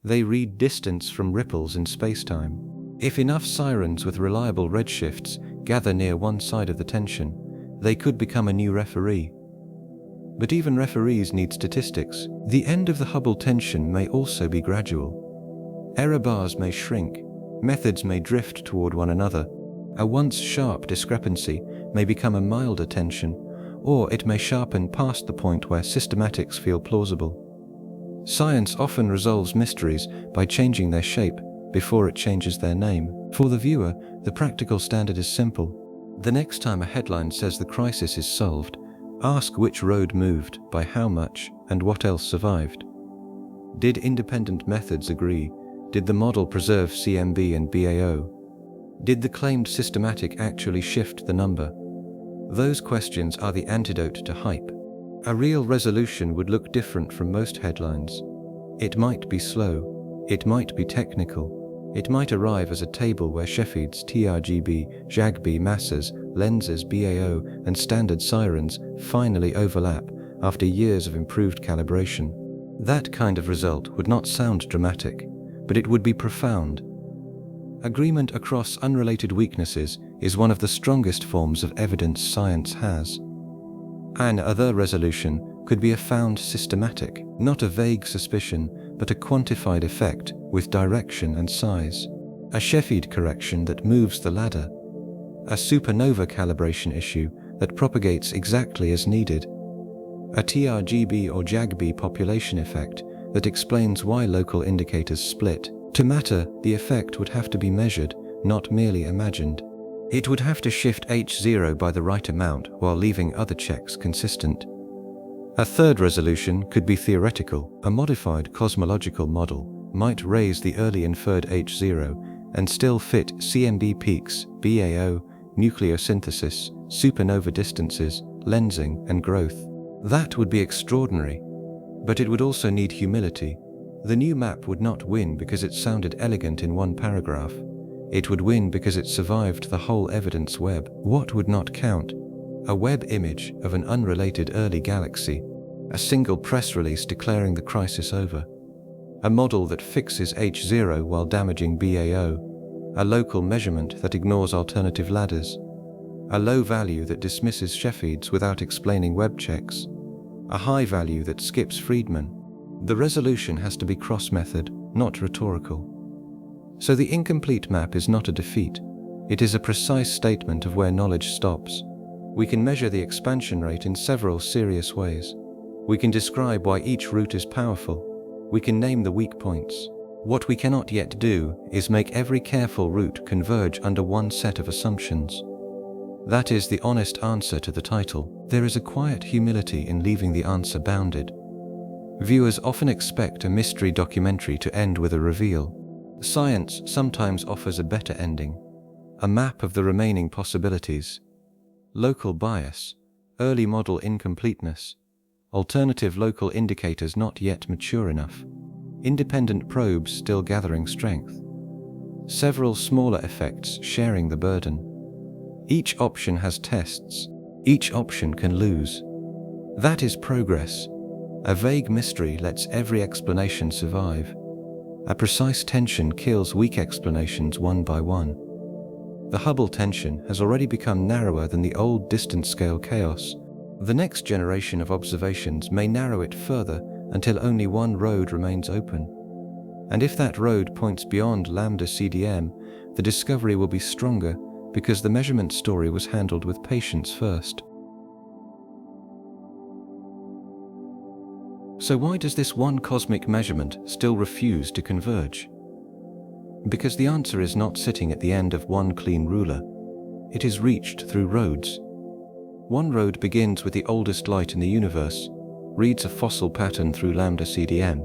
They read distance from ripples in spacetime. If enough sirens with reliable redshifts gather near one side of the tension, they could become a new referee. But even referees need statistics. The end of the Hubble tension may also be gradual. Error bars may shrink, methods may drift toward one another. A once sharp discrepancy may become a milder tension, or it may sharpen past the point where systematics feel plausible. Science often resolves mysteries by changing their shape before it changes their name. For the viewer, the practical standard is simple. The next time a headline says the crisis is solved, ask which road moved, by how much, and what else survived. Did independent methods agree? Did the model preserve CMB and BAO? Did the claimed systematic actually shift the number? Those questions are the antidote to hype. A real resolution would look different from most headlines. It might be slow. It might be technical. It might arrive as a table where Cepheids, TRGB, JAGB masses, lenses, BAO, and standard sirens finally overlap after years of improved calibration. That kind of result would not sound dramatic, but it would be profound. Agreement across unrelated weaknesses is one of the strongest forms of evidence science has. An other resolution could be a found systematic, not a vague suspicion, but a quantified effect with direction and size. A Cepheid correction that moves the ladder. A supernova calibration issue that propagates exactly as needed. A TRGB or JAGB population effect that explains why local indicators split. To matter, the effect would have to be measured, not merely imagined. It would have to shift H0 by the right amount while leaving other checks consistent. A third resolution could be theoretical. A modified cosmological model might raise the early inferred H0 and still fit CMB peaks, BAO, nucleosynthesis, supernova distances, lensing, and growth. That would be extraordinary, but it would also need humility. The new map would not win because it sounded elegant in one paragraph. It would win because it survived the whole evidence web. What would not count? A Webb image of an unrelated early galaxy, a single press release declaring the crisis over, a model that fixes H0 while damaging BAO, a local measurement that ignores alternative ladders, a low value that dismisses Cepheids without explaining Webb checks, a high value that skips Freedman. The resolution has to be cross-method, not rhetorical. So the incomplete map is not a defeat. It is a precise statement of where knowledge stops. We can measure the expansion rate in several serious ways. We can describe why each route is powerful. We can name the weak points. What we cannot yet do is make every careful route converge under one set of assumptions. That is the honest answer to the title. There is a quiet humility in leaving the answer bounded. Viewers often expect a mystery documentary to end with a reveal. Science sometimes offers a better ending, a map of the remaining possibilities. Local bias, early model incompleteness, alternative local indicators not yet mature enough, independent probes still gathering strength, several smaller effects sharing the burden. Each option has tests, each option can lose. That is progress. A vague mystery lets every explanation survive. A precise tension kills weak explanations one by one. The Hubble tension has already become narrower than the old distance scale chaos. The next generation of observations may narrow it further until only one road remains open. And if that road points beyond lambda CDM, the discovery will be stronger because the measurement story was handled with patience first. So why does this one cosmic measurement still refuse to converge? Because the answer is not sitting at the end of one clean ruler. It is reached through roads. One road begins with the oldest light in the universe, reads a fossil pattern through lambda CDM,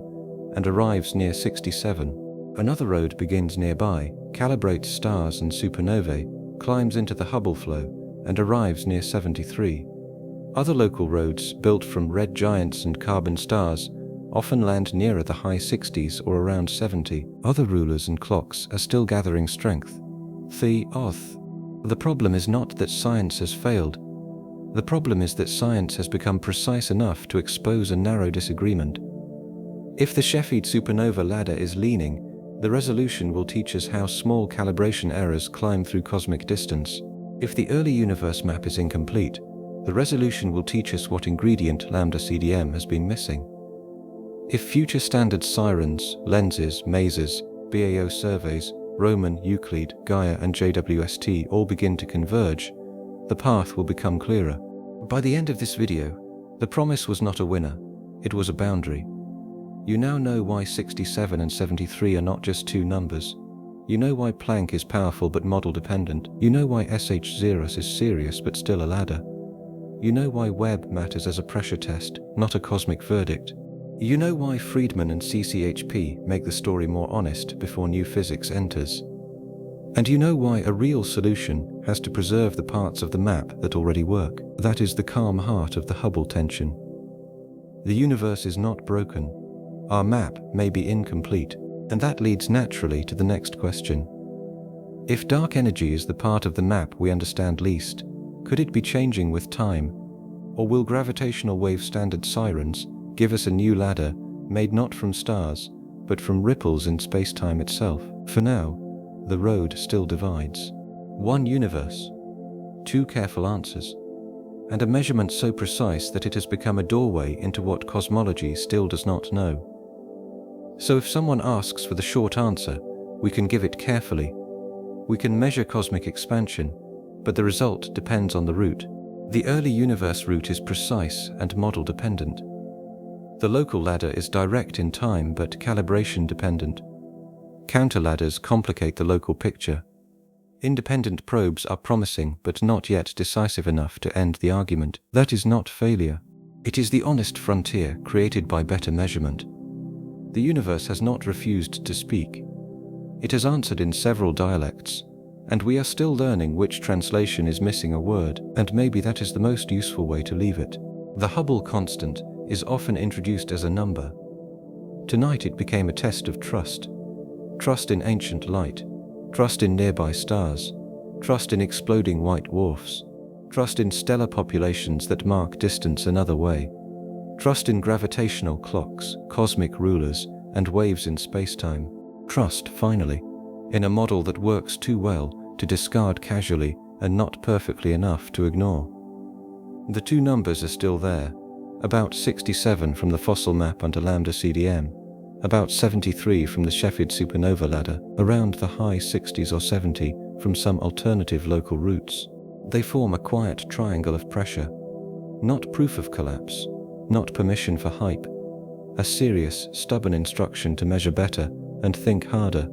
and arrives near 67. Another road begins nearby, calibrates stars and supernovae, climbs into the Hubble flow, and arrives near 73. Other local roads, built from red giants and carbon stars, often land nearer the high 60s or around 70. Other rulers and clocks are still gathering strength. The problem is not that science has failed. The problem is that science has become precise enough to expose a narrow disagreement. If the Cepheid supernova ladder is leaning, The resolution will teach us how small calibration errors climb through cosmic distance. If the early universe map is incomplete, the resolution will teach us what ingredient lambda CDM has been missing. If future standard sirens, lenses, masers, BAO surveys, Roman, Euclid, Gaia and JWST all begin to converge, the path will become clearer. By the end of this video, the promise was not a winner, it was a boundary. You now know why 67 and 73 are not just two numbers. You know why Planck is powerful but model dependent. You know why SH0 is serious but still a ladder. You know why Webb matters as a pressure test, not a cosmic verdict. You know why Freedman and CCHP make the story more honest before new physics enters. And you know why a real solution has to preserve the parts of the map that already work. That is the calm heart of the Hubble tension. The universe is not broken. Our map may be incomplete, and that leads naturally to the next question. If dark energy is the part of the map we understand least, could it be changing with time? Or will gravitational wave standard sirens give us a new ladder made not from stars, but from ripples in space-time itself? For now, the road still divides. One universe, two careful answers, and a measurement so precise that it has become a doorway into what cosmology still does not know. So if someone asks for the short answer, we can give it carefully. We can measure cosmic expansion, but the result depends on the route. The early universe route is precise and model dependent. The local ladder is direct in time but calibration dependent. Counter ladders complicate the local picture. Independent probes are promising but not yet decisive enough to end the argument. That is not failure. It is the honest frontier created by better measurement. The universe has not refused to speak. It has answered in several dialects, and we are still learning which translation is missing a word, and maybe that is the most useful way to leave it. The Hubble constant is often introduced as a number. Tonight it became a test of trust. Trust in ancient light, trust in nearby stars, trust in exploding white dwarfs, trust in stellar populations that mark distance another way. Trust in gravitational clocks, cosmic rulers, and waves in spacetime. Trust, finally, in a model that works too well to discard casually and not perfectly enough to ignore. The two numbers are still there, about 67 from the fossil map under lambda CDM, about 73 from the Cepheid supernova ladder, around the high 60s or 70 from some alternative local routes. They form a quiet triangle of pressure, not proof of collapse, not permission for hype, a serious, stubborn instruction to measure better and think harder.